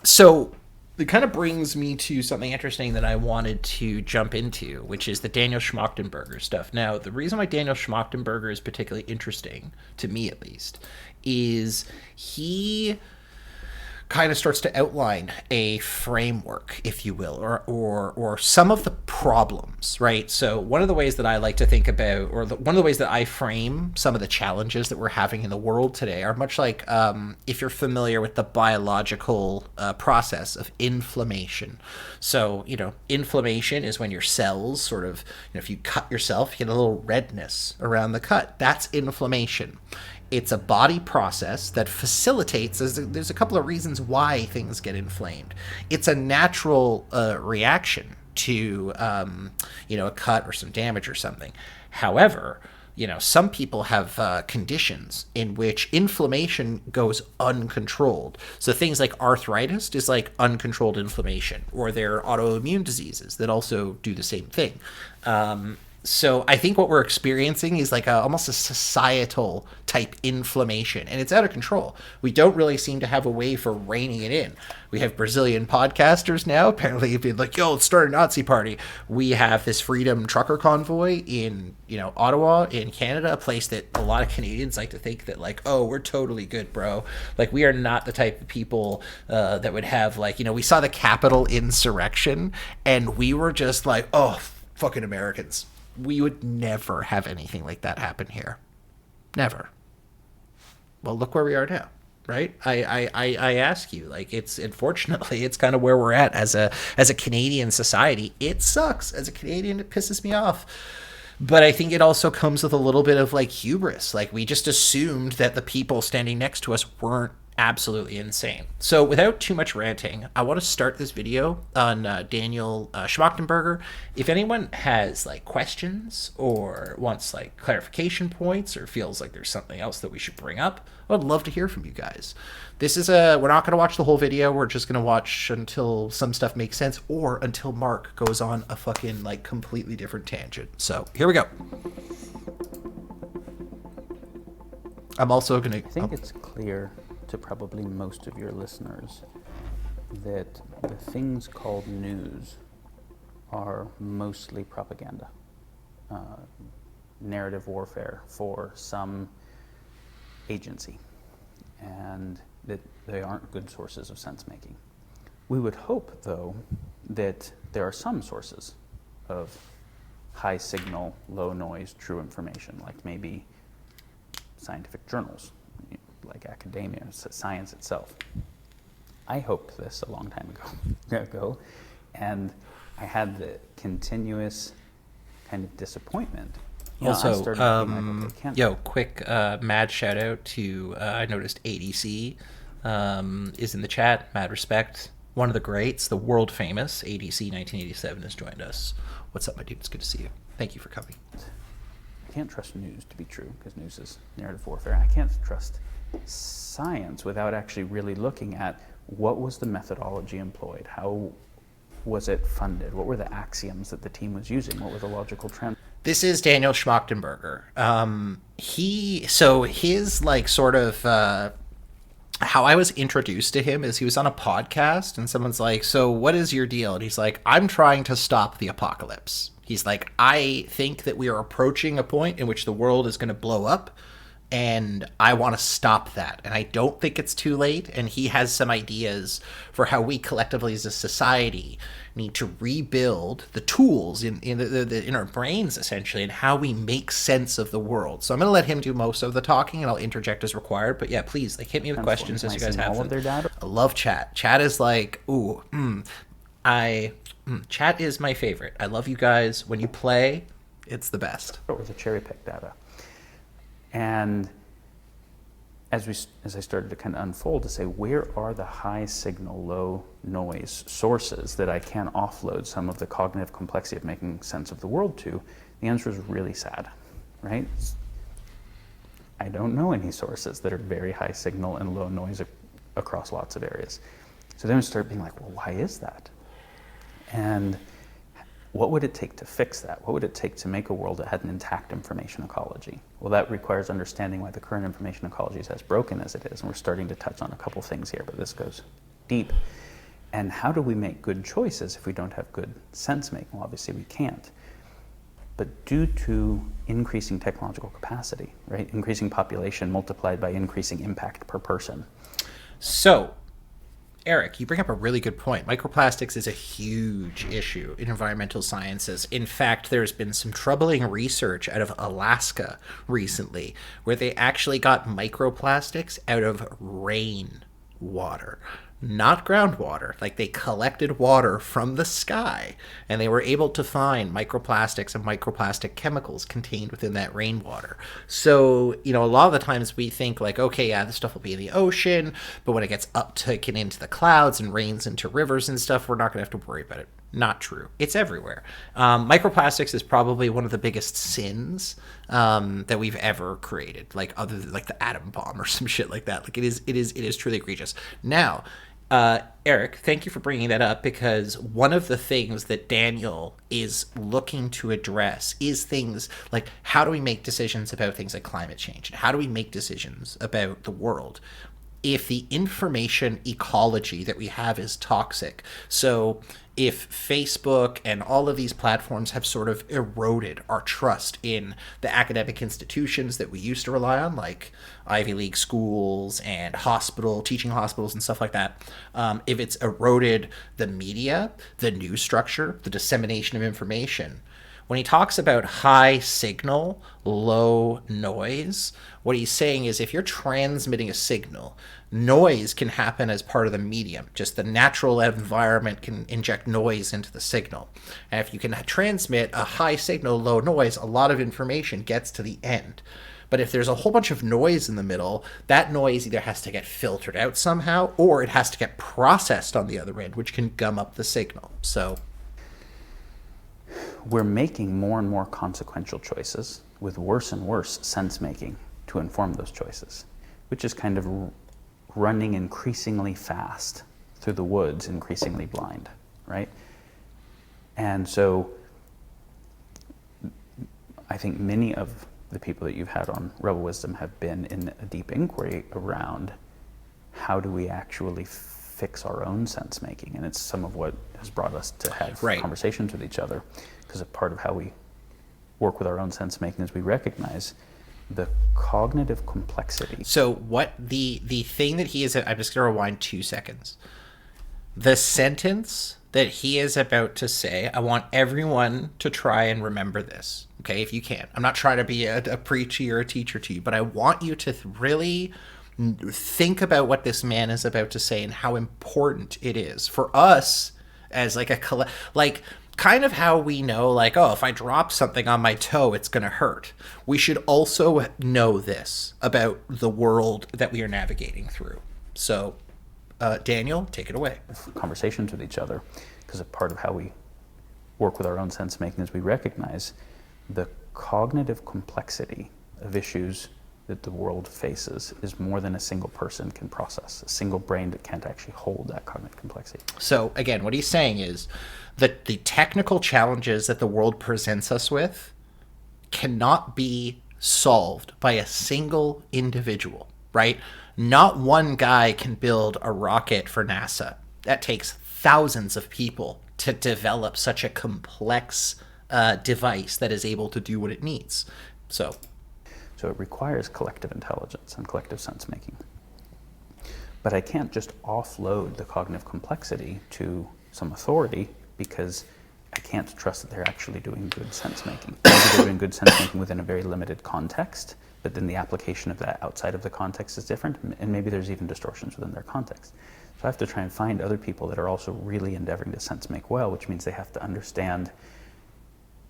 So it kind of brings me to something interesting that I wanted to jump into, which is the Daniel Schmachtenberger stuff. Now, the reason why Daniel Schmachtenberger is particularly interesting, to me at least, is he kind of starts to outline a framework, if you will, or some of the problems, right? So one of the ways that I like to think about, or one of the ways that I frame some of the challenges that we're having in the world today are much like, if you're familiar with the biological process of inflammation. So, inflammation is when your cells sort of, if you cut yourself, you get a little redness around the cut. That's inflammation. It's a body process that facilitates, there's a couple of reasons why things get inflamed. It's a natural reaction to, a cut or some damage or something. However, some people have conditions in which inflammation goes uncontrolled. So things like arthritis is like uncontrolled inflammation, or there are autoimmune diseases that also do the same thing. So I think what we're experiencing is like almost a societal type inflammation, and it's out of control. We don't really seem to have a way for reining it in. We have Brazilian podcasters now apparently being like, yo, let's start a Nazi party. We have this Freedumb trucker convoy in, Ottawa in Canada, a place that a lot of Canadians like to think that, like, oh, we're totally good, bro. Like, we are not the type of people that would have, like, we saw the Capitol insurrection and we were just like, oh, fucking Americans. We would never have anything like that happen here. Never. Well, look where we are now, right? I ask you, like, unfortunately, it's kind of where we're at as a Canadian society. It sucks. As a Canadian, it pisses me off. But I think it also comes with a little bit of, like, hubris. Like, we just assumed that the people standing next to us weren't absolutely insane. So without too much ranting, I want to start this video on Daniel Schmachtenberger. If anyone has, like, questions or wants, like, clarification points or feels like there's something else that we should bring up, I'd love to hear from you guys. This is we're not going to watch the whole video. We're just going to watch until some stuff makes sense, or until Mark goes on a fucking, like, completely different tangent. So here we go. I'm also going to... I think it's clear to probably most of your listeners that the things called news are mostly propaganda, narrative warfare for some agency, and that they aren't good sources of sense making. We would hope, though, that there are some sources of high signal, low noise, true information, like maybe scientific journals, like academia, science itself. I hoped this a long time ago, and I had the continuous kind of disappointment. Also, quick mad shout out to, I noticed ADC is in the chat. Mad respect. One of the greats, the world famous ADC 1987 has joined us. What's up, my dude? It's good to see you. Thank you for coming. I can't trust news to be true, because news is narrative warfare. I can't trust science without actually really looking at what was the methodology employed, how was it funded, what were the axioms that the team was using, what were the logical trends. This is Daniel Schmachtenberger. His like sort of how I was introduced to him is he was on a podcast and someone's like, so what is your deal? And he's like, I'm trying to stop the apocalypse. He's like, I think that we are approaching a point in which the world is going to blow up, and I want to stop that. And I don't think it's too late. And he has some ideas for how we collectively as a society need to rebuild the tools in our brains, essentially, and how we make sense of the world. So I'm going to let him do most of the talking, and I'll interject as required. But yeah, please, like, hit me with questions as you guys have them. I love chat. Chat is like, chat is my favorite. I love you guys. When you play, it's the best. Start with the cherry pick data. And as I started to kind of unfold to say, where are the high signal, low noise sources that I can offload some of the cognitive complexity of making sense of the world to? The answer is really sad, right? I don't know any sources that are very high signal and low noise across lots of areas. So then we start being like, well, why is that? And what would it take to fix that? What would it take to make a world that had an intact information ecology? Well, that requires understanding why the current information ecology is as broken as it is. And we're starting to touch on a couple things here, but this goes deep. And how do we make good choices if we don't have good sense making? Well, obviously we can't. But due to increasing technological capacity, right? Increasing population multiplied by increasing impact per person. So, Eric, you bring up a really good point. Microplastics is a huge issue in environmental sciences. In fact, there's been some troubling research out of Alaska recently where they actually got microplastics out of rainwater, not groundwater. Like, they collected water from the sky and they were able to find microplastics and microplastic chemicals contained within that rainwater. So, a lot of the times we think like, okay, yeah, this stuff will be in the ocean, but when it gets uptaken into the clouds and rains into rivers and stuff, we're not going to have to worry about it. Not true. It's everywhere. Microplastics is probably one of the biggest sins that we've ever created, like other than like the atom bomb or some shit like that. Like it is truly egregious. Now, Eric, thank you for bringing that up, because one of the things that Daniel is looking to address is things like, how do we make decisions about things like climate change? And how do we make decisions about the world if the information ecology that we have is toxic? So if Facebook and all of these platforms have sort of eroded our trust in the academic institutions that we used to rely on, like Ivy League schools and teaching hospitals and stuff like that, if it's eroded the media, the news structure, the dissemination of information, when he talks about high signal, low noise, what he's saying is if you're transmitting a signal, noise can happen as part of the medium. Just the natural environment can inject noise into the signal. And if you can transmit a high signal, low noise, a lot of information gets to the end. But if there's a whole bunch of noise in the middle, that noise either has to get filtered out somehow, or it has to get processed on the other end, which can gum up the signal. So we're making more and more consequential choices with worse and worse sense making to inform those choices, which is kind of running increasingly fast through the woods, increasingly blind, right? And so I think many of the people that you've had on Rebel Wisdom have been in a deep inquiry around how do we actually fix our own sense making. And it's some of what has brought us to have conversations with each other, because a part of how we work with our own sense making is we recognize the cognitive complexity. So what the thing that he is, I'm just going to rewind 2 seconds. The sentence that he is about to say, I want everyone to try and remember this, okay, if you can. I'm not trying to be a preachy or a teacher to you, but I want you to really think about what this man is about to say and how important it is for us as like kind of how we know, like, oh, if I drop something on my toe, it's going to hurt. We should also know this about the world that we are navigating through. So, Daniel, take it away. Conversations with each other, because a part of how we work with our own sense making is we recognize the cognitive complexity of issues that the world faces is more than a single person can process. A single brain that can't actually hold that cognitive complexity. So again, what he's saying is that the technical challenges that the world presents us with cannot be solved by a single individual, right? Not one guy can build a rocket for NASA. That takes thousands of people to develop such a complex device that is able to do what it needs. So it requires collective intelligence and collective sense making. But I can't just offload the cognitive complexity to some authority because I can't trust that they're actually doing good sense making. Maybe they're doing good sense making within a very limited context, but then the application of that outside of the context is different, and maybe there's even distortions within their context. So I have to try and find other people that are also really endeavoring to sense make well, which means they have to understand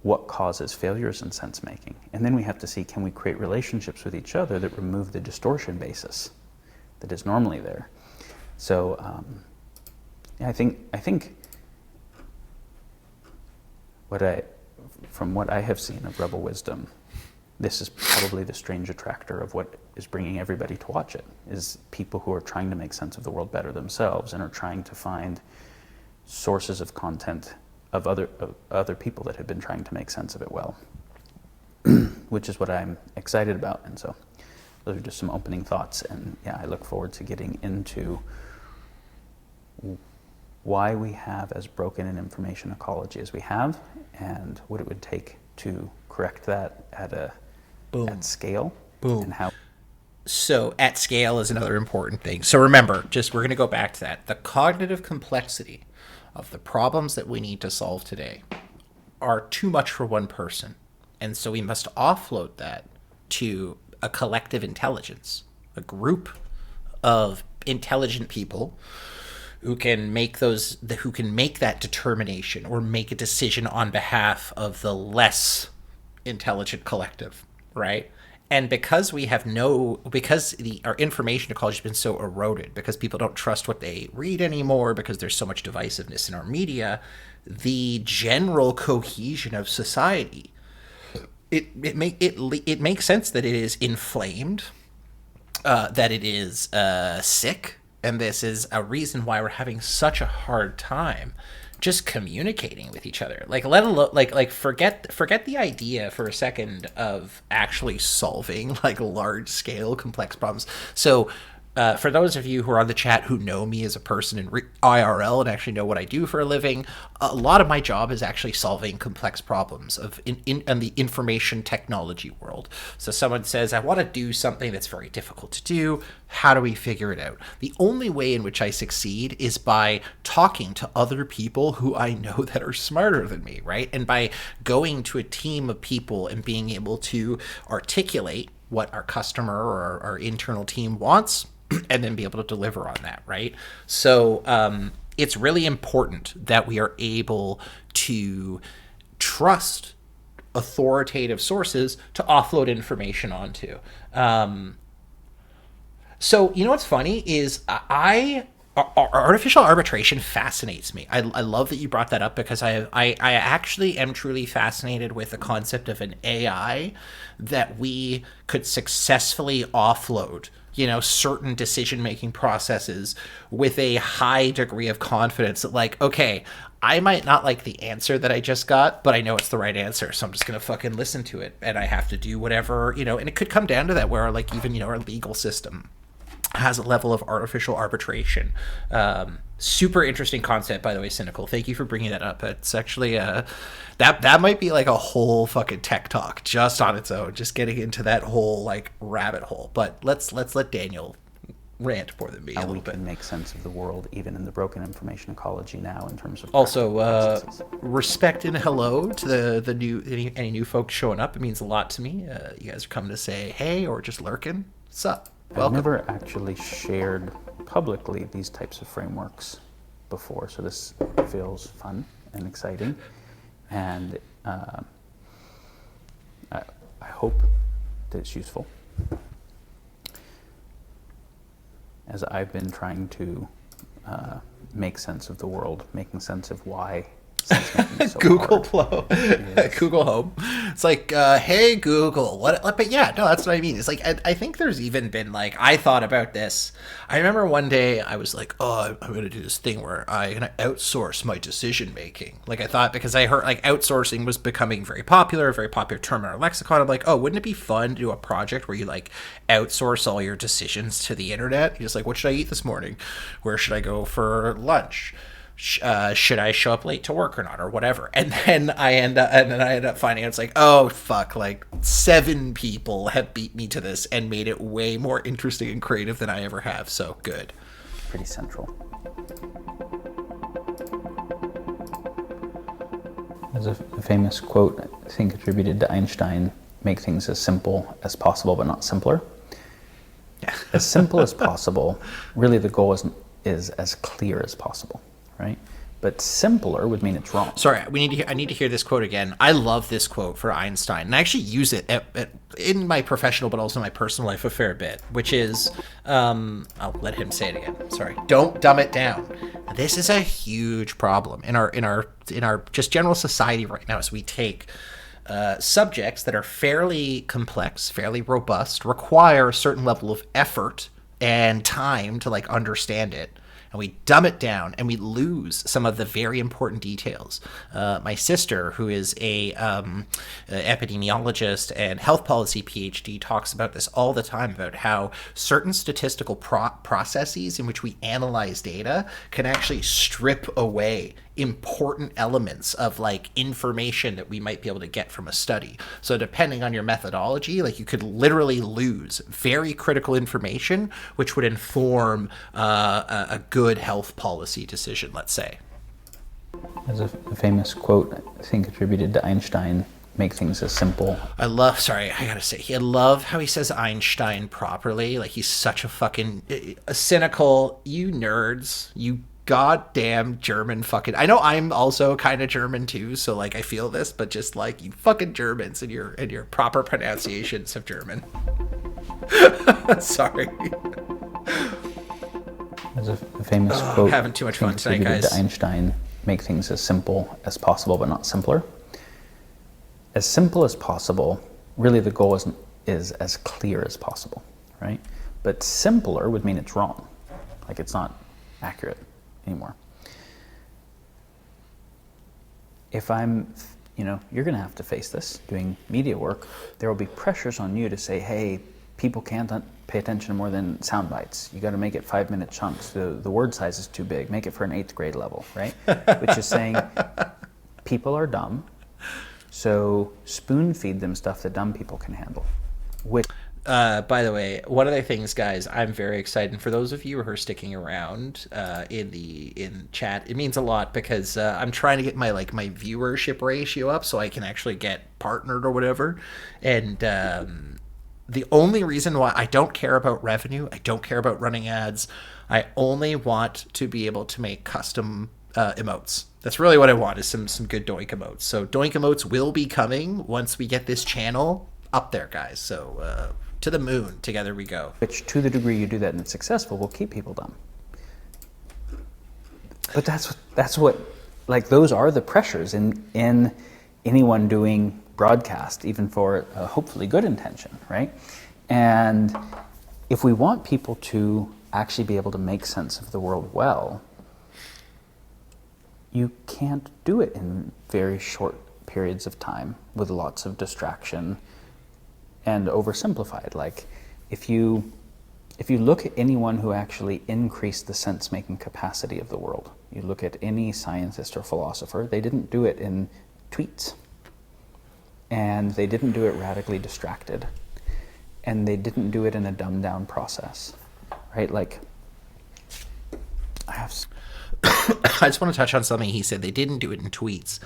what causes failures in sense making. And then we have to see, can we create relationships with each other that remove the distortion basis that is normally there. So I think from what I have seen of Rebel Wisdom, this is probably the strange attractor of what is bringing everybody to watch it, is people who are trying to make sense of the world better themselves and are trying to find sources of content of other people that have been trying to make sense of it well, which is what I'm excited about. And so those are just some opening thoughts. And yeah, I look forward to getting into why we have as broken an information ecology as we have, and what it would take to correct that at scale. Boom. And how. So at scale is another important thing. So remember, we're going to go back to that. The cognitive complexity of the problems that we need to solve today are too much for one person. And so we must offload that to a collective intelligence, a group of intelligent people who can make that determination or make a decision on behalf of the less intelligent collective, right? And because our information ecology has been so eroded, because people don't trust what they read anymore, because there's so much divisiveness in our media, the general cohesion of society, it makes sense that it is inflamed, that it is sick, and this is a reason why we're having such a hard time just communicating with each other. Like, let alone forget the idea for a second of actually solving like large scale complex problems. So for those of you who are on the chat who know me as a person in IRL and actually know what I do for a living, a lot of my job is actually solving complex problems in the information technology world. So someone says, I want to do something that's very difficult to do. How do we figure it out? The only way in which I succeed is by talking to other people who I know that are smarter than me, right? And by going to a team of people and being able to articulate what our customer or our internal team wants, and then be able to deliver on that, right? So it's really important that we are able to trust authoritative sources to offload information onto. So you know what's funny is artificial arbitration fascinates me. I love that you brought that up, because I actually am truly fascinated with the concept of an AI that we could successfully offload certain decision-making processes with a high degree of confidence that, like, okay, I might not like the answer that I just got, but I know it's the right answer, so I'm just going to fucking listen to it, and I have to do whatever, and it could come down to that where, like, even, our legal system has a level of artificial arbitration. Super interesting concept, by the way, Cynical. Thank you for bringing that up. It's actually that might be like a whole fucking tech talk just on its own, just getting into that whole like rabbit hole. But let's let Daniel rant more than me a little bit. How we can make sense of the world, even in the broken information ecology now, in terms of also respect and hello to the new any new folks showing up. It means a lot to me. You guys are coming to say hey or just lurking. What's up? Welcome. I've never actually shared publicly these types of frameworks before, so this feels fun and exciting, and I hope that it's useful, as I've been trying to make sense of the world, making sense of why sense making is so Google hard. Google Home. It's like, hey Google, what? But yeah, no, that's what I mean. It's like I think there's even been like I thought about this. I remember one day I was like, oh, I'm gonna do this thing where I'm gonna outsource my decision making. Like I thought because I heard like outsourcing was becoming very popular, a very popular term in our lexicon. I'm like, oh, wouldn't it be fun to do a project where you like outsource all your decisions to the internet? You're just like, what should I eat this morning? Where should I go for lunch? Should I show up late to work or not, or whatever? And then I end up finding out it's like, oh fuck, like 7 people have beat me to this and made it way more interesting and creative than I ever have. So good. Pretty central. There's a famous quote, I think attributed to Einstein: make things as simple as possible, but not simpler. As simple as possible, really the goal is as clear as possible. Right? But simpler would mean it's wrong. Sorry, I need to hear this quote again. I love this quote for Einstein, and I actually use it in my professional, but also my personal life a fair bit. Which is, I'll let him say it again. Sorry, don't dumb it down. This is a huge problem in our just general society right now, as we take subjects that are fairly complex, fairly robust, require a certain level of effort and time to like understand it. And we dumb it down and we lose some of the very important details. My sister, who is a epidemiologist and health policy PhD, talks about this all the time, about how certain statistical processes in which we analyze data can actually strip away important elements of like information that we might be able to get from a study. So depending on your methodology, like you could literally lose very critical information which would inform a good health policy decision, let's say. There's a famous quote, I think attributed to Einstein: make things as simple. I love how he says Einstein properly. Like he's such a fucking a cynical, you nerds, you goddamn German fucking. I know I'm also kind of German too, so like I feel this, but just like you fucking Germans and your proper pronunciations of German. Sorry. There's a famous quote. Having too much fun tonight, guys. To Einstein: make things as simple as possible, but not simpler. As simple as possible, really the goal is as clear as possible, right? But simpler would mean it's wrong, like it's not accurate anymore. If I'm, you're going to have to face this doing media work. There will be pressures on you to say, hey, people can't pay attention to more than sound bites. You got to make it 5-minute chunks. The word size is too big. Make it for an 8th grade level, right? Which is saying people are dumb, so spoon feed them stuff that dumb people can handle. By the way, one of the things, guys, I'm very excited. For those of you who are sticking around in chat, it means a lot because I'm trying to get my viewership ratio up so I can actually get partnered or whatever. And the only reason why I don't care about revenue, I don't care about running ads, I only want to be able to make custom emotes. That's really what I want, is some good Doink emotes. So Doink emotes will be coming once we get this channel up there, guys. So to the moon, together we go. Which, to the degree you do that and it's successful, will keep people dumb. But that's what, like, those are the pressures in anyone doing broadcast, even for a hopefully good intention, right? And if we want people to actually be able to make sense of the world well, you can't do it in very short periods of time with lots of distraction and oversimplified. Like, if you look at anyone who actually increased the sense-making capacity of the world, you look at any scientist or philosopher, they didn't do it in tweets. And they didn't do it radically distracted. And they didn't do it in a dumbed-down process, right? Like, I just want to touch on something he said. They didn't do it in tweets.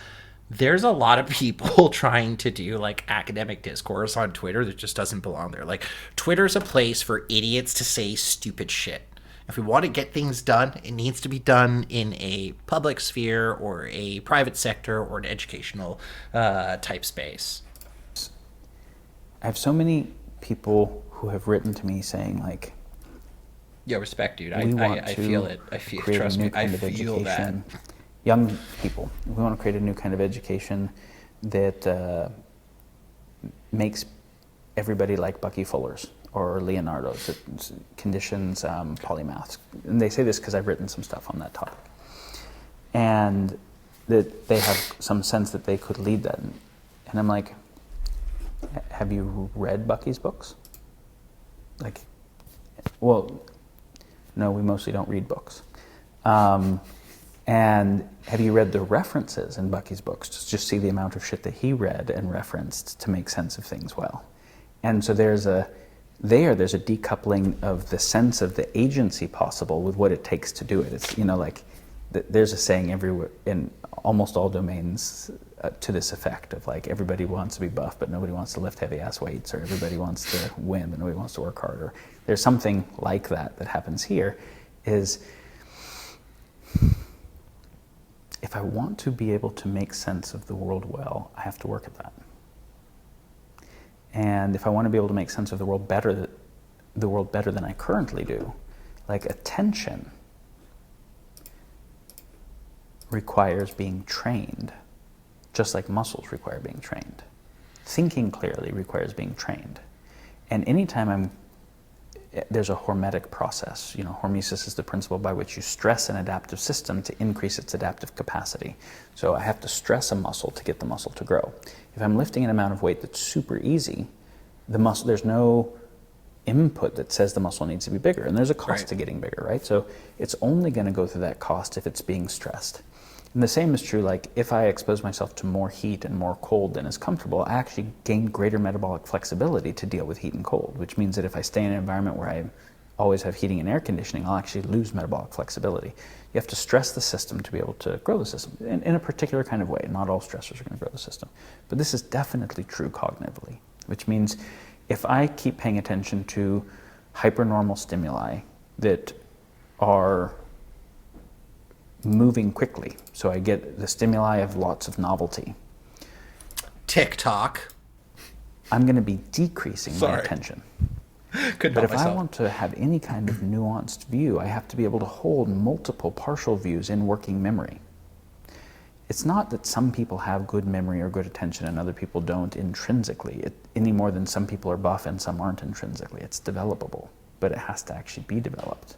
There's a lot of people trying to do like academic discourse on Twitter that just doesn't belong there. Like, Twitter's a place for idiots to say stupid shit. If we want to get things done, it needs to be done in a public sphere or a private sector or an educational type space. I have so many people who have written to me saying, like, yeah, respect, dude. I feel it. Trust me, I feel that. Young people, we want to create a new kind of education that makes everybody like Bucky Fuller's or Leonardo's. It conditions polymaths. And they say this because I've written some stuff on that topic. And that they have some sense that they could lead that. And I'm like, have you read Bucky's books? Like, well, no, we mostly don't read books. And have you read the references in Bucky's books? Just see the amount of shit that he read and referenced to make sense of things well. And so there's a decoupling of the sense of the agency possible with what it takes to do it. It's, like, there's a saying everywhere in almost all domains to this effect of like, everybody wants to be buff, but nobody wants to lift heavy ass weights, or everybody wants to win, but nobody wants to work harder. There's something like that happens here, is if I want to be able to make sense of the world well, I have to work at that. And if I want to be able to make sense of the world better than I currently do, like attention requires being trained, just like muscles require being trained. Thinking clearly requires being trained. And anytime there's a hormetic process. Hormesis is the principle by which you stress an adaptive system to increase its adaptive capacity. So I have to stress a muscle to get the muscle to grow. If I'm lifting an amount of weight that's super easy, there's no input that says the muscle needs to be bigger, and there's a cost to getting bigger, right? So it's only going to go through that cost if it's being stressed. And the same is true, like if I expose myself to more heat and more cold than is comfortable, I actually gain greater metabolic flexibility to deal with heat and cold, which means that if I stay in an environment where I always have heating and air conditioning, I'll actually lose metabolic flexibility. You have to stress the system to be able to grow the system in a particular kind of way. Not all stressors are going to grow the system. But this is definitely true cognitively, which means if I keep paying attention to hypernormal stimuli that are moving quickly, so I get the stimuli of lots of novelty. TikTok. I'm going to be decreasing my attention. But if I want to have any kind of nuanced view, I have to be able to hold multiple partial views in working memory. It's not that some people have good memory or good attention and other people don't intrinsically, any more than some people are buff and some aren't intrinsically. It's developable, but it has to actually be developed.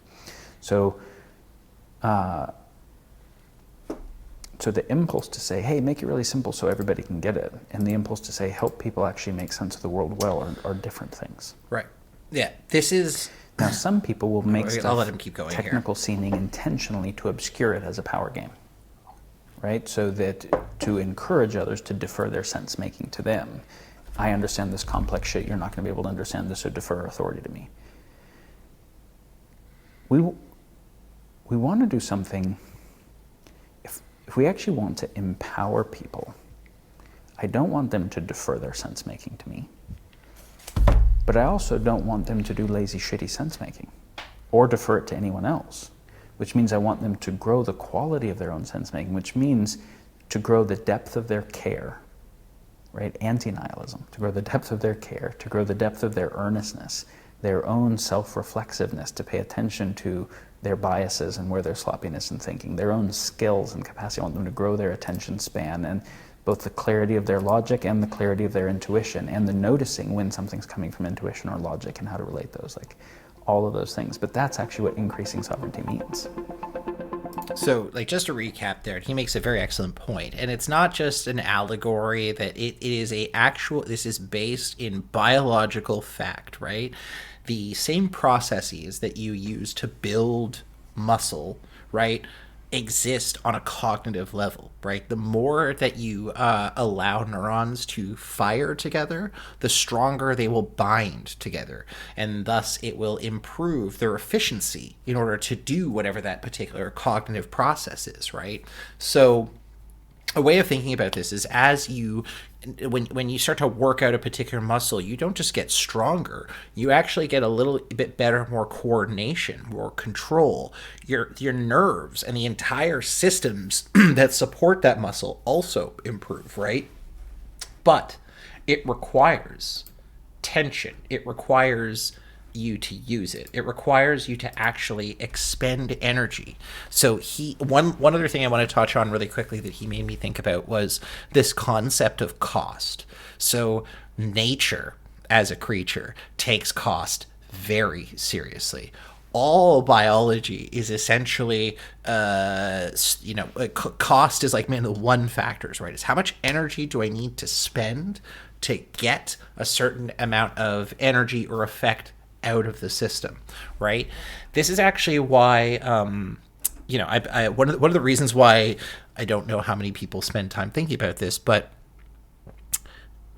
So the impulse to say, hey, make it really simple so everybody can get it, and the impulse to say, help people actually make sense of the world well are different things. Right. Yeah, this is... Now, some people will make I'll let him keep going technical seeming intentionally to obscure it as a power game, right? So that to encourage others to defer their sense-making to them. I understand this complex shit, you're not going to be able to understand this, so defer authority to me. We want to do something... If we actually want to empower people, I don't want them to defer their sense-making to me. But I also don't want them to do lazy, shitty sense-making or defer it to anyone else, which means I want them to grow the quality of their own sense-making, which means to grow the depth of their care, right? Anti-nihilism, to grow the depth of their care, to grow the depth of their earnestness, their own self-reflexiveness, to pay attention to their biases and where their sloppiness in thinking, their own skills and capacity. I want them to grow their attention span and both the clarity of their logic and the clarity of their intuition and the noticing when something's coming from intuition or logic and how to relate those, like all of those things. But that's actually what increasing sovereignty means. So, like, just to recap there, he makes a very excellent point. And it's not just an allegory, that it is this is based in biological fact, right? The same processes that you use to build muscle, right, exist on a cognitive level, right? The more that you allow neurons to fire together, the stronger they will bind together. And thus it will improve their efficiency in order to do whatever that particular cognitive process is, right? So a way of thinking about this is when you start to work out a particular muscle, you don't just get stronger, you actually get a little bit better, more coordination, more control. Your nerves and the entire systems that support that muscle also improve, right? But it requires tension. It requires you to use it. It requires you to actually expend energy. So one other thing I want to touch on really quickly that he made me think about was this concept of cost. So nature as a creature takes cost very seriously. All biology is essentially, cost is like the one factors, right? It's how much energy do I need to spend to get a certain amount of energy or effect out of the system, right? This is actually why, one of the reasons why I don't know how many people spend time thinking about this, but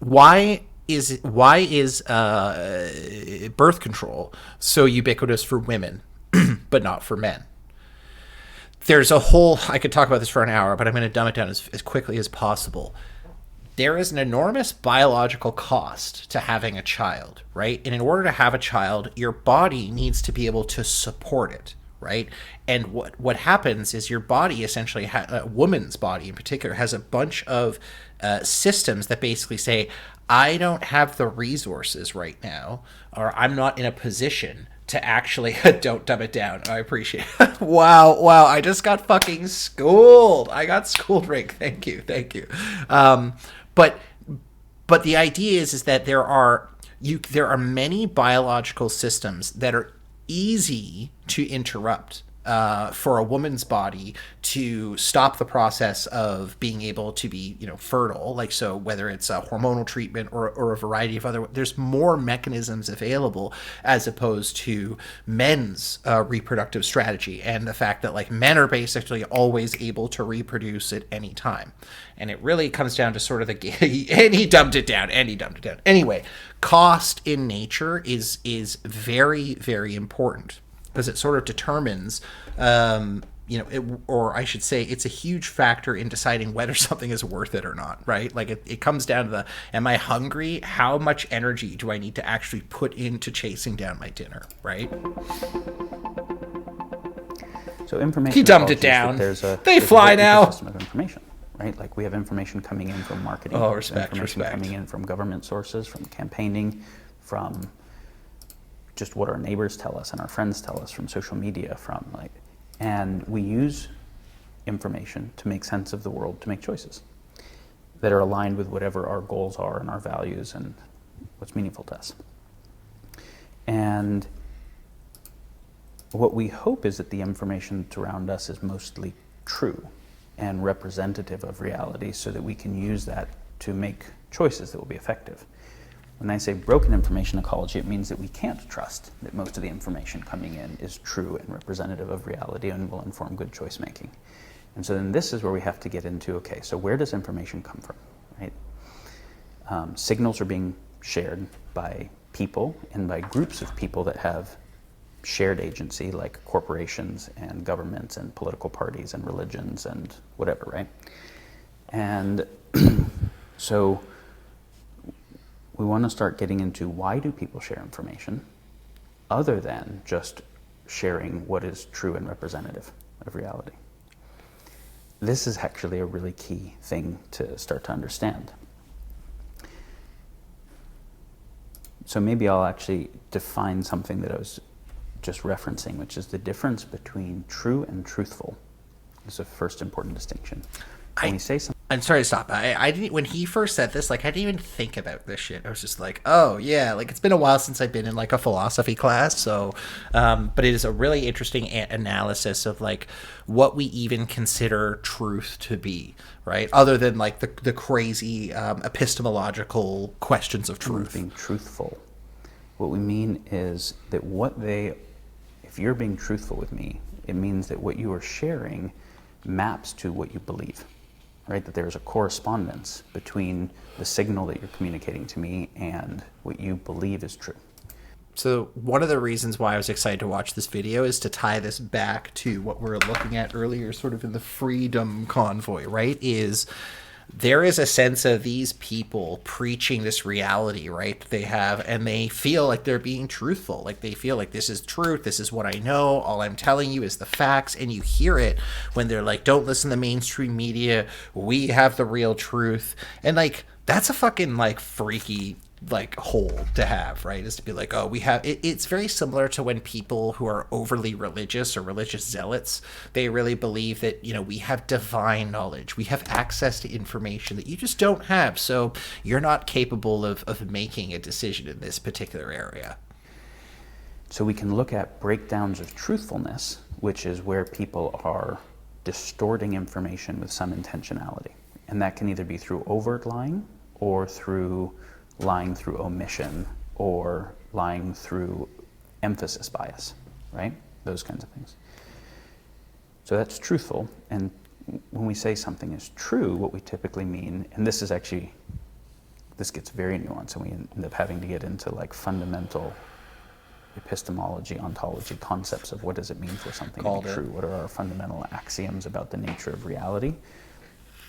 why is birth control so ubiquitous for women but not for men? There's a whole, I could talk about this for an hour, but I'm going to dumb it down as quickly as possible. There is an enormous biological cost to having a child, right? And in order to have a child, your body needs to be able to support it, right? And what happens is your body essentially, a woman's body in particular, has a bunch of systems that basically say, I don't have the resources right now, or I'm not in a position to actually don't dumb it down. I appreciate it. Wow, I just got fucking schooled. I got schooled, Rick. Thank you. But the idea is that there are many biological systems that are easy to interrupt for a woman's body to stop the process of being able to be, fertile. Like, so whether it's a hormonal treatment or a variety of other, there's more mechanisms available as opposed to men's reproductive strategy and the fact that like men are basically always able to reproduce at any time. And it really comes down to sort of and he dumbed it down. Anyway, cost in nature is very, very important, because it sort of determines, or I should say, it's a huge factor in deciding whether something is worth it or not, right? Like it comes down to am I hungry? How much energy do I need to actually put into chasing down my dinner, right? So information. He dumbed it down. They fly now. System of information, right? Like we have information coming in from marketing. Oh, respect. Coming in from government sources, from campaigning, from just what our neighbors tell us and our friends tell us, from social media, and we use information to make sense of the world, to make choices that are aligned with whatever our goals are and our values and what's meaningful to us. And what we hope is that the information around us is mostly true and representative of reality, so that we can use that to make choices that will be effective. When I say broken information ecology, it means that we can't trust that most of the information coming in is true and representative of reality and will inform good choice making. And so then this is where we have to get into, okay, so where does information come from, right? Signals are being shared by people and by groups of people that have shared agency, like corporations and governments and political parties and religions and whatever, right? And so we want to start getting into, why do people share information other than just sharing what is true and representative of reality? This is actually a really key thing to start to understand. So maybe I'll actually define something that I was just referencing, which is the difference between true and truthful. This is the first important distinction. When we say something, I'm sorry to stop. I didn't, when he first said this, like, I didn't even think about this shit. I was just like, oh yeah, like it's been a while since I've been in like a philosophy class. So, but it is a really interesting analysis of like what we even consider truth to be, right? Other than like the crazy epistemological questions of truth. Being truthful. What we mean is that if you're being truthful with me, it means that what you are sharing maps to what you believe. Right, that there's a correspondence between the signal that you're communicating to me and what you believe is true. So one of the reasons why I was excited to watch this video is to tie this back to what we were looking at earlier, sort of in the Freedumb Convoy, right? There is a sense of these people preaching this reality, right, that they have, and they feel like they're being truthful. Like they feel like this is truth, this is what I know, all I'm telling you is the facts. And you hear it when they're like, don't listen to mainstream media, we have the real truth. And like, that's a fucking like freaky like hold to have, right? Is to be like, oh, we have it's very similar to when people who are overly religious or religious zealots, they really believe that, you know, we have divine knowledge, we have access to information that you just don't have, so you're not capable of making a decision in this particular area. So we can look at breakdowns of truthfulness, which is where people are distorting information with some intentionality, and that can either be through overt lying or through lying through omission or lying through emphasis bias, right? Those kinds of things. So that's truthful. And when we say something is true, what we typically mean, and this gets very nuanced, and we end up having to get into like fundamental epistemology, ontology, concepts of what does it mean for something to be true? What are our fundamental axioms about the nature of reality?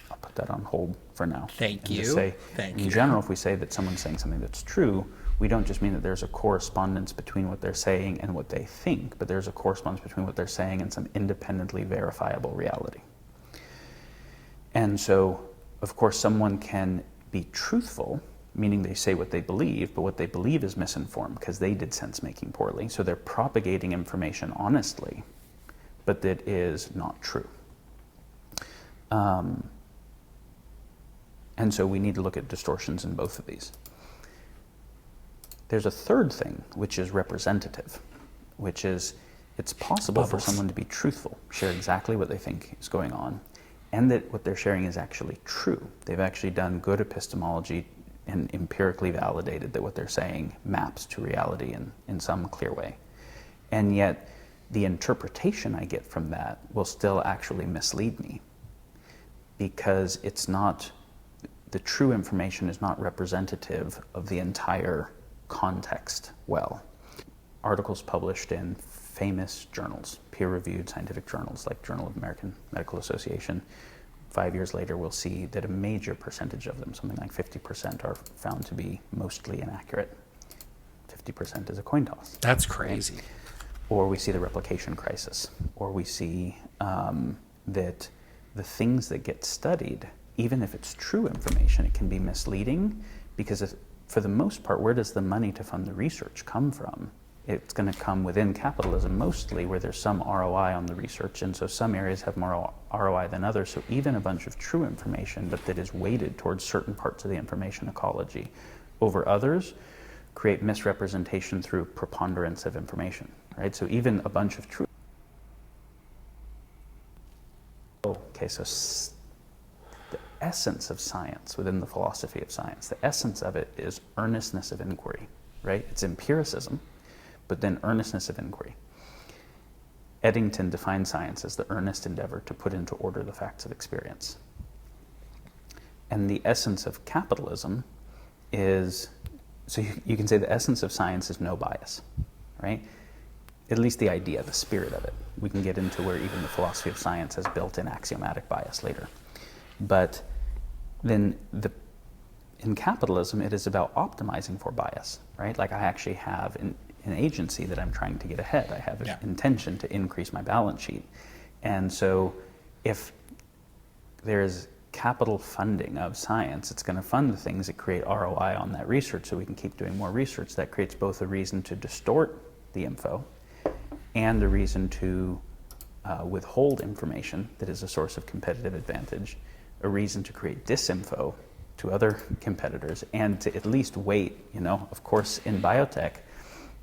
I'll put that on hold for now. Thank you. In general, if we say that someone's saying something that's true, we don't just mean that there's a correspondence between what they're saying and what they think, but there's a correspondence between what they're saying and some independently verifiable reality. And so, of course, someone can be truthful, meaning they say what they believe, but what they believe is misinformed because they did sense-making poorly. So they're propagating information honestly, but that is not true. And so we need to look at distortions in both of these. There's a third thing, which is representative, which is it's possible for someone to be truthful, share exactly what they think is going on, and that what they're sharing is actually true. They've actually done good epistemology and empirically validated that what they're saying maps to reality in some clear way. And yet, the interpretation I get from that will still actually mislead me, because it's not, the true information is not representative of the entire context well. Articles published in famous journals, peer-reviewed scientific journals like Journal of American Medical Association, 5 years later we'll see that a major percentage of them, something like 50%, are found to be mostly inaccurate. 50% is a coin toss. That's crazy. Right? Or we see the replication crisis, or we see that the things that get studied, even if it's true information, it can be misleading, because for the most part, where does the money to fund the research come from? It's going to come within capitalism mostly, where there's some ROI on the research, and so some areas have more ROI than others. So even a bunch of true information, but that is weighted towards certain parts of the information ecology over others, create misrepresentation through preponderance of information, right? So even a bunch of true. Okay, so the essence of science within the philosophy of science, the essence of it is earnestness of inquiry, right? It's empiricism, but then earnestness of inquiry. Eddington defined science as the earnest endeavor to put into order the facts of experience. And the essence of capitalism is, so you can say the essence of science is no bias, right? At least the idea, the spirit of it. We can get into where even the philosophy of science has built-in axiomatic bias later. But then in capitalism, it is about optimizing for bias, right? Like I actually have an agency that I'm trying to get ahead. I have an intention to increase my balance sheet. And so if there's capital funding of science, it's going to fund the things that create ROI on that research so we can keep doing more research. That creates both a reason to distort the info and a reason to withhold information that is a source of competitive advantage, a reason to create disinfo to other competitors, and to at least wait, you know, of course in biotech,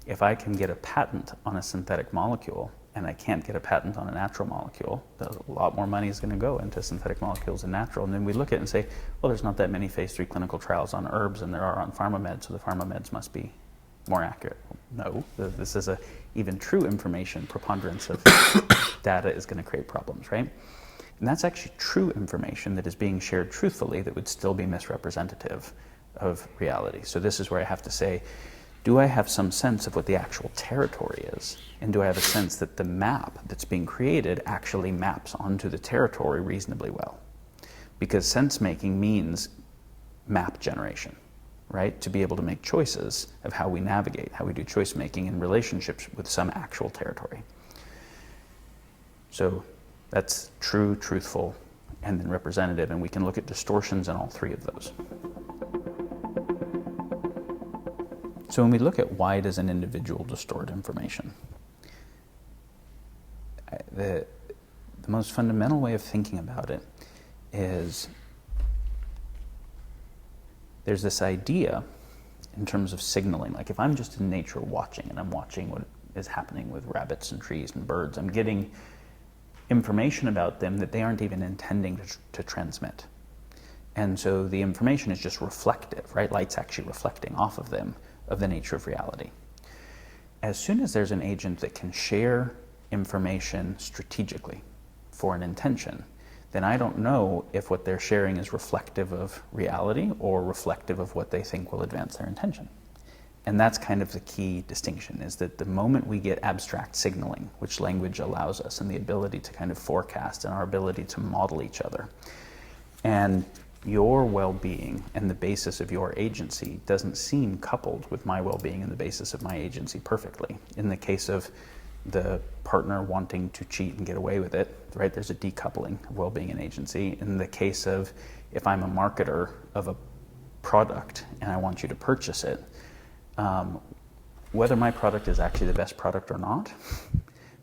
if I can get a patent on a synthetic molecule and I can't get a patent on a natural molecule, a lot more money is going to go into synthetic molecules and natural. And then we look at it and say, well, there's not that many phase 3 clinical trials on herbs and there are on pharma meds, so the pharma meds must be more accurate. No, this is even true information. Preponderance of data is going to create problems, right? And that's actually true information that is being shared truthfully that would still be misrepresentative of reality. So this is where I have to say, do I have some sense of what the actual territory is? And do I have a sense that the map that's being created actually maps onto the territory reasonably well? Because sense-making means map generation, right? To be able to make choices of how we navigate, how we do choice-making in relationships with some actual territory. So that's true, truthful, and then representative, and we can look at distortions in all three of those. So when we look at why does an individual distort information, the most fundamental way of thinking about it is there's this idea in terms of signaling. Like if I'm just in nature watching and I'm watching what is happening with rabbits and trees and birds, I'm getting information about them that they aren't even intending to transmit. And so the information is just reflective, right? Light's actually reflecting off of them, of the nature of reality. As soon as there's an agent that can share information strategically for an intention, then I don't know if what they're sharing is reflective of reality or reflective of what they think will advance their intention. And that's kind of the key distinction, is that the moment we get abstract signaling, which language allows us, and the ability to kind of forecast and our ability to model each other, and your well-being and the basis of your agency doesn't seem coupled with my well-being and the basis of my agency perfectly. In the case of the partner wanting to cheat and get away with it, right? There's a decoupling of well-being and agency. In the case of if I'm a marketer of a product and I want you to purchase it, whether my product is actually the best product or not,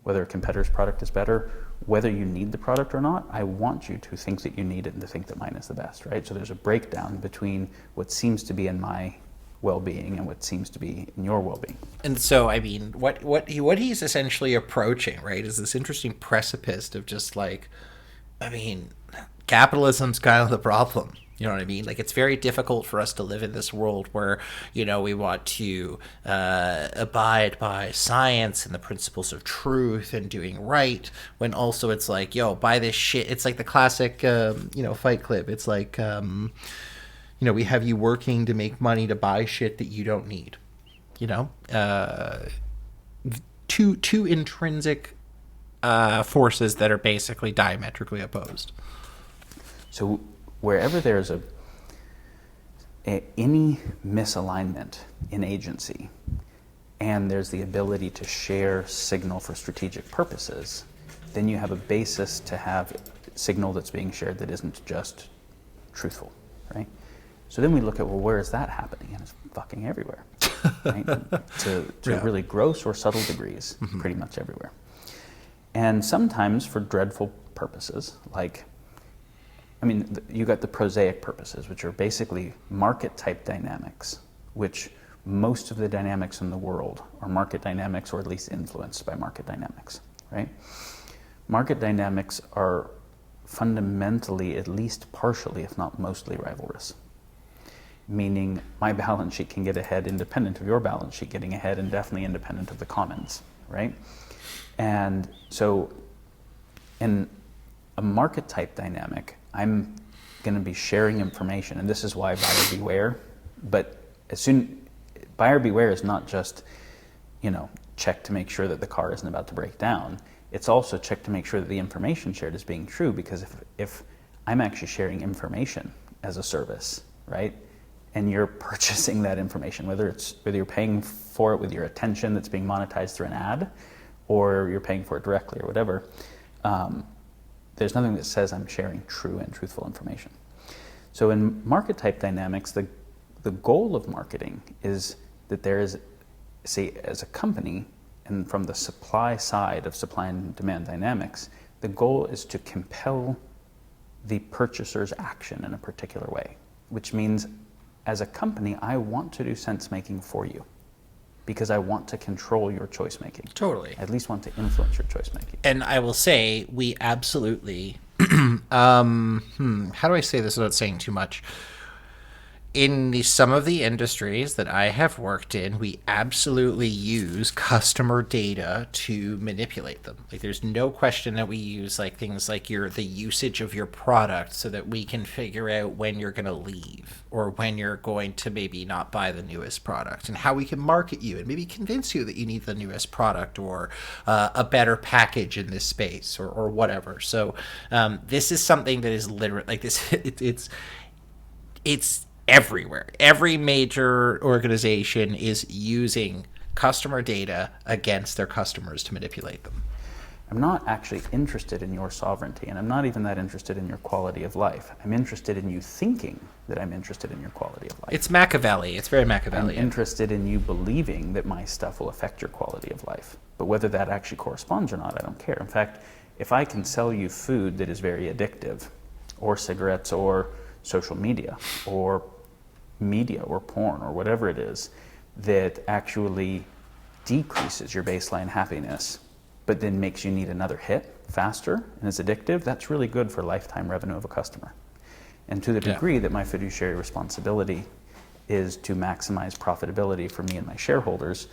whether a competitor's product is better, whether you need the product or not, I want you to think that you need it and to think that mine is the best, right? So there's a breakdown between what seems to be in my well-being and what seems to be in your well-being. And so, I mean, what he's essentially approaching, right, is this interesting precipice of just like, I mean, capitalism's kind of the problem. You know what I mean? Like, it's very difficult for us to live in this world where, you know, we want to abide by science and the principles of truth and doing right, when also it's like, yo, buy this shit. It's like the classic, Fight Club. It's like, we have you working to make money to buy shit that you don't need. You know, two intrinsic forces that are basically diametrically opposed. So wherever there's any misalignment in agency, and there's the ability to share signal for strategic purposes, then you have a basis to have signal that's being shared that isn't just truthful, right? So then we look at, well, where is that happening? And it's fucking everywhere, right? to really gross or subtle degrees, pretty much everywhere. And sometimes for dreadful purposes, like, I mean, you got the prosaic purposes, which are basically market-type dynamics, which most of the dynamics in the world are market dynamics, or at least influenced by market dynamics, right? Market dynamics are fundamentally, at least partially, if not mostly, rivalrous. Meaning my balance sheet can get ahead independent of your balance sheet getting ahead, and definitely independent of the commons, right? And so in a market-type dynamic, I'm going to be sharing information, and this is why buyer beware. But buyer beware is not just, check to make sure that the car isn't about to break down. It's also check to make sure that the information shared is being true, because if I'm actually sharing information as a service, right, and you're purchasing that information, whether you're paying for it with your attention that's being monetized through an ad, or you're paying for it directly or whatever, there's nothing that says I'm sharing true and truthful information. So in market type dynamics, the goal of marketing is that there is, say, as a company, and from the supply side of supply and demand dynamics, the goal is to compel the purchaser's action in a particular way, which means as a company, I want to do sense making for you, because I want to control your choice making. Totally. I at least want to influence your choice making. And I will say, we absolutely, how do I say this without saying too much? In some of the industries that I have worked in, we absolutely use customer data to manipulate them. Like, there's no question that we use like things like the usage of your product, so that we can figure out when you're going to leave, or when you're going to maybe not buy the newest product, and how we can market you and maybe convince you that you need the newest product, or a better package in this space, or whatever. So this is something that is literally like this. It's everywhere. Every major organization is using customer data against their customers to manipulate them. I'm not actually interested in your sovereignty, and I'm not even that interested in your quality of life. I'm interested in you thinking that I'm interested in your quality of life. It's Machiavelli. It's very Machiavellian. I'm interested in you believing that my stuff will affect your quality of life. But whether that actually corresponds or not, I don't care. In fact, if I can sell you food that is very addictive, or cigarettes, or social media, or media, or porn, or whatever it is, that actually decreases your baseline happiness, but then makes you need another hit faster and is addictive, that's really good for lifetime revenue of a customer. And to the degree that my fiduciary responsibility is to maximize profitability for me and my shareholders,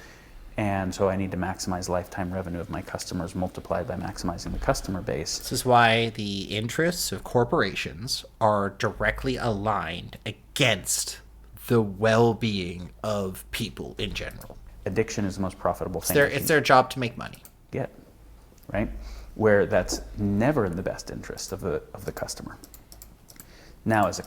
and so I need to maximize lifetime revenue of my customers multiplied by maximizing the customer base. This is why the interests of corporations are directly aligned against the well-being of people in general. Addiction is the most profitable thing. It's their job to make money. Get, right? Where that's never in the best interest of the customer. Now, as a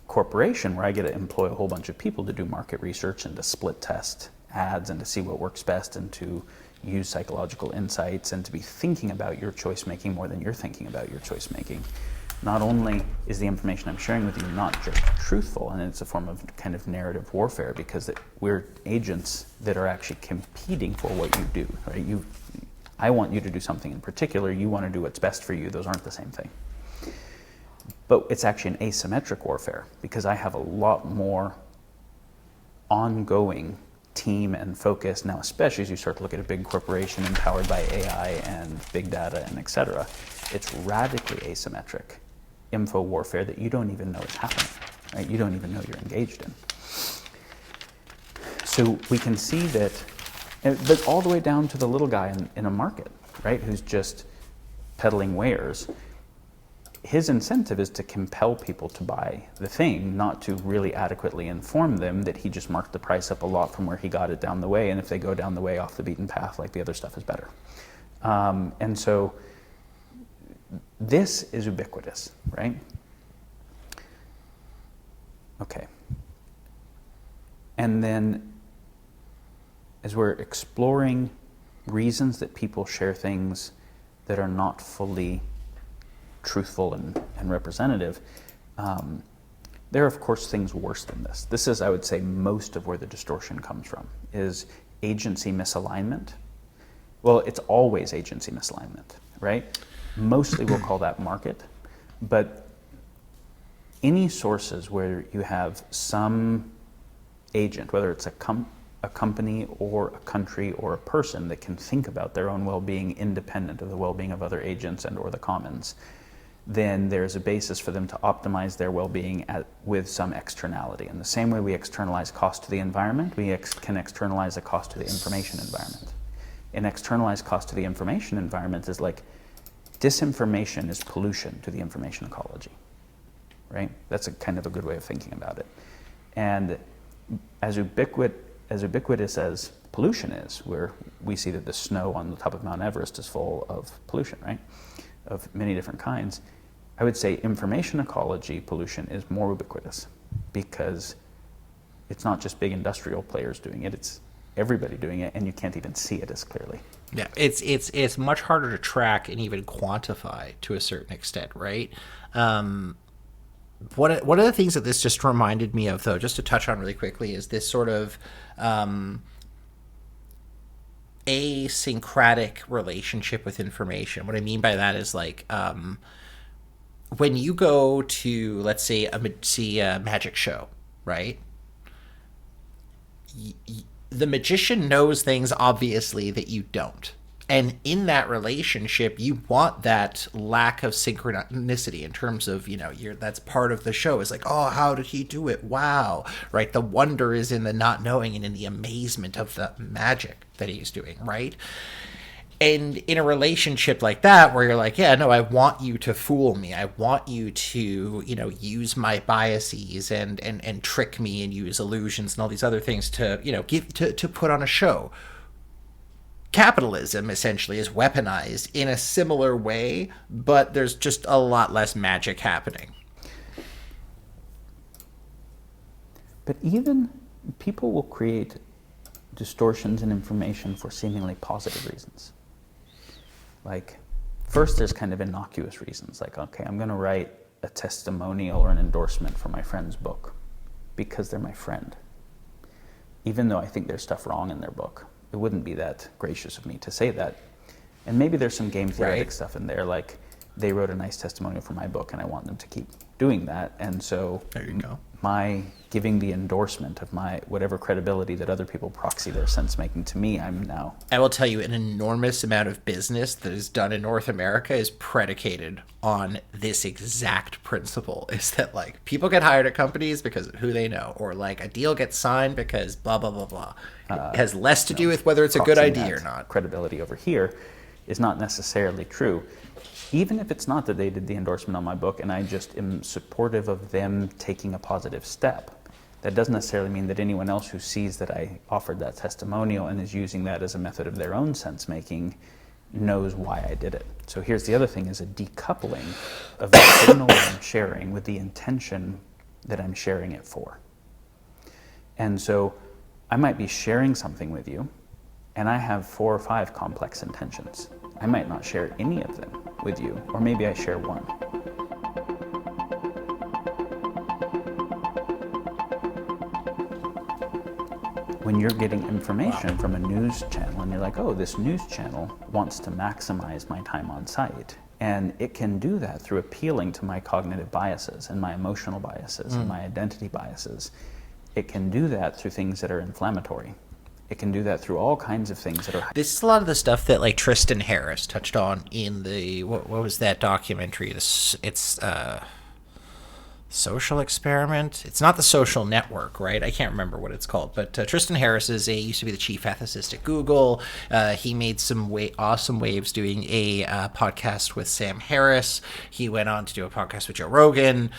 corporation, where I get to employ a whole bunch of people to do market research and to split test ads and to see what works best and to use psychological insights and to be thinking about your choice making more than you're thinking about your choice making. Not only is the information I'm sharing with you not just truthful, and it's a form of kind of narrative warfare because we're agents that are actually competing for what you do, right? I want you to do something in particular, you want to do what's best for you, those aren't the same thing. But it's actually an asymmetric warfare because I have a lot more ongoing team and focus now, especially as you start to look at a big corporation empowered by AI and big data and et cetera. It's radically asymmetric info warfare that you don't even know is happening, right? You don't even know you're engaged in. So we can see that, but all the way down to the little guy in a market, right, who's just peddling wares. His incentive is to compel people to buy the thing, not to really adequately inform them that he just marked the price up a lot from where he got it down the way, and if they go down the way off the beaten path, like the other stuff is better. And so this is ubiquitous, right? Okay. And then as we're exploring reasons that people share things that are not fully truthful and representative, there are of course things worse than this. This is, I would say, most of where the distortion comes from, is agency misalignment. Well, it's always agency misalignment, right? Mostly we'll call that market, but any sources where you have some agent, whether it's a company or a country or a person that can think about their own well-being independent of the well-being of other agents and or the commons, then there's a basis for them to optimize their well-being with some externality. In the same way we externalize cost to the environment, we can externalize a cost to the information environment. An externalized cost to the information environment is like disinformation is pollution to the information ecology, right? That's a kind of a good way of thinking about it. And as ubiquitous as pollution is, where we see that the snow on the top of Mount Everest is full of pollution, right? Of many different kinds. I would say information ecology pollution is more ubiquitous because it's not just big industrial players doing it, it's everybody doing it, and you can't even see it as clearly. Yeah, it's much harder to track and even quantify to a certain extent, right? One of the things that this just reminded me of, though, just to touch on really quickly, is this sort of asyncratic relationship with information. What I mean by that is like when you go to, let's say, see a magic show, right? The magician knows things, obviously, that you don't. And in that relationship, you want that lack of synchronicity in terms of, that's part of the show. It's like, oh, how did he do it? Wow, right? The wonder is in the not knowing and in the amazement of the magic that he's doing, right? And in a relationship like that, where you're like, yeah, no, I want you to fool me. I want you to, use my biases and trick me and use illusions and all these other things to, to put on a show. Capitalism essentially is weaponized in a similar way, but there's just a lot less magic happening. But even people will create distortions in information for seemingly positive reasons. Like First, there's kind of innocuous reasons, like, okay, I'm going to write a testimonial or an endorsement for my friend's book because they're my friend. Even though I think there's stuff wrong in their book, it wouldn't be that gracious of me to say that. And maybe there's some game theoretic stuff in there, like they wrote a nice testimonial for my book and I want them to keep doing that. And so there you go. My giving the endorsement of my whatever credibility that other people proxy their sense making to me, I'm now. I will tell you, an enormous amount of business that is done in North America is predicated on this exact principle, is that like people get hired at companies because of who they know, or like a deal gets signed because blah, blah, blah, blah. It has less to do with whether it's a good idea or not. Credibility over here is not necessarily true. Even if it's not that they did the endorsement on my book and I just am supportive of them taking a positive step, that doesn't necessarily mean that anyone else who sees that I offered that testimonial and is using that as a method of their own sense making knows why I did it. So here's the other thing, is a decoupling of the signal that I'm sharing with the intention that I'm sharing it for. And so I might be sharing something with you and I have 4 or 5 complex intentions. I might not share any of them with you, or maybe I share one. When you're getting information from a news channel and you're like, oh, this news channel wants to maximize my time on site, and it can do that through appealing to my cognitive biases and my emotional biases and my identity biases. It can do that through things that are inflammatory. It can do that through all kinds of things that are... This is a lot of the stuff that like Tristan Harris touched on in the, what was that documentary? It's Social Experiment. It's not The Social Network, right? I can't remember what it's called. But Tristan Harris used to be the chief ethicist at Google. He made some awesome waves doing a podcast with Sam Harris. He went on to do a podcast with Joe Rogan.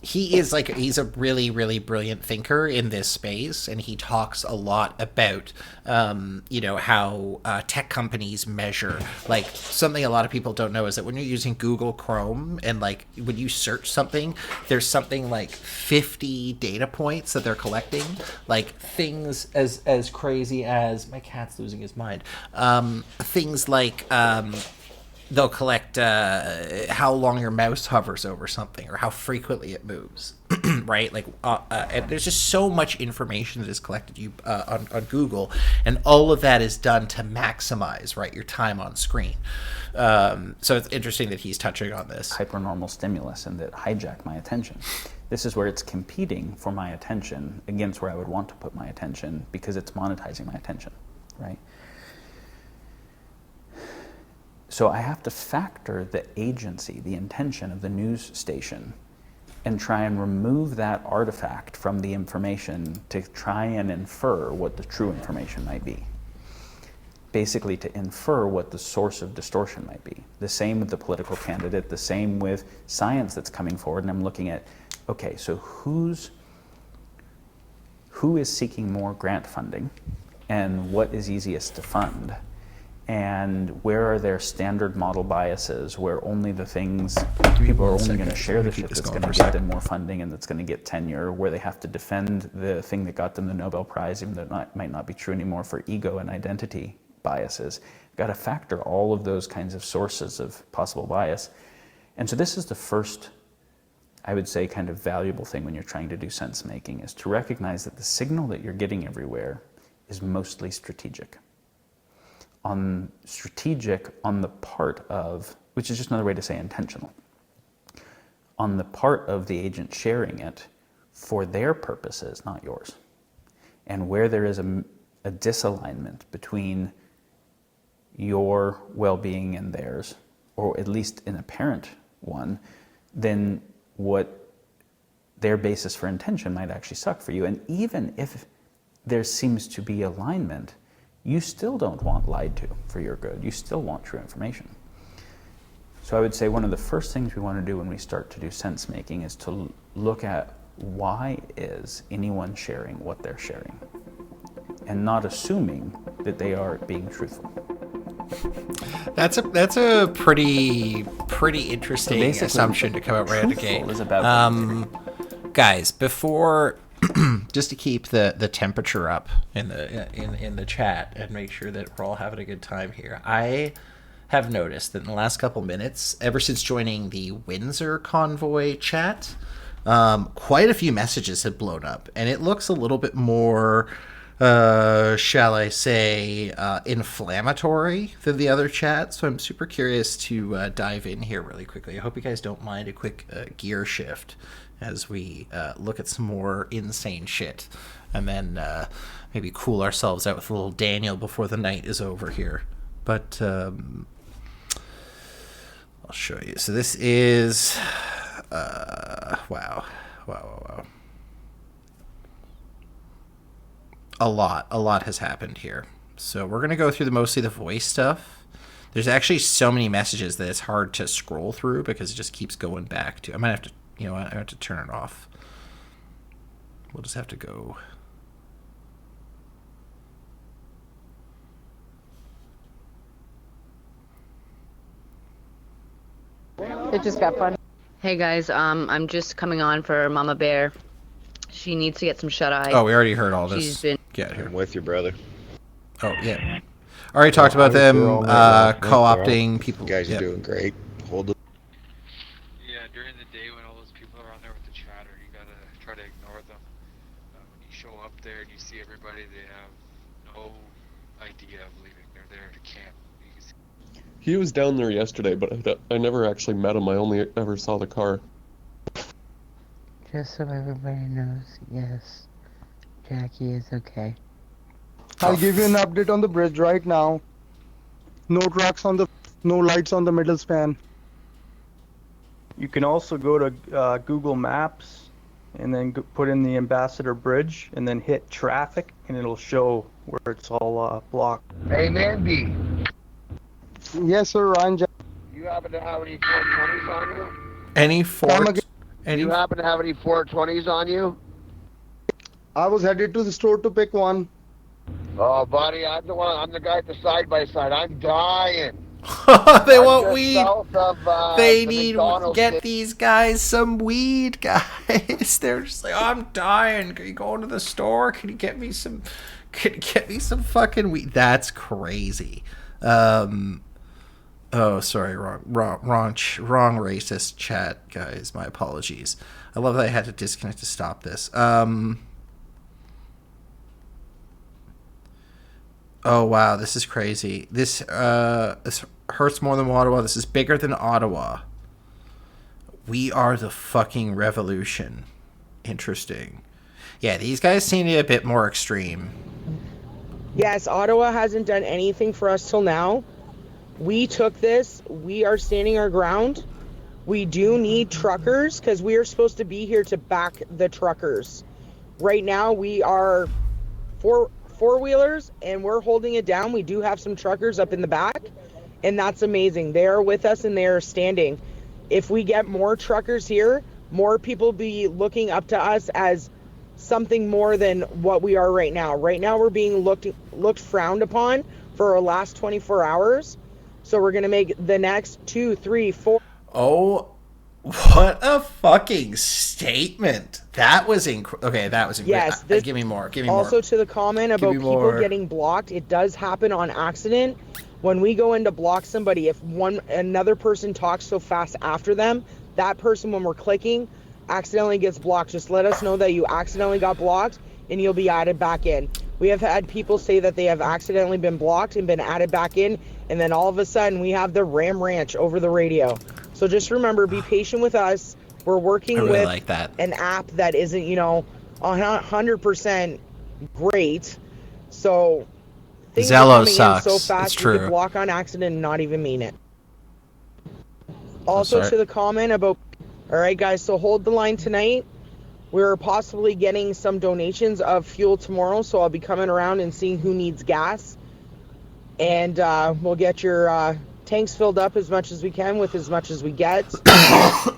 He's a really, really brilliant thinker in this space, and he talks a lot about, how tech companies measure. Like, something a lot of people don't know is that when you're using Google Chrome and like when you search something, there's something like 50 data points that they're collecting, like things as crazy as, my cat's losing his mind, things like they'll collect how long your mouse hovers over something or how frequently it moves, right? Like, and there's just so much information that is collected on Google, and all of that is done to maximize, right, your time on screen. So it's interesting that he's touching on this. Hypernormal stimulus and that hijack my attention. This is where it's competing for my attention against where I would want to put my attention because it's monetizing my attention, right? So I have to factor the agency, the intention of the news station, and try and remove that artifact from the information to try and infer what the true information might be. Basically to infer what the source of distortion might be. The same with the political candidate, the same with science that's coming forward, and I'm looking at, okay, so who is seeking more grant funding, and what is easiest to fund? And where are there standard model biases where only the things people are only going to share the shit that's going to get them more funding and that's going to get tenure, where they have to defend the thing that got them the Nobel Prize, even though it might not be true anymore, for ego and identity biases. Got to factor all of those kinds of sources of possible bias. And so this is the first, I would say, kind of valuable thing when you're trying to do sense making, is to recognize that the signal that you're getting everywhere is mostly strategic. Strategic on the part of, which is just another way to say intentional, on the part of the agent sharing it for their purposes, not yours. And where there is a disalignment between your well-being and theirs, or at least an apparent one, then what their basis for intention might actually suck for you. And even if there seems to be alignment, you still don't want lied to for your good. You still want true information. So I would say one of the first things we want to do when we start to do sense making is to look at, why is anyone sharing what they're sharing, and not assuming that they are being truthful. That's a pretty interesting assumption to come out right out the gate. Guys, before, just to keep the temperature up in the chat and make sure that we're all having a good time here, I have noticed that in the last couple minutes, ever since joining the Windsor Convoy chat, quite a few messages have blown up, and it looks a little bit more, shall I say, inflammatory than the other chat. So I'm super curious to dive in here really quickly. I hope you guys don't mind a quick gear shift as we look at some more insane shit, and then maybe cool ourselves out with a little Daniel before the night is over here. But I'll show you. So this is wow. A lot has happened here. So we're gonna go through mostly the voice stuff. There's actually so many messages that it's hard to scroll through because it just keeps going back to. I might have to, you know, I have to turn it off. We'll just have to go. It just got fun. Hey guys, I'm just coming on for Mama Bear. She needs to get some shut-eye. Oh, we already heard all this. She's been... Get here. I'm with you, brother. Oh, yeah. Already talked about them co-opting people. You guys are doing great. Hold it. Yeah, during the day when all those people are on there with the chatter, you gotta try to ignore them. When you show up there and you see everybody, they have no idea of leaving. They're there to camp. He was down there yesterday, but I never actually met him. I only ever saw the car. Just so everybody knows, yes, Jackie is okay. I'll give you an update on the bridge right now. No trucks on no lights on the middle span. You can also go to Google Maps and then put in the Ambassador Bridge and then hit traffic and it'll show where it's all blocked. Hey, Mandy. Yes, sir, Ryan. Do you happen to have any 420s on you? Any four? Do you happen to have any 420s on you? I was headed to the store to pick one. Oh, buddy, I'm the guy at the side-by-side. I'm dying. They I'm want just weed. south of, They the need McDonald's get station. these guys some weed, guys. They're just like, I'm dying. Can you go into the store? Can you get me some? Can you get me some fucking weed? That's crazy. Oh, sorry, wrong racist chat, guys. My apologies. I love that I had to disconnect to stop this. Oh wow, this is crazy. This hurts more than Ottawa. This is bigger than Ottawa. We are the fucking revolution. Interesting. Yeah, these guys seem to be a bit more extreme. Yes, Ottawa hasn't done anything for us till now. We took this. We are standing our ground. We do need truckers because we are supposed to be here to back the truckers. Right now, we are four-wheelers and we're holding it down. We do have some truckers up in the back, and that's amazing. They are with us and they are standing. If we get more truckers here, more people will be looking up to us as something more than what we are right now. Right now, we're being looked frowned upon for our last 24 hours. So we're going to make the next 2, 3, 4. Oh, what a fucking statement. That was okay, that was incredible. Yes. Give me more. Give me also more. To the comment about people getting blocked, it does happen on accident. When we go in to block somebody, if another person talks so fast after them, that person, when we're clicking, accidentally gets blocked. Just let us know that you accidentally got blocked and you'll be added back in. We have had people say that they have accidentally been blocked and been added back in, and then all of a sudden we have the Ram Ranch over the radio. So just remember, be patient with us. We're working with like that. An app that isn't, 100% great. So things Zello are coming sucks. in so fast It's you true. could block on accident and not even mean it. Also to the comment about, all right guys, so hold the line tonight. We're possibly getting some donations of fuel tomorrow, so I'll be coming around and seeing who needs gas. And we'll get your tanks filled up as much as we can with as much as we get.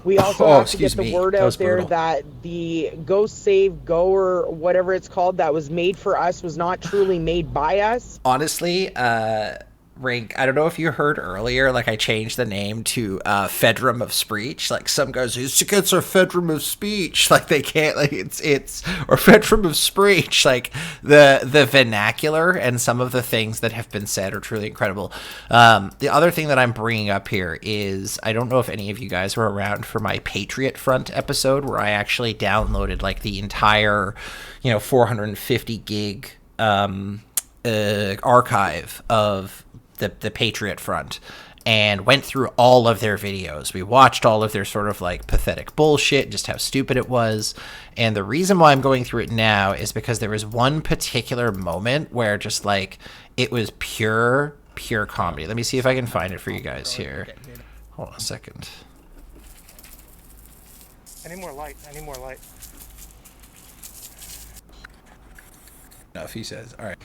We also have to get the word out there that the Go Save Go or whatever it's called that was made for us was not truly made by us. Honestly, Rink, I don't know if you heard earlier, like I changed the name to Freedumb of Speech. Like some guys, it's against our Freedumb of Speech. Like they can't, like it's or Freedumb of Speech. Like the vernacular and some of the things that have been said are truly incredible. The other thing that I'm bringing up here is I don't know if any of you guys were around for my Patriot Front episode where I actually downloaded like the entire, 450 gig archive of the Patriot Front and went through all of their videos. We watched all of their sort of like pathetic bullshit, just how stupid it was. And the reason why I'm going through it now is because there was one particular moment where just like it was pure comedy. Let me see if I can find it for you guys here. Hold on a second. I need more light. Enough, he says. All right.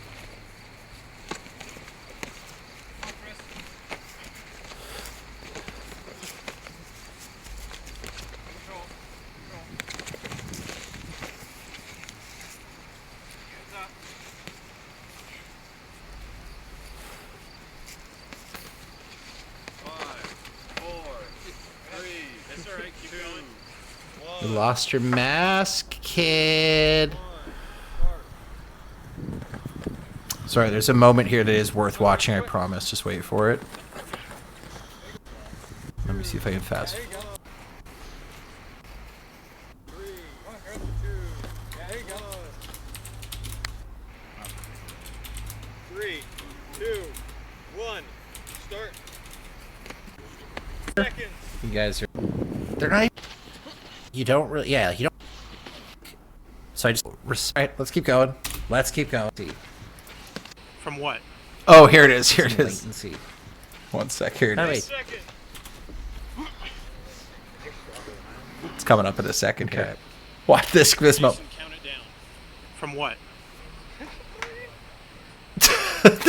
You lost your mask, kid. Sorry, there's a moment here that is worth watching, I promise. Just wait for it. Let me see if I can fast. Three, two, one, start. You guys are... They're not... You don't really... Yeah, you don't... So I just... Alright, let's keep going. From what? Oh, here it is. Latency. 1 sec. Here it is. It's coming up in a second. Okay. Watch this moment. From what?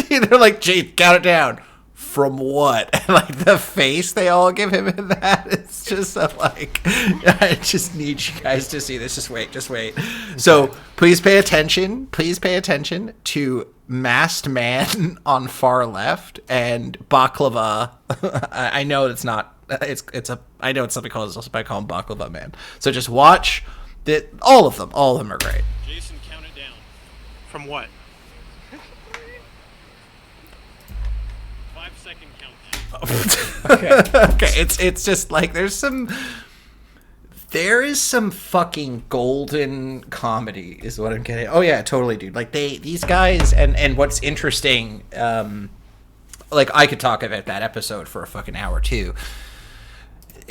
They're like, Jay, count it down. From what? And like the face they all give him in that, it's just like, I just need you guys to see this. Just wait. So please pay attention to masked man on far left and baklava. I know it's not. I know it's something called also, but I call him baklava man. So just watch that. All of them are great. Jason, count it down. From what? 5-second countdown. Okay. It's just like there is some fucking golden comedy is what I'm getting. Oh yeah, totally, dude. Like these guys and what's interesting, like I could talk about that episode for a fucking hour too.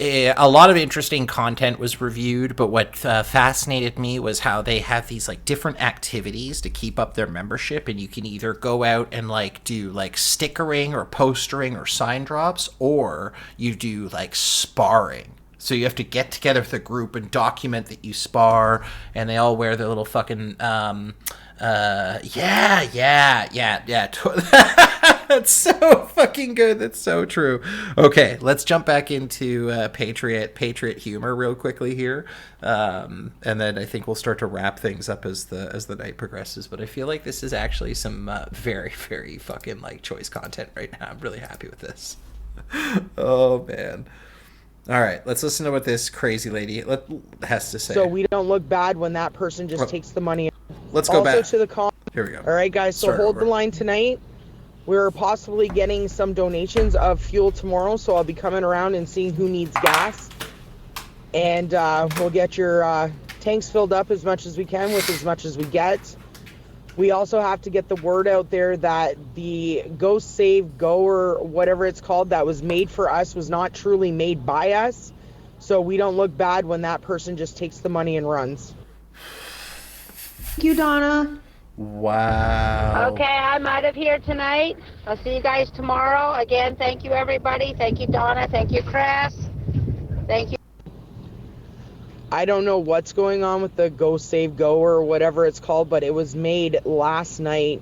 A lot of interesting content was reviewed, but what fascinated me was how they have these like different activities to keep up their membership, and you can either go out and like do like stickering or postering or sign drops, or you do like sparring. So you have to get together with a group and document that you spar, and they all wear their little fucking That's so fucking good. That's so true. Okay, let's jump back into Patriot humor real quickly here, and then I think we'll start to wrap things up as the night progresses. But I feel like this is actually some very, very fucking like choice content right now. I'm really happy with this. Oh man. All right, let's listen to what this crazy lady has to say. So we don't look bad when that person just takes the money. Let's go back. Also to the call. Here we go. All right, guys. So hold the line tonight. We're possibly getting some donations of fuel tomorrow, so I'll be coming around and seeing who needs gas. And we'll get your tanks filled up as much as we can with as much as we get. We also have to get the word out there that the Go Save Go or whatever it's called that was made for us was not truly made by us. So we don't look bad when that person just takes the money and runs. Thank you, Donna. Wow. Okay, I'm out of here tonight. I'll see you guys tomorrow. Again, thank you, everybody. Thank you, Donna. Thank you, Chris. Thank you. I don't know what's going on with the Go Save Go or whatever it's called, but it was made last night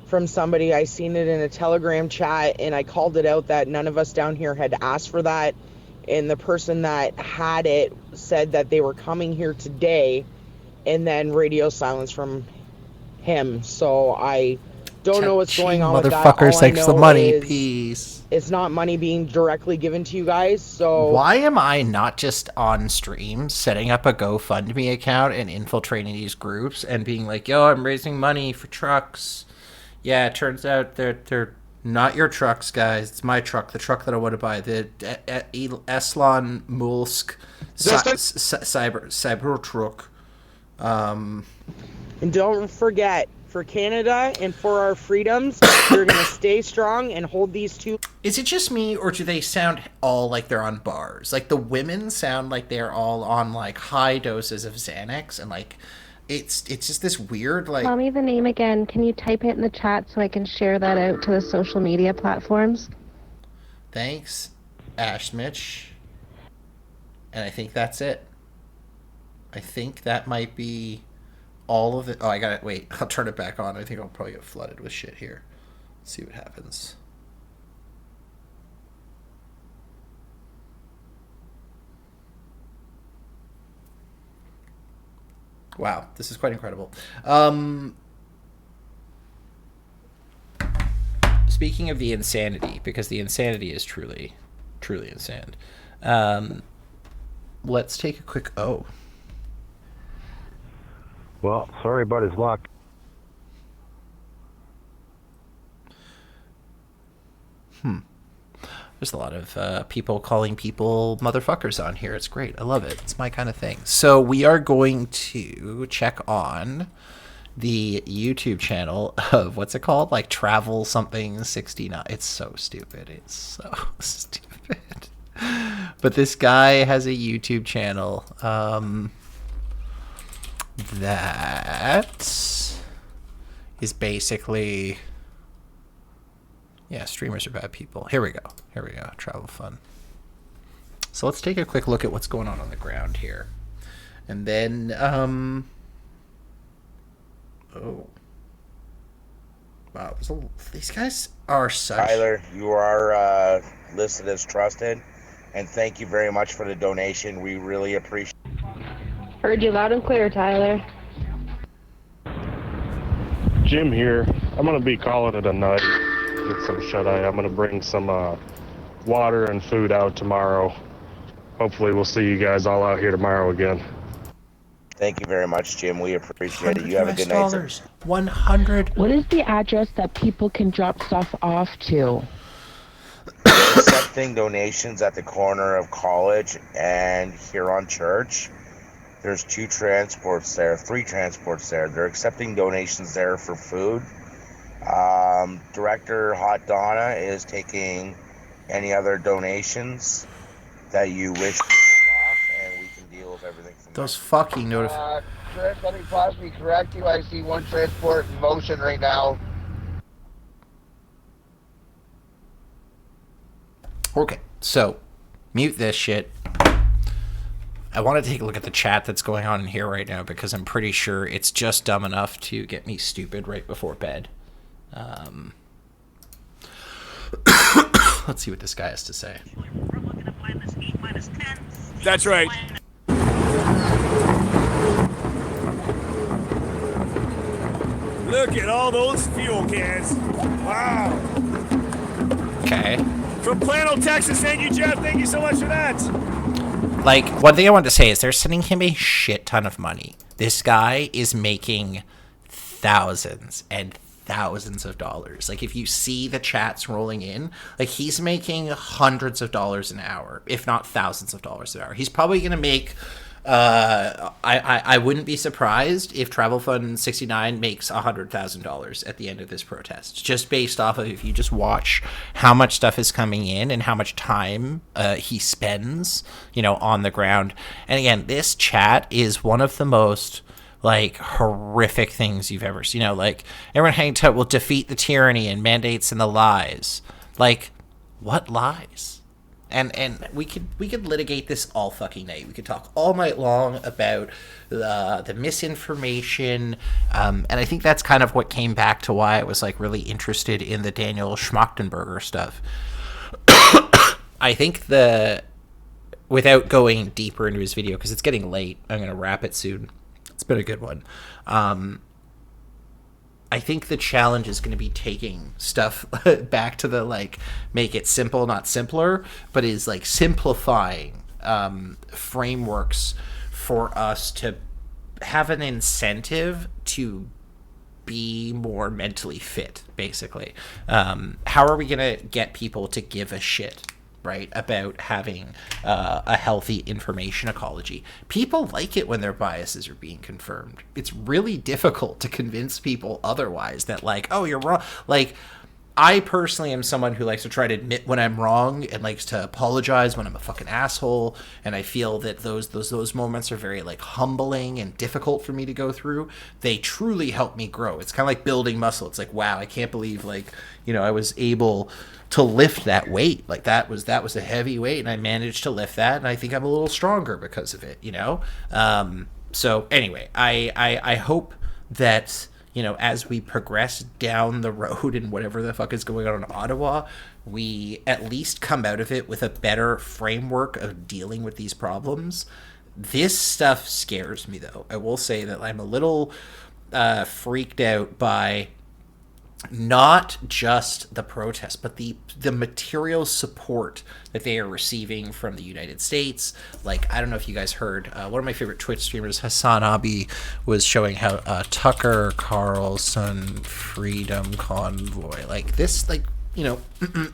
from somebody. I seen it in a Telegram chat, and I called it out that none of us down here had asked for that. And the person that had it said that they were coming here today, and then radio silence from him. So I Don't know what's going on with that. Motherfuckers, All thanks I for the know money. is Peace. it's not money being directly given to you guys. So why am I not just on stream setting up a GoFundMe account and infiltrating these groups and being like, yo, I'm raising money for trucks. Yeah, it turns out they're not your trucks, guys. It's my truck, the truck that I want to buy, the Eslon Mulsk cyber truck. And don't forget, for Canada and for our freedoms, we're going to stay strong and hold these two. Is it just me, or do they sound all like they're on bars? Like, the women sound like they're all on, like, high doses of Xanax, and, like, it's just this weird, like... Tell me the name again. Can you type it in the chat so I can share that out to the social media platforms? Thanks, Ash Mitch. And I think that's it. I think that might be all of it. Oh, I got it. Wait, I'll turn it back on. I think I'll probably get flooded with shit here. Let's see what happens. Wow, this is quite incredible. Speaking of the insanity, because the insanity is truly, truly insane. Let's take a quick... Oh. Well, sorry about his luck. There's a lot of people calling people motherfuckers on here. It's great. I love it. It's my kind of thing. So we are going to check on the YouTube channel of, what's it called? Like Travel Something 69. It's so stupid. It's so stupid. But this guy has a YouTube channel that is basically... Yeah, streamers are bad people. Here we go. Here we go. Travel fun. So let's take a quick look at what's going on the ground here. And then, oh. Wow, these guys are such... Tyler, you are listed as trusted. And thank you very much for the donation. We really appreciate it. Heard you loud and clear, Tyler. Jim here. I'm going to be calling it a night. Get some shut-eye. I'm going to bring some water and food out tomorrow. Hopefully we'll see you guys all out here tomorrow again. Thank you very much, Jim. We appreciate it. You have a good night, sir. 100. What is the address that people can drop stuff off to? We're accepting donations at the corner of College and Huron Church. There's 3 transports there. They're accepting donations there for food. Director Hot Donna is taking any other donations that you wish to drop off, and we can deal with everything from Those fucking notifications. Chris, let me possibly correct you. I see 1 transport in motion right now. Okay, so mute this shit. I want to take a look at the chat that's going on in here right now, because I'm pretty sure it's just dumb enough to get me stupid right before bed. Let's see what this guy has to say. That's right. Look at all those fuel cans. Wow. Okay. From Plano, Texas. Thank you, Jeff. Thank you so much for that. Like, one thing I wanted to say is they're sending him a shit ton of money. This guy is making thousands and thousands of dollars. Like, if you see the chats rolling in, like, he's making hundreds of dollars an hour, if not thousands of dollars an hour. He's probably going to make... I wouldn't be surprised if Travel Fund 69 makes $100,000 at the end of this protest, just based off of, if you just watch how much stuff is coming in and how much time he spends, you know, on the ground. And again, this chat is one of the most, like, horrific things you've ever seen. You know, like, everyone hanging out will defeat the tyranny and mandates and the lies. Like, what lies? And we could litigate this all fucking night. We could talk all night long about the misinformation, and I think that's kind of what came back to why I was, like, really interested in the Daniel Schmachtenberger stuff. I think without going deeper into his video, because it's getting late, I'm going to wrap it soon. It's been a good one. I think the challenge is going to be taking stuff back to the, like, make it simple, not simpler, but is like simplifying frameworks for us to have an incentive to be more mentally fit, basically. How are we going to get people to give a shit, right, about having a healthy information ecology? People like it when their biases are being confirmed. It's really difficult to convince people otherwise that, like, oh, you're wrong. Like, I personally am someone who likes to try to admit when I'm wrong and likes to apologize when I'm a fucking asshole. And I feel that those moments are very, like, humbling and difficult for me to go through. They truly help me grow. It's kind of like building muscle. It's like, wow, I can't believe, like, you know, I was able to lift that weight. Like, that was a heavy weight, and I managed to lift that, and I think I'm a little stronger because of it, you know? So anyway, I hope that, you know, as we progress down the road and whatever the fuck is going on in Ottawa, we at least come out of it with a better framework of dealing with these problems. This stuff scares me, though. I will say that I'm a little freaked out by not just the protests, but the material support that they are receiving from the United States. Like, I don't know if you guys heard, one of my favorite Twitch streamers, Hassan Abi, was showing how Tucker Carlson Freedumb Convoy, like this, like, you know,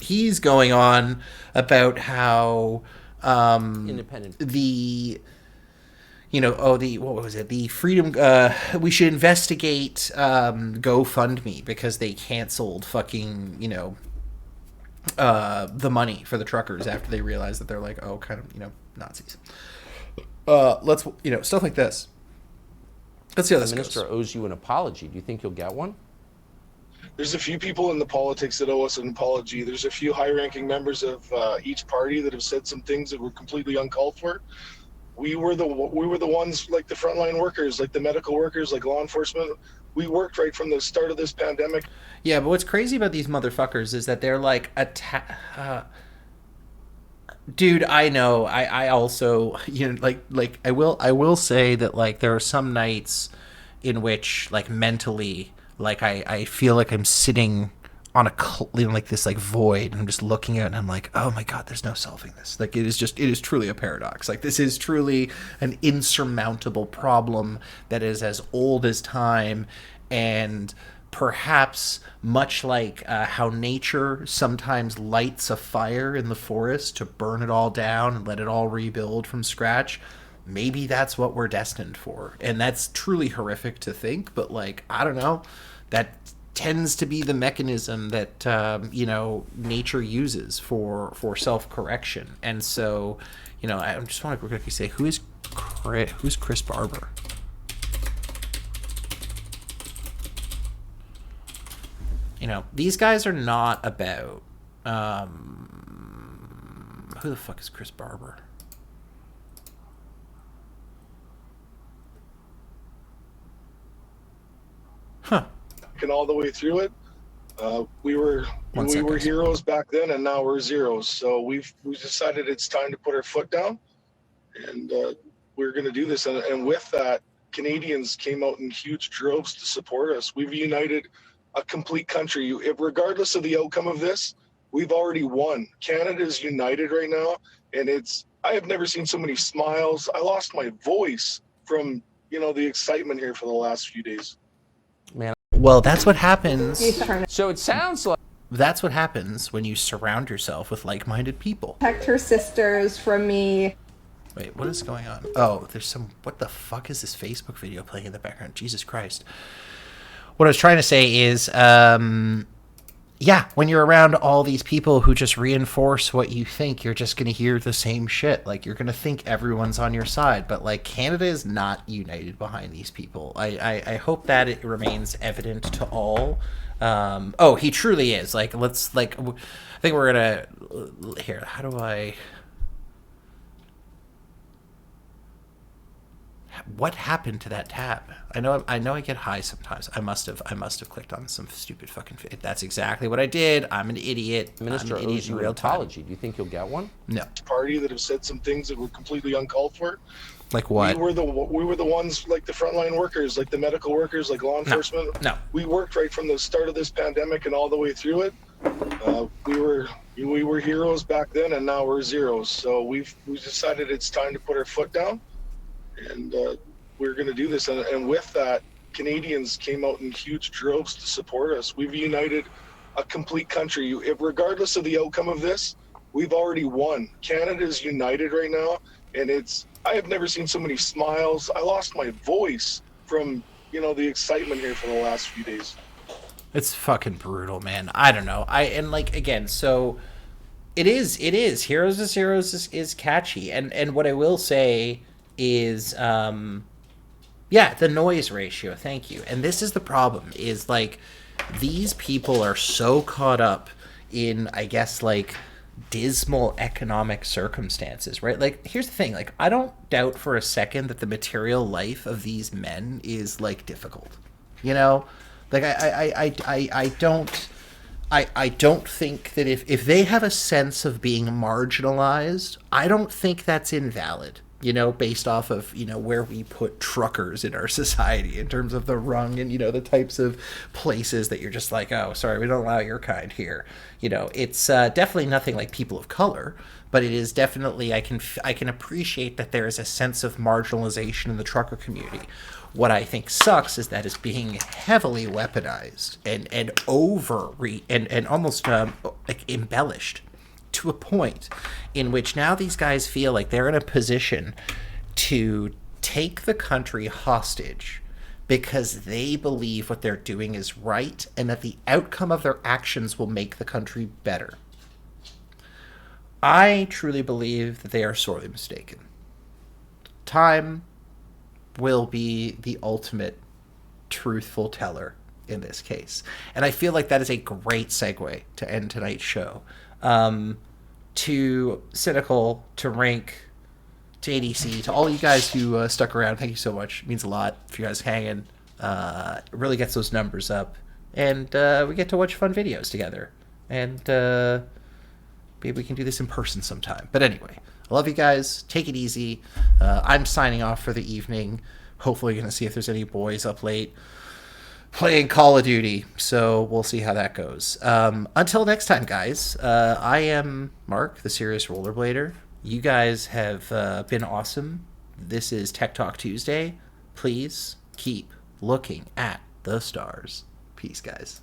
he's going on about how independent, the, you know, what was it? The Freedom, we should investigate GoFundMe because they canceled fucking, you know, the money for the truckers after they realized that they're like, oh, kind of, you know, Nazis. Let's, you know, stuff like this. Let's see how this goes. The minister owes you an apology. Do you think you'll get one? There's a few people in the politics that owe us an apology. There's a few high-ranking members of each party that have said some things that were completely uncalled for. We were the ones, like the frontline workers, like the medical workers, like law enforcement. We worked right from the start of this pandemic. Yeah, but what's crazy about these motherfuckers is that they're like dude, I know. I also, you know, like I will say that, like, there are some nights in which, like, mentally, like, I feel like I'm sitting on like this, like, void, and I'm just looking at it and I'm like, oh my god, there's no solving this. Like, it is truly a paradox. Like, this is truly an insurmountable problem that is as old as time, and perhaps much like how nature sometimes lights a fire in the forest to burn it all down and let it all rebuild from scratch, maybe that's what we're destined for. And that's truly horrific to think, but, like, I don't know, that tends to be the mechanism that you know, nature uses for self-correction. And so, you know, I just want to quickly say, who's Chris Barber? You know, these guys are not about who the fuck is Chris Barber? Huh. And all the way through it, we were heroes back then, and now we're zeros. So we decided it's time to put our foot down, and we're going to do this. And with that, Canadians came out in huge droves to support us. We've united a complete country. Regardless of the outcome of this, we've already won. Canada is united right now, and I have never seen so many smiles. I lost my voice from, you know, the excitement here for the last few days. Man. Well, that's what happens. So it sounds like that's what happens when you surround yourself with like-minded people. Protect her sisters from me. Wait, what is going on? Oh, there's some... What the fuck is this Facebook video playing in the background? Jesus Christ. What I was trying to say is, yeah, when you're around all these people who just reinforce what you think, you're just going to hear the same shit. Like, you're going to think everyone's on your side. But, like, Canada is not united behind these people. I hope that it remains evident to all. Oh, he truly is. Like, let's, like, I think we're going to... Here, how do I... What happened to that tab? I know I get high sometimes. I must have clicked on some stupid fucking. That's exactly what I did. I'm an idiot. Minister I'm an idiot owes you in an real time. apology. Do you think you'll get one? No. Party that have said some things that were completely uncalled for. Like what? We were the ones, like the frontline workers, like the medical workers, like law enforcement. No. We worked right from the start of this pandemic and all the way through it. We were heroes back then, and now we're zeros. So we decided it's time to put our foot down, and we're going to do this. And with that, Canadians came out in huge droves to support us. We've united a complete country. Regardless of the outcome of this, we've already won. Canada is united right now, and I have never seen so many smiles. I lost my voice from the excitement here for the last few days. It's fucking brutal, man. I don't know. So it is. Heroes as Heroes is catchy. And what I will say is, the noise ratio. Thank you. And this is the problem, is like, these people are so caught up in, I guess, like, dismal economic circumstances, right? Like, here's the thing. Like, I don't doubt for a second that the material life of these men is, like, difficult. Like, I don't think that if they have a sense of being marginalized, I don't think that's invalid, based off of, where we put truckers in our society in terms of the rung and, the types of places that you're just like, oh, sorry, we don't allow your kind here. It's definitely nothing like people of color, but it is definitely, I can appreciate that there is a sense of marginalization in the trucker community. What I think sucks is that it's being heavily weaponized and almost like embellished to a point in which now these guys feel like they're in a position to take the country hostage because they believe what they're doing is right and that the outcome of their actions will make the country better. I truly believe that they are sorely mistaken. Time will be the ultimate truthful teller in this case. And I feel like that is a great segue to end tonight's show. To Cynical, to Rank, to ADC, to all you guys who stuck around, thank you so much. It means a lot for you guys hanging. It really gets those numbers up. And we get to watch fun videos together. And maybe we can do this in person sometime. But anyway, I love you guys. Take it easy. I'm signing off for the evening. Hopefully you're going to see if there's any boys up late playing Call of Duty. So we'll see how that goes. Until next time, guys, I am Mark, the Serious Rollerblader. You guys have been awesome. This is Tech Talk Tuesday. Please keep looking at the stars. Peace, guys.